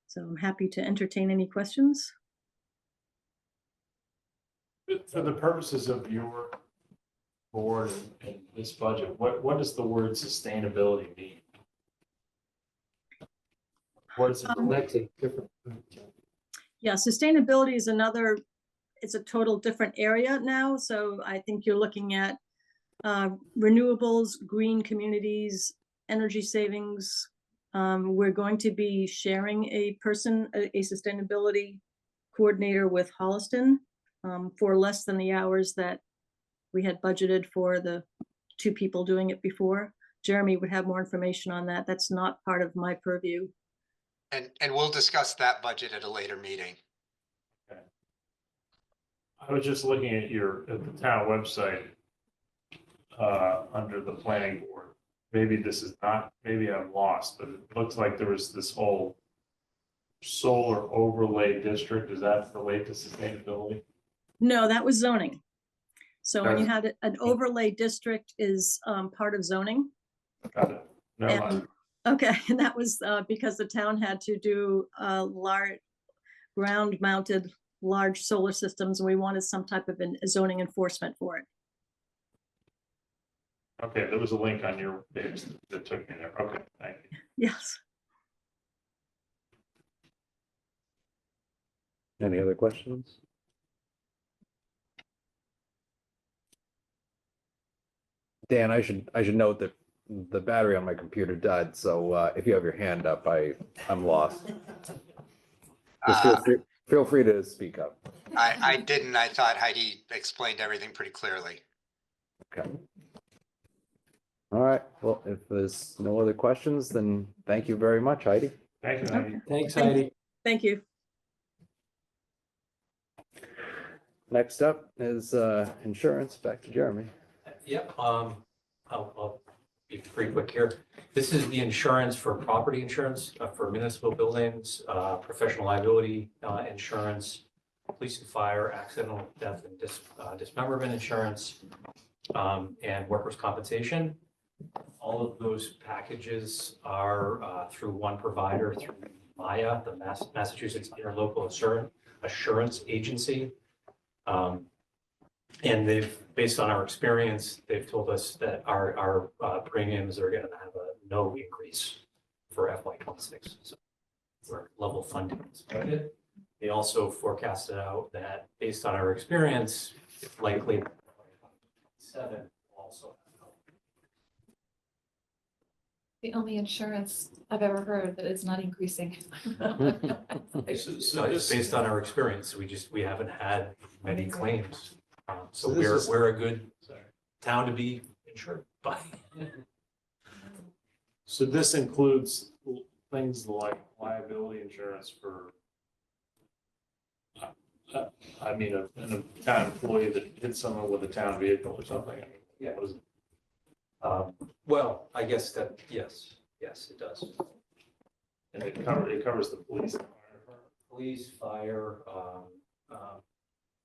So I'm happy to entertain any questions. For the purposes of your board and this budget, what does the word sustainability mean? What is it? Lexi, different. Yeah, sustainability is another, it's a total different area now. So I think you're looking at renewables, green communities, energy savings. We're going to be sharing a sustainability coordinator with Holliston for less than the hours that we had budgeted for the 2 people doing it before. Jeremy would have more information on that. That's not part of my purview. And we'll discuss that budget at a later meeting. I was just looking at the town website under the planning board. Maybe this is not, maybe I'm lost, but it looks like there was this whole solar overlay district. Does that relate to sustainability? No, that was zoning. So when you had an overlay district is part of zoning. Got it. Never mind. Okay, and that was because the town had to do large ground-mounted large solar systems, and we wanted some type of zoning enforcement for it. Okay, there was a link on your page that took me there. Okay, thank you. Yes. Any other questions? Dan, I should note that the battery on my computer died, so if you have your hand up, I'm lost. Just feel free to speak up. I didn't. I thought Heidi explained everything pretty clearly. Okay. All right. Well, if there's no other questions, then thank you very much, Heidi. Thank you, Heidi. Thanks, Heidi. Thank you. Next up is insurance. Back to Jeremy. Yep, I'll be pretty quick here. This is the insurance for property insurance for municipal buildings, professional liability insurance, police and fire, accidental death and dismemberment insurance, and workers' compensation. All of those packages are through one provider, through MIA, the Massachusetts Interlocal Assurance Agency. And based on our experience, they've told us that our premiums are going to have a no increase for FY26. So we're level funding this budget. They also forecasted out that based on our experience, it's likely 7 also. The only insurance I've ever heard that is not increasing. So it's based on our experience. We haven't had many claims. So So this we're a good town to be insured by. So this includes things like liability insurance for, I mean, a town employee that hit someone with a town vehicle or something. Yeah. What is it? Well, I guess that, yes, it does. And it covers the police. Police, fire,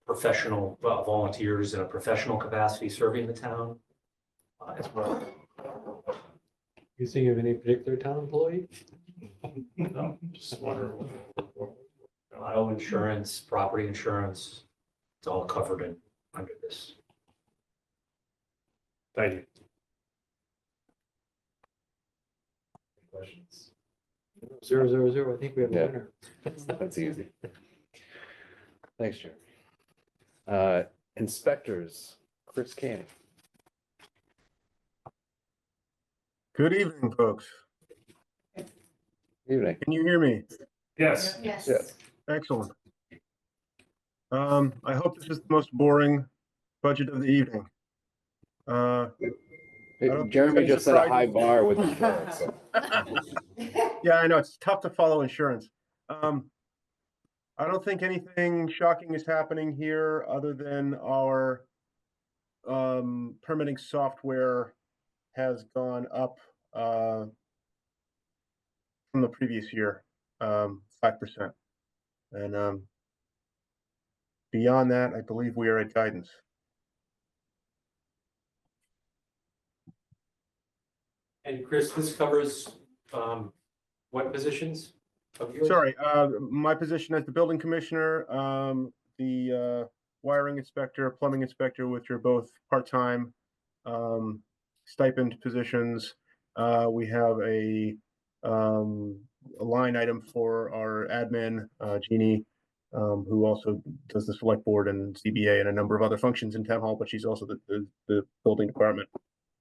professional volunteers in a professional capacity serving the town as well. You think of any particular town employee? No, just wondering. Auto insurance, property insurance, it's all covered under this. Thank you. Questions? 000. I think we have a Yeah. winner. That's easy. Thanks, Jeremy. Inspectors, Chris Canny. Good evening, folks. Evening. Can you hear me? Yes. Yes. Excellent. I hope this is the most boring budget of the evening. don't think Jeremy any just set a high surprises. bar with insurance. So. Yeah, I know, it's tough to follow insurance. I don't think anything shocking is happening here other than our permitting software has gone up from the previous year, 5%. And beyond that, I believe we are at guidance. And Chris, this covers what positions of yours? Sorry, my position as the building commissioner, the wiring inspector, plumbing inspector, which are both part-time stipend positions. We have a line item for our admin, Jeannie, who also does the select board and CBA and a number of other functions in town hall, but she's also the building department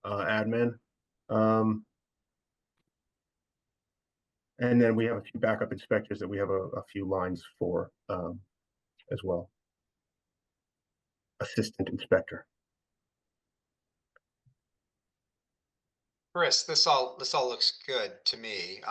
admin. And then we have a few backup inspectors that we have a few lines for as well. Assistant inspector. Chris, this all looks good to me.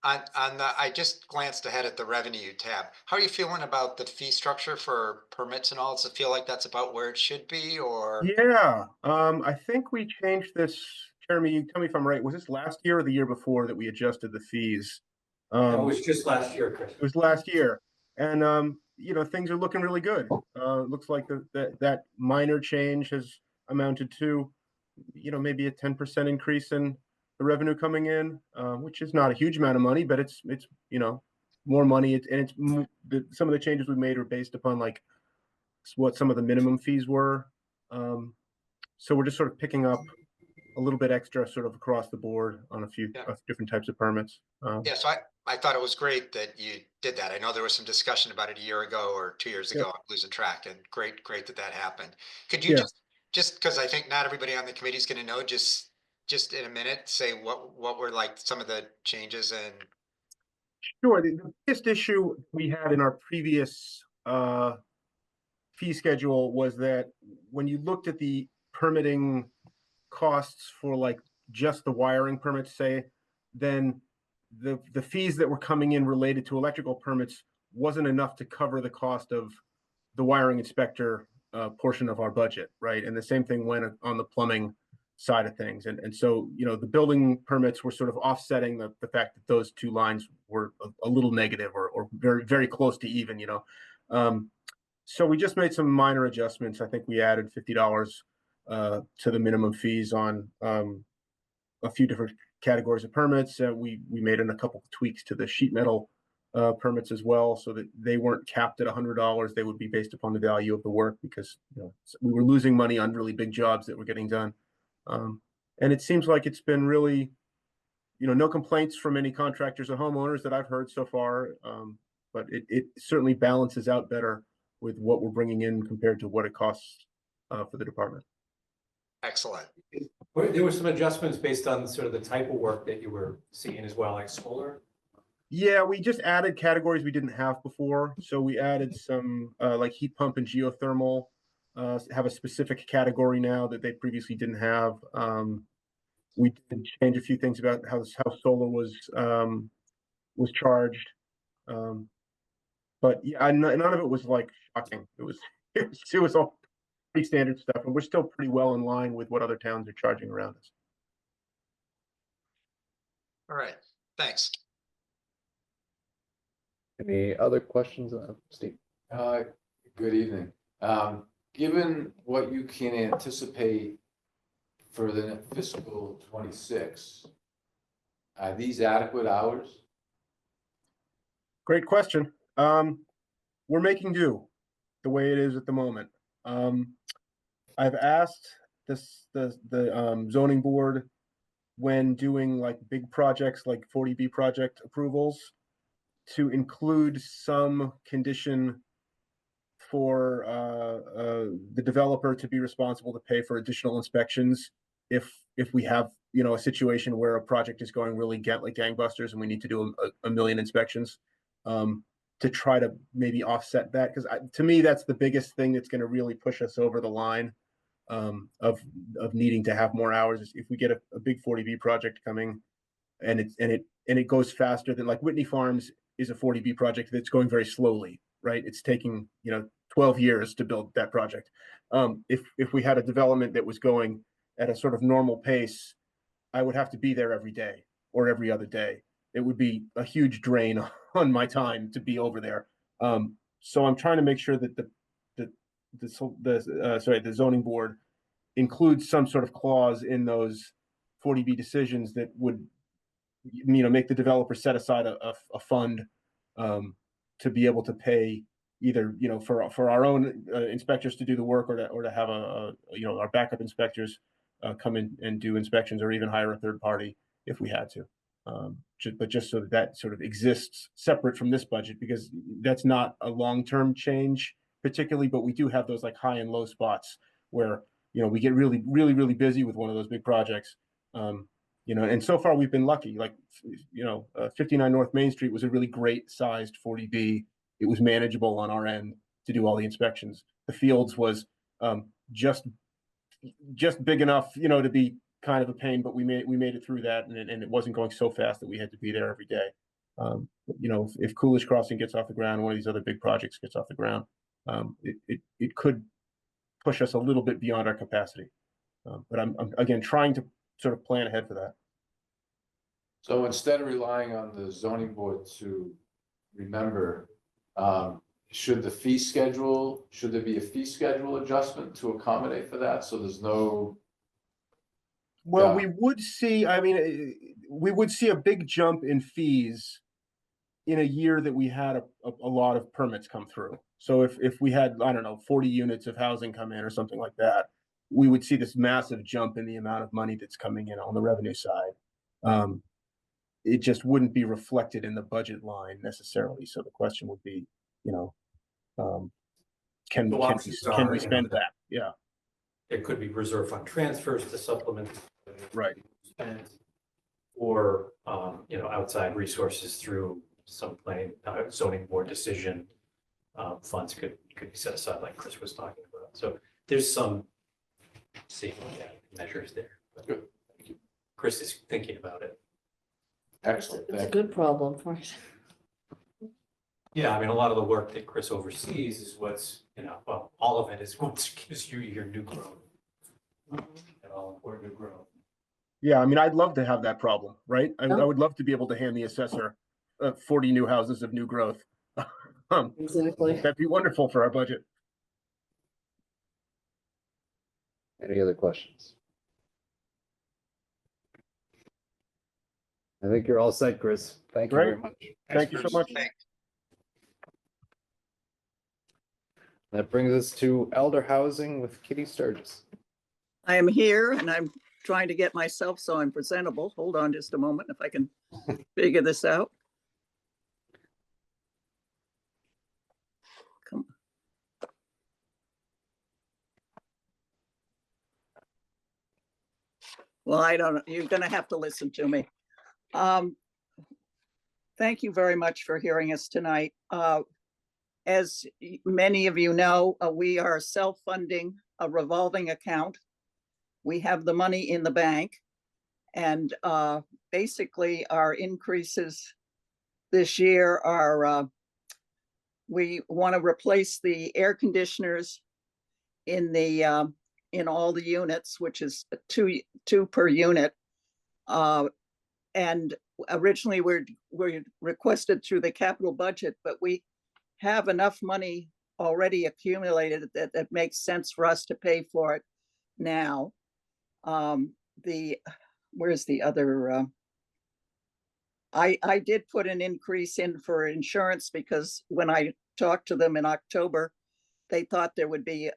I just glanced ahead at the revenue tab. How are you feeling about the fee structure for permits and all? Does it feel like that's about where it should be, or? Yeah, I think we changed this. Jeremy, you tell me if I'm right. Was this last year or the year before that we adjusted the fees? That was just last year, Chris. It was last year, and things are looking really good. Looks like that minor change has amounted to, maybe a 10% increase in the revenue coming in, which is not a huge amount of money, but it's more money. Some of the changes we made are based upon like what some of the minimum fees were. So we're just sort of picking up a little bit extra sort of across the board on a few different types of permits. Yeah, so I thought it was great that you did that. I know there was some discussion about it a year ago or 2 years ago. I'm losing track, and great that that happened. Could you just because I think not everybody on the committee is going to know, just in a minute, say what were like some of the changes and. Sure. The biggest issue we had in our previous fee schedule was that when you looked at the permitting costs for like just the wiring permits, say, then the fees that were coming in related to electrical permits wasn't enough to cover the cost of the wiring inspector portion of our budget, right? And the same thing went on the plumbing side of things. And so, the building permits were sort of offsetting the fact that those two lines were a little negative or very, very close to even, So we just made some minor adjustments. I think we added $50 to the minimum fees on a few different categories of permits. We made in a couple of tweaks to the sheet metal permits as well, so that they weren't capped at $100. They would be based upon the value of the work, because we were losing money on really big jobs that were getting done. And it seems like it's been really, no complaints from any contractors or homeowners that I've heard so far. But it certainly balances out better with what we're bringing in compared to what it costs for the department. Excellent. There were some adjustments based on sort of the type of work that you were seeing as well, like solar. Yeah, we just added categories we didn't have before. So we added some like heat pump and geothermal have a specific category now that they previously didn't have. We did change a few things about how solar was charged. But yeah, none of it was like shocking. It was all pretty standard stuff, and we're still pretty well in line with what other towns are charging around us. All right, thanks. Any other questions, Steve? Good evening. Given what you can anticipate for the fiscal 26, are these adequate hours? Great question. We're making do the way it is at the moment. I've asked the zoning board, when doing like big projects like 40B project approvals, to include some condition for the developer to be responsible to pay for additional inspections if we have a situation where a project is going really like gangbusters and we need to do a million inspections, to try to maybe offset that, because to me that's the biggest thing that's going to really push us over the line. of needing to have more hours. If we get a big 40B project coming and it goes faster than, like, Whitney Farms is a 40B project that's going very slowly, right? It's taking, 12 years to build that project. If we had a development that was going at a sort of normal pace, I would have to be there every day or every other day. It would be a huge drain on my time to be over there. So I'm trying to make sure that the zoning board includes some sort of clause in those 40B decisions that would, make the developer set aside a fund to be able to pay either, for our own inspectors to do the work, or to have our backup inspectors come in and do inspections, or even hire a third party if we had to. But just so that sort of exists separate from this budget, because that's not a long-term change particularly, but we do have those like high and low spots where, we get really, really, really busy with one of those big projects. And so far we've been lucky, like, 59 North Main Street was a really great sized 40B. It was manageable on our end to do all the inspections. The Fields was just big enough, to be kind of a pain, but we made it through that, and it wasn't going so fast that we had to be there every day. If Coolidge Crossing gets off the ground, one of these other big projects gets off the ground, it could push us a little bit beyond our capacity. But I'm again trying to sort of plan ahead for that. So instead of relying on the zoning board to remember, should there be a fee schedule adjustment to accommodate for that? So there's no. Well, Yeah. we would see a big jump in fees in a year that we had a lot of permits come through. So if we had, I don't know, 40 units of housing come in or something like that, we would see this massive jump in the amount of money that's coming in on the revenue side. It just wouldn't be reflected in the budget line necessarily. So the question would be, can we spend that? Yeah. There could be reserve fund transfers to supplement. Right. Spend, or, outside resources through some planning, zoning board decision. Funds could be set aside like Chris was talking about. So there's some safety measures there. Good. Thank you. Chris is thinking about it. Excellent. It's a good problem for us. Yeah, I mean, a lot of the work that Chris oversees is what's, all of it is what gives you your new growth. And all important new growth. Yeah, I mean, I'd love to have that problem, right? I would love to be able to hand the assessor 40 new houses of new growth. Exactly. That'd be wonderful for our budget. Any other questions? I think you're all set, Chris. Thank you very much. Thank you so much. That brings us to elder housing with Kitty Sturgis. I am here and I'm trying to get myself so I'm presentable. Hold on just a moment if I can figure this out. Come on. Well, I don't know. You're going to have to listen to me. Thank you very much for hearing us tonight. As many of you know, we are self-funding a revolving account. We have the money in the bank, and basically our increases this year are, we want to replace the air conditioners in all the units, which is two per unit. And originally we're requested through the capital budget, but we have enough money already accumulated that makes sense for us to pay for it now. Where's the other? I did put an increase in for insurance because when I talked to them in October, they thought there would be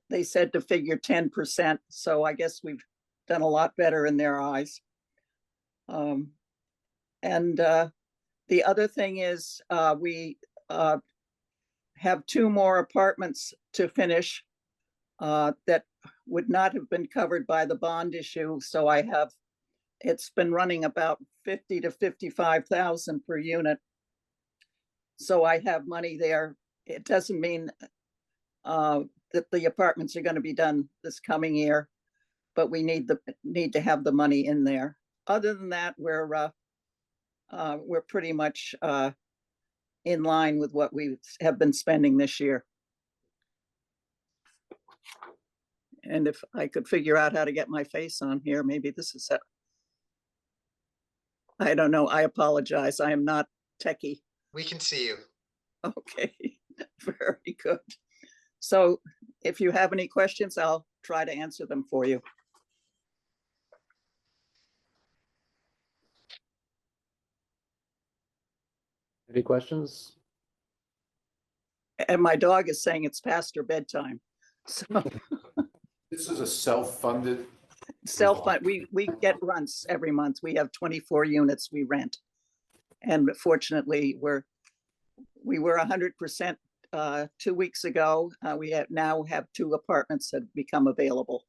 they said to figure 10%. So I guess we've done a lot better in their eyes. The other thing is we have 2 more apartments to finish that would not have been covered by the bond issue. So it's been running about 50 to 55,000 per unit. So I have money there. It doesn't mean that the apartments are gonna be done this coming year, but we need to have the money in there. Other than that, we're pretty much in line with what we have been spending this year. And if I could figure out how to get my face on here, maybe this is it. I don't know. I apologize. I am not techie. We can see you. Okay, very good. So if you have any questions, I'll try to answer them for you. Any questions? And my dog is saying it's past her bedtime. So This is a self-funded. self-fund, we get rents every month. We have 24 units we rent. And fortunately, we were 100% 2 weeks ago. We now have 2 apartments that have become available.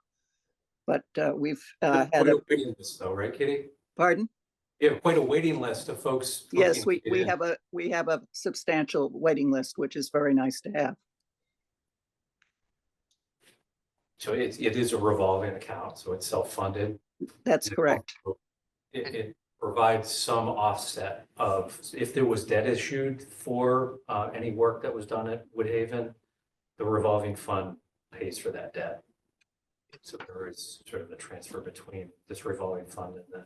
But we've had Quite a waiting list though, right, Katie? pardon? You have quite a waiting list of folks. Yes, looking to we get in. have a substantial waiting list, which is very nice to have. So it is a revolving account, so it's self-funded. That's And correct. It provides some offset of, if there was debt issued for any work that was done at Woodhaven, the revolving fund pays for that debt. So there is sort of a transfer between this revolving fund and the.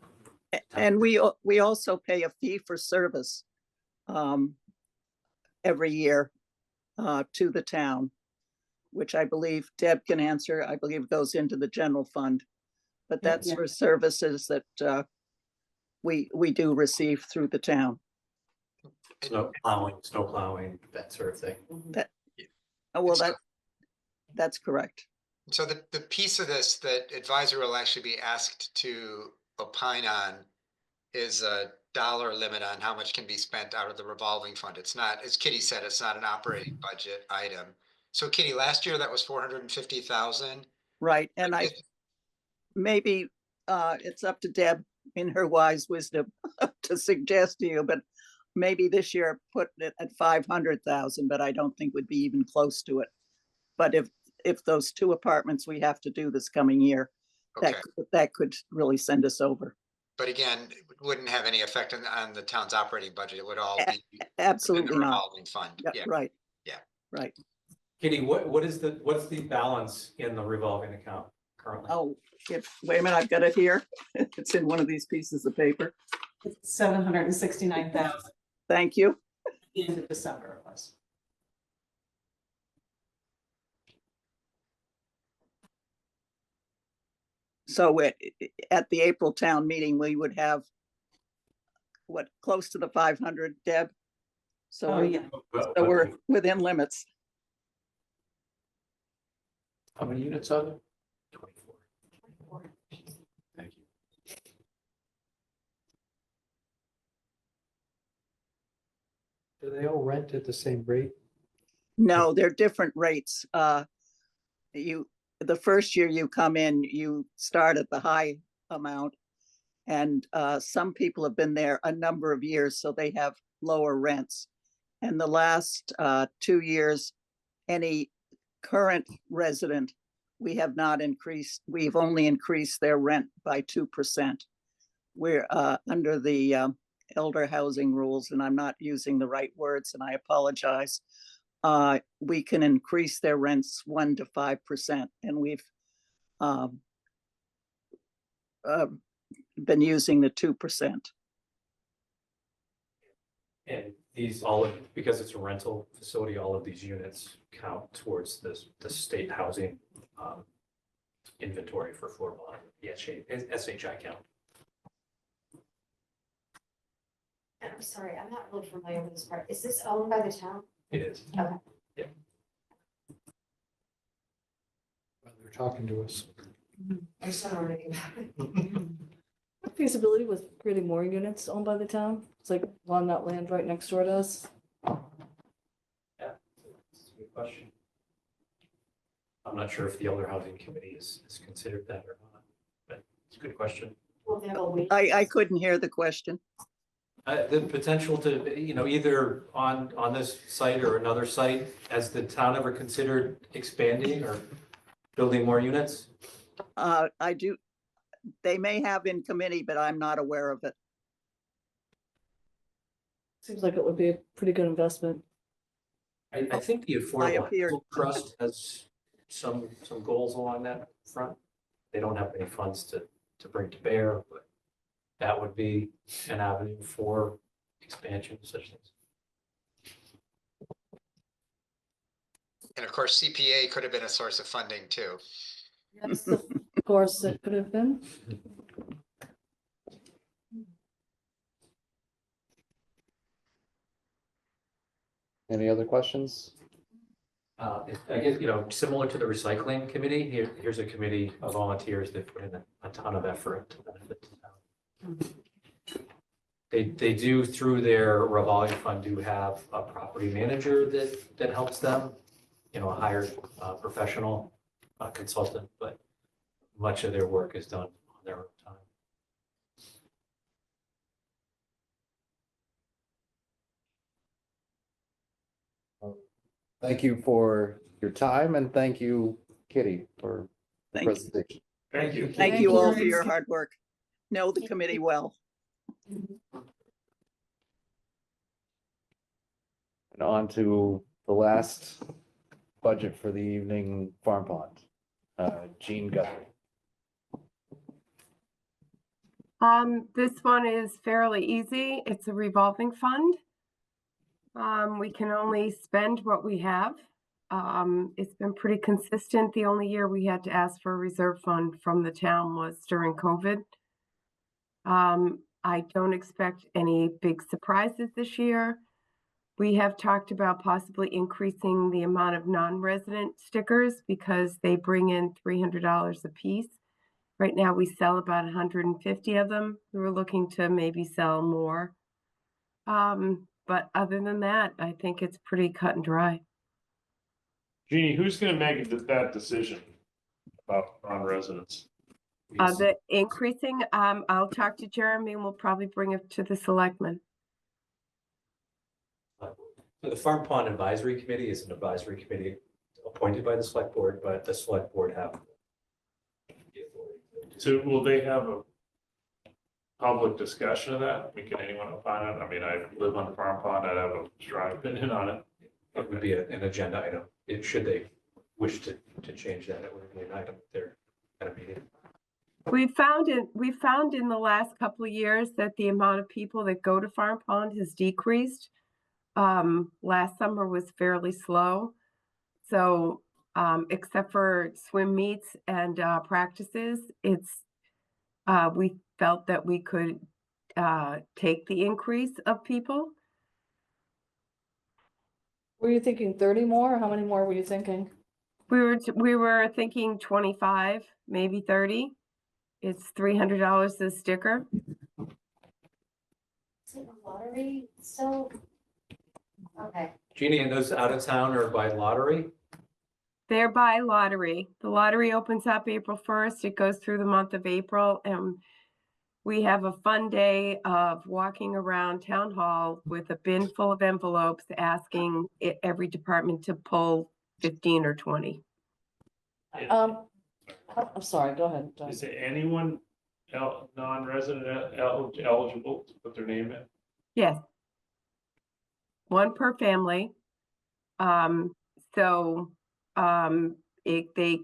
And we also pay a fee for service every year to the town, which I believe Deb can answer. I believe goes into the general fund. But that's Yeah. for services that we do receive through the town. Snow plowing, that sort of thing. That, oh, well, that's correct. So the piece of this that advisor will actually be asked to opine on is a dollar limit on how much can be spent out of the revolving fund. It's not, as Kitty said, it's not an operating budget item. So Kitty, last year that was 450,000. Right, and I maybe it's up to Deb in her wise wisdom to suggest to you, but maybe this year put it at 500,000, but I don't think would be even close to it. But if those 2 apartments we have to do this coming year, Okay. that could really send us over. But again, it wouldn't have any effect on the town's operating budget. It would all be within the Absolutely not. revolving fund. Yeah. Right. Yeah. Right. Katie, what's the balance in the revolving account currently? Oh, wait a minute, I've got it here. It's in one of these pieces of paper. 769,000 Thank you. at the end of December it was. So at the April town meeting, we would have what, close to the 500, Deb? So Oh, yeah. so we're within limits. How many units are there? 24. Thank you. Do they all rent at the same rate? No, they're different rates. The first year you come in, you start at the high amount. And some people have been there a number of years, so they have lower rents. And the last 2 years, any current resident, we have not increased, we've only increased their rent by 2%. We're under the elder housing rules, and I'm not using the right words, and I apologize. We can increase their rents 1 to 5%, and we've been using the 2%. And because it's a rental facility, all of these units count towards the state housing inventory for affordable, the SHI count. And I'm sorry, I'm not really familiar with this part. Is this owned by the town? It is. Okay. Yeah. They're talking to us. I just don't know anything about it. Feasibility with creating more units owned by the town? It's like on that land right next door to us. Yeah, that's a good question. I'm not sure if the Elder Housing Committee is considered that or not, but it's a good question. Well, they have a wait. I couldn't hear the question. The potential to, either on this site or another site, has the town ever considered expanding or building more units? I do, they may have in committee, but I'm not aware of it. Seems like it would be a pretty good investment. I think the Affordable appeared- Housing Trust has some goals along that front. They don't have any funds to bring to bear, but that would be an avenue for expansion of such things. And of course, CPA could have been a source of funding too. Yes, of course, it could have been. Any other questions? I guess, similar to the recycling committee, here's a committee of volunteers that put in a ton of effort to benefit the town. They do, through their revolving fund, do have a property manager that helps them, a hired professional consultant, but much of their work is done on their own time. Thank you for your time and thank you, Kitty, for the Thank you. presentation. Thank you. Thank you all for your hard work. Know the committee well. And on to the last budget for the evening, Farm Pond. Jean Guthrie. This one is fairly easy. It's a revolving fund. We can only spend what we have. It's been pretty consistent. The only year we had to ask for a reserve fund from the town was during COVID. I don't expect any big surprises this year. We have talked about possibly increasing the amount of non-resident stickers because they bring in $300 a piece. Right now, we sell about 150 of them. We were looking to maybe sell more. But other than that, I think it's pretty cut and dry. Jeannie, who's gonna make that decision about non-residents? The increasing, I'll talk to Jeremy and we'll probably bring it to the selectmen. The Farm Pond Advisory Committee is an advisory committee appointed by the select board, but the select board have. So will they have a public discussion of that? I mean, can anyone opine on it? I mean, I live on Farm Pond, I'd have a strong opinion on it. It would be an agenda item. Should they wish to change that, it would be an item there at a meeting. We found in the last couple of years that the amount of people that go to Farm Pond has decreased. Last summer was fairly slow. So, except for swim meets and practices, we felt that we could take the increase of people. Were you thinking 30 more? Or how many more were you thinking? We were thinking 25, maybe 30. It's $300 a sticker. Is it a lottery still? Okay. Jeannie, and those out of town are by lottery? They're by lottery. The lottery opens up April 1st. It goes through the month of April. And we have a fun day of walking around town hall with a bin full of envelopes asking every department to pull 15 or 20. I'm sorry, go ahead. John. Is there anyone non-resident eligible to put their name in? Yes. One per family. They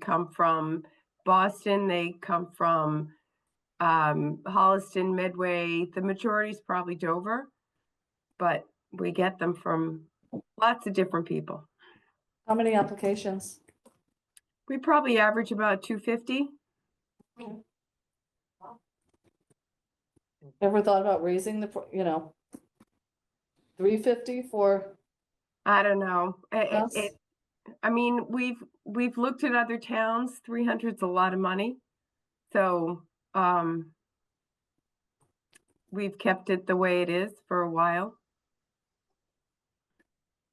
come from Boston, they come from Holliston, Medway. The majority is probably Dover, but we get them from lots of different people. How many applications? We probably average about 250. Ever thought about raising 350 for? I don't know. Yes. I mean, we've looked at other towns. 300 is a lot of money. So, we've kept it the way it is for a while.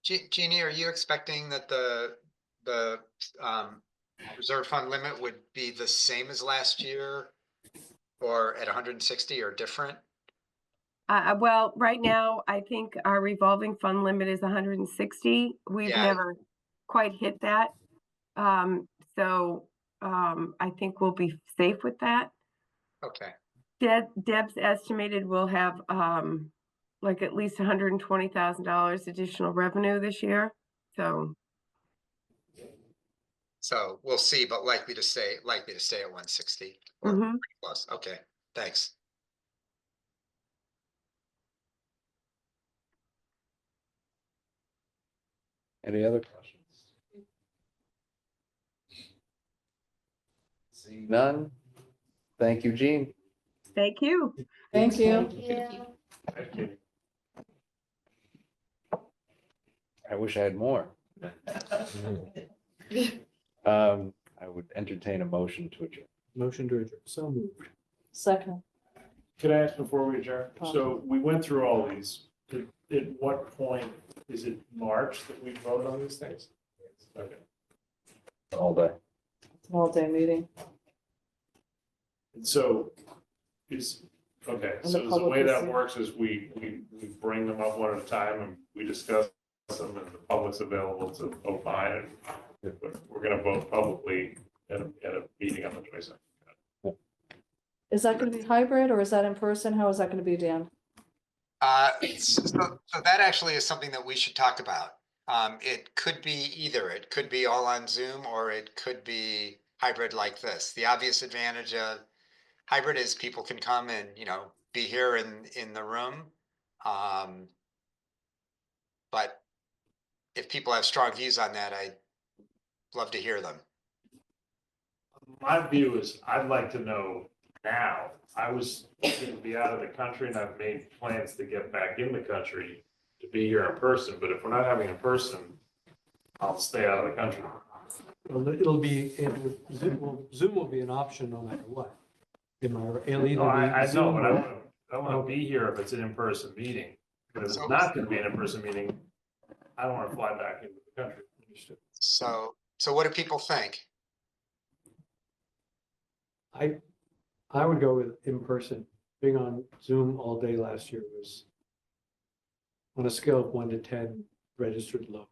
Jeannie, are you expecting that the reserve fund limit would be the same as last year or at 160 or different? Well, right now, I think our revolving fund limit is 160. We've Yeah. never quite hit that. So I think we'll be safe with that. Okay. Deb's estimated we'll have like at least $120,000 additional revenue this year. So we'll see, but likely to stay at 160 or mhm. plus. Okay, thanks. Any other questions? Seeing none. Thank you, Jean. Thank you. Thank you. Thank you. I wish I had more. I would entertain a motion to adjourn. Motion to adjourn. So moved. Second. Can I ask before we adjourn? So we went through all these. At what point, is it March that we vote on these things? Okay. All day. It's an all-day meeting. And so okay, And so the the public way will that see. works is we bring them up one at a time and we discuss them and the public's available to opine. And we're gonna vote publicly at a meeting on the 22nd. Is that going to be hybrid or is that in person? How is that going to be, Dan? So that actually is something that we should talk about. It could be either. It could be all on Zoom or it could be hybrid like this. The obvious advantage of hybrid is people can come and, be here in the room. But if people have strong views on that, I'd love to hear them. My view is I'd like to know now. I was going to be out of the country and I've made plans to get back in the country to be here in person. But if we're not having in person, I'll stay out of the country. Well, Zoom will be an option no matter what. It'll either be No, I know, Zoom but or- I want to be here if it's an in-person meeting. But if it's not going to be an in-person meeting, I don't want to fly back into the country. So what do people think? I would go with in person. Being on Zoom all day last year was, on a scale of 1 to 10, registered low.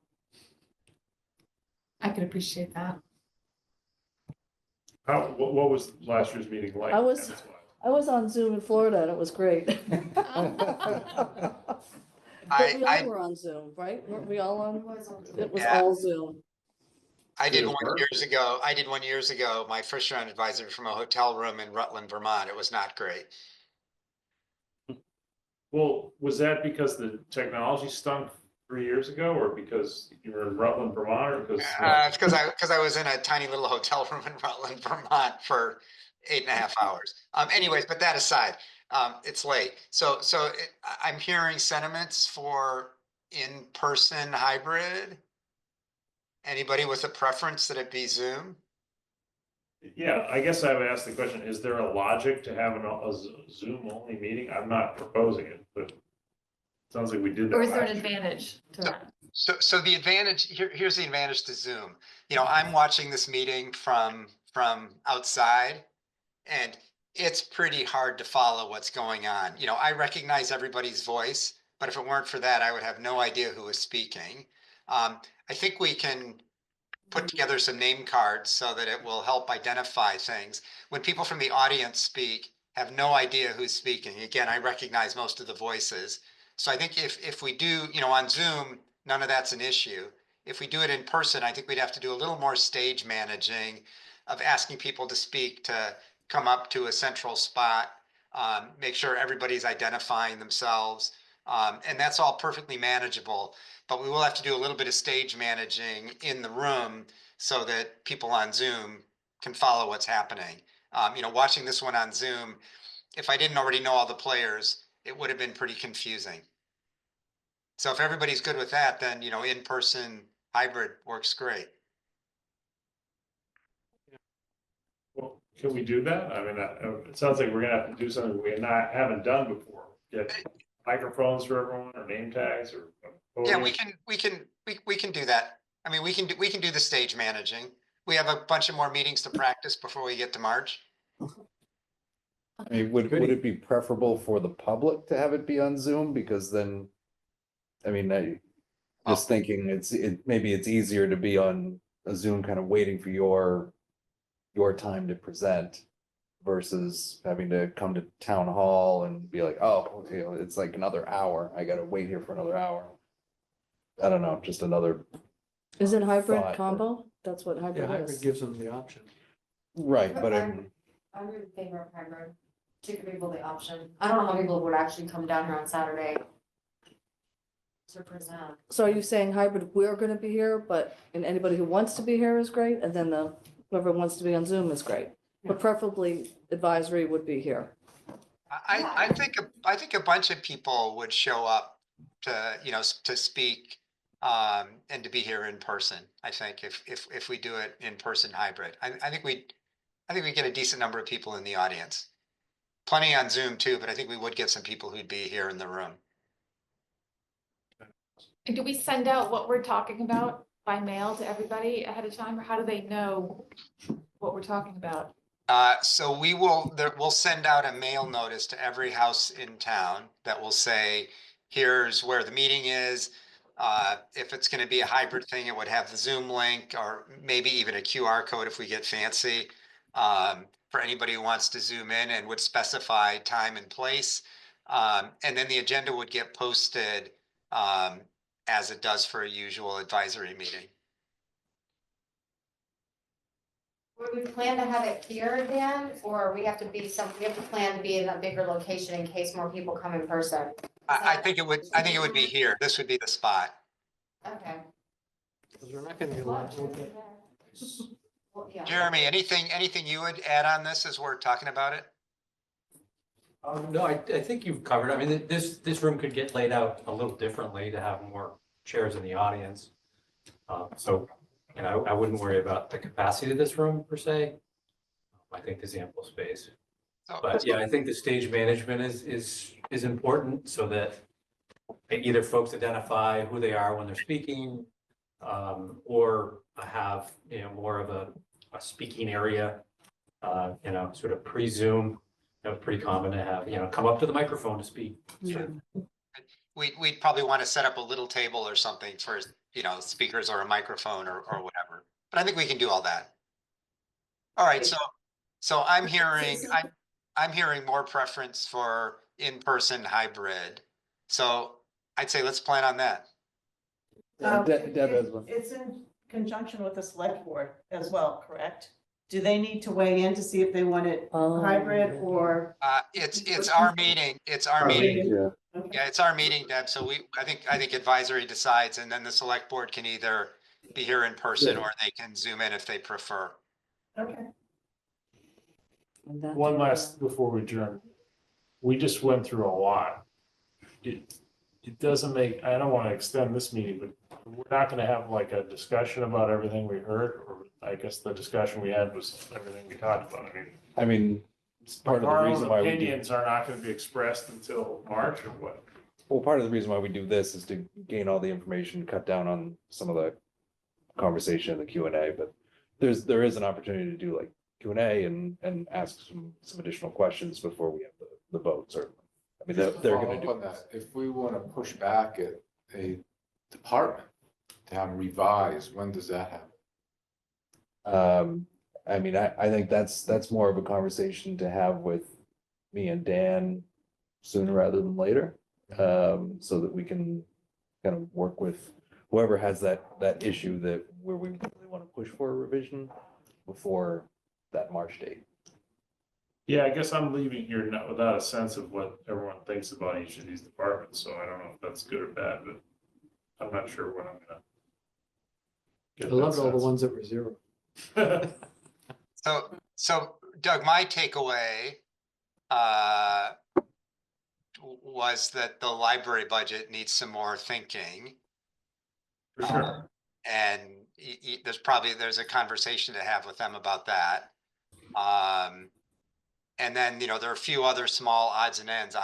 I can appreciate that. What was last year's meeting like? I was on Zoom in Florida and it was great. But we all were on Zoom, right? Weren't we all on? It was Yeah. all Zoom. I did one years ago, my first round advisor from a hotel room in Rutland, Vermont. It was not great. Well, was that because the technology stunk 3 years ago or because you were in Rutland, Vermont, or because? It's because I was in a tiny little hotel room in Rutland, Vermont for 8.5 hours. Anyways, but that aside, it's late. I'm hearing sentiments for in-person hybrid. Anybody with a preference that it be Zoom? Yeah, I guess I would ask the question, is there a logic to have a Zoom only meeting? I'm not proposing it, but it sounds like we did that. Or is there an last year. advantage to that? So the advantage here's the advantage to Zoom. I'm watching this meeting from outside, and it's pretty hard to follow what's going on. I recognize everybody's voice, but if it weren't for that, I would have no idea who was speaking. I think we can put together some name cards so that it will help identify things. When people from the audience speak, have no idea who's speaking. Again, I recognize most of the voices. So I think if we do, on Zoom, none of that's an issue. If we do it in person, I think we'd have to do a little more stage managing of asking people to speak, to come up to a central spot, make sure everybody's identifying themselves. And that's all perfectly manageable. But we will have to do a little bit of stage managing in the room so that people on Zoom can follow what's happening. Watching this one on Zoom, if I didn't already know all the players, it would have been pretty confusing. So if everybody's good with that, then, in-person hybrid works great. Well, can we do that? I mean, it sounds like we're gonna have to do something we haven't done before. Get microphones for everyone or name tags or. Yeah, podiums. we can do that. I mean, we can do the stage managing. We have a bunch of more meetings to practice before we get to March. I mean, would it be preferable for the public to have it be on Zoom? Because then, I mean, just thinking maybe it's easier to be on a Zoom kind of waiting for your time to present versus having to come to town hall and be like, oh, okay, it's like another hour. I gotta wait here for another hour. I don't know, just another Isn't hybrid thought. combo? That's what Yeah, hybrid hybrid is. gives them the option. Right, but I'm in favor of hybrid, to give people the option. I don't know how people would actually come down here on Saturday to present. So are you saying hybrid, we're gonna be here, and anybody who wants to be here is great, and then whoever wants to be on Zoom is great? But preferably advisory would be here. I think a bunch of people would show up to, you know, to speak and to be here in person. I think if we do it in person hybrid, I think we get a decent number of people in the audience. Plenty on Zoom too, but I think we would get some people who'd be here in the room. And do we send out what we're talking about by mail to everybody ahead of time, or how do they know what we're talking about? So we'll send out a mail notice to every house in town that will say, here's where the meeting is. If it's going to be a hybrid thing, it would have the Zoom link or maybe even a QR code if we get fancy, for anybody who wants to Zoom in, and would specify time and place. And then the agenda would get posted as it does for a usual advisory meeting. Would we plan to have it here, Dan, or we have to plan to be in a bigger location in case more people come in person? I think it would be here. This would be the spot. Okay. Because we're not gonna be allowed to look at. Well, yeah. Jeremy, anything you would add on this as we're talking about it? No, I think you've covered, I mean, this room could get laid out a little differently to have more chairs in the audience. So, you know, I wouldn't worry about the capacity of this room per se. I think there's ample space. But yeah, I think the stage management is important so that either folks identify who they are when they're speaking, or have, you know, more of a speaking area, you know, sort of pre-Zoom. That was pretty common to have, you know, come up to the microphone to speak. Yeah. We'd probably want to set up a little table or something for, you know, speakers or a microphone or whatever. But I think we can do all that. All right, so I'm hearing more preference for in-person hybrid. So I'd say let's plan on that. Deb has one. It's in conjunction with the select board as well, correct? Do they need to weigh in to see if they want it hybrid or? It's our meeting. It's our meeting. Yeah. Yeah, it's our meeting, Deb. So I think advisory decides, and then the select board can either be here in person or they can Zoom in if they prefer. Okay. One last before we adjourn. We just went through a lot. It doesn't make, I don't want to extend this meeting, but we're not going to have like a discussion about everything we heard, or I guess the discussion we had was everything we talked about. I mean, it's part of the our reason own why we do. opinions are not going to be expressed until March or what? Well, part of the reason why we do this is to gain all the information, cut down on some of the conversation in the Q&A, but there is an opportunity to do like Q&A and ask some additional questions before we have the vote, certainly. I mean, they're gonna do that. If we want to push back at a department to have revised, when does that happen? I mean, I think that's more of a conversation to have with me and Dan sooner rather than later. So that we can kind of work with whoever has that issue where we really want to push for a revision before that March date. Yeah, I guess I'm leaving here without a sense of what everyone thinks about each of these departments, so I don't know if that's good or bad, but I'm not sure what I'm gonna get. I loved all the ones that were zero. So Doug, my takeaway was that the library budget needs some more thinking. For sure. And there's a conversation to have with them about that. And then, you know, there are a few other small odds and ends.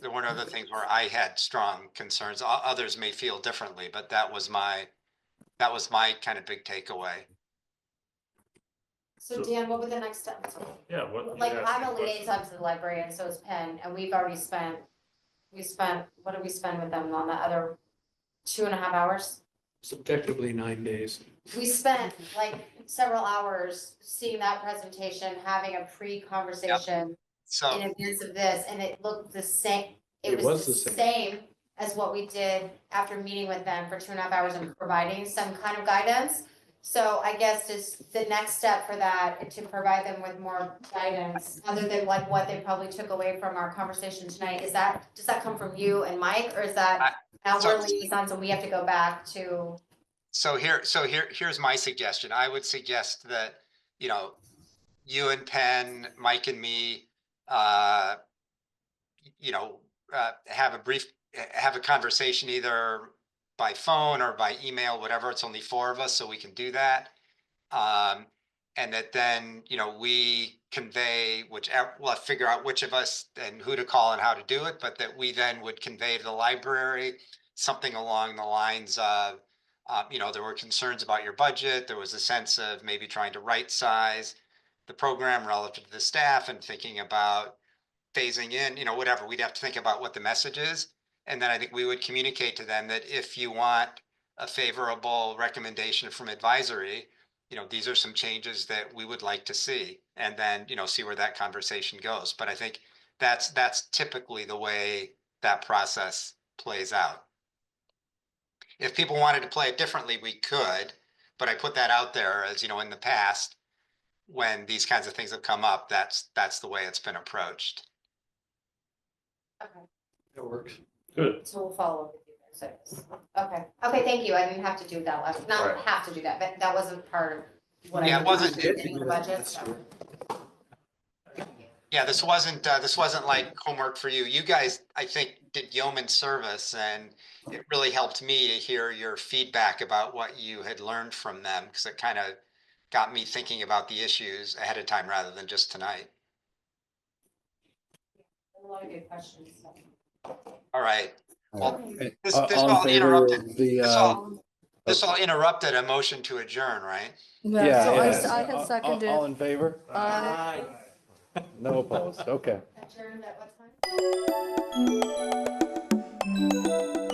There weren't other things where I had strong concerns. Others may feel differently, but that was my kind of big takeaway. So Dan, what would the next steps? Yeah, what? Like, yeah, I'm a question. liaison to the library and so is Penn, and we've already spent, what did we spend with them on the other 2.5 hours? Subjectively 9 days. We spent like several hours seeing that presentation, having a pre-conversation So, in advance of this, and it looked the same. It It was the same as what we did after meeting with them for 2.5 hours and providing some kind of guidance. So I guess is the next step for that, to provide them with more guidance, other than like what they probably took away from our conversation tonight. Does that come from you and Mike, or is that now we're liaisons and we have to go back to? Here's my suggestion. I would suggest that, you know, you and Penn, Mike and me, have a conversation either by phone or by email, whatever. It's only 4 of us, so we can do that. And that then, we convey we'll figure out which of us and who to call and how to do it, but that we then would convey to the library something along the lines of, there were concerns about your budget. There was a sense of maybe trying to right size the program relative to the staff and thinking about phasing in, whatever. We'd have to think about what the message is. And then I think we would communicate to them that if you want a favorable recommendation from advisory, these are some changes that we would like to see, and then, see where that conversation goes. But I think that's typically the way that process plays out. If people wanted to play it differently, we could, but I put that out there as, in the past, when these kinds of things have come up, that's the way it's been approached. Okay, It works. Good. so we'll follow up with you guys, I guess. Okay, thank you. I didn't have to do that last, not Right. have to do that, but that wasn't part of what I. Yeah, it wasn't- In the budget, so. Yeah, this wasn't like homework for you. You guys, I think, did yeoman service, and it really helped me to hear your feedback about what you had learned from them, because it kind of got me thinking about the issues ahead of time rather than just tonight. A lot of good questions. So. All right. Well, this All in all favor interrupted. of the, This all interrupted a motion to adjourn, right? Yeah, so yes. I had seconded. All in favor? Aye. No opposed, okay. Adjourned at what time?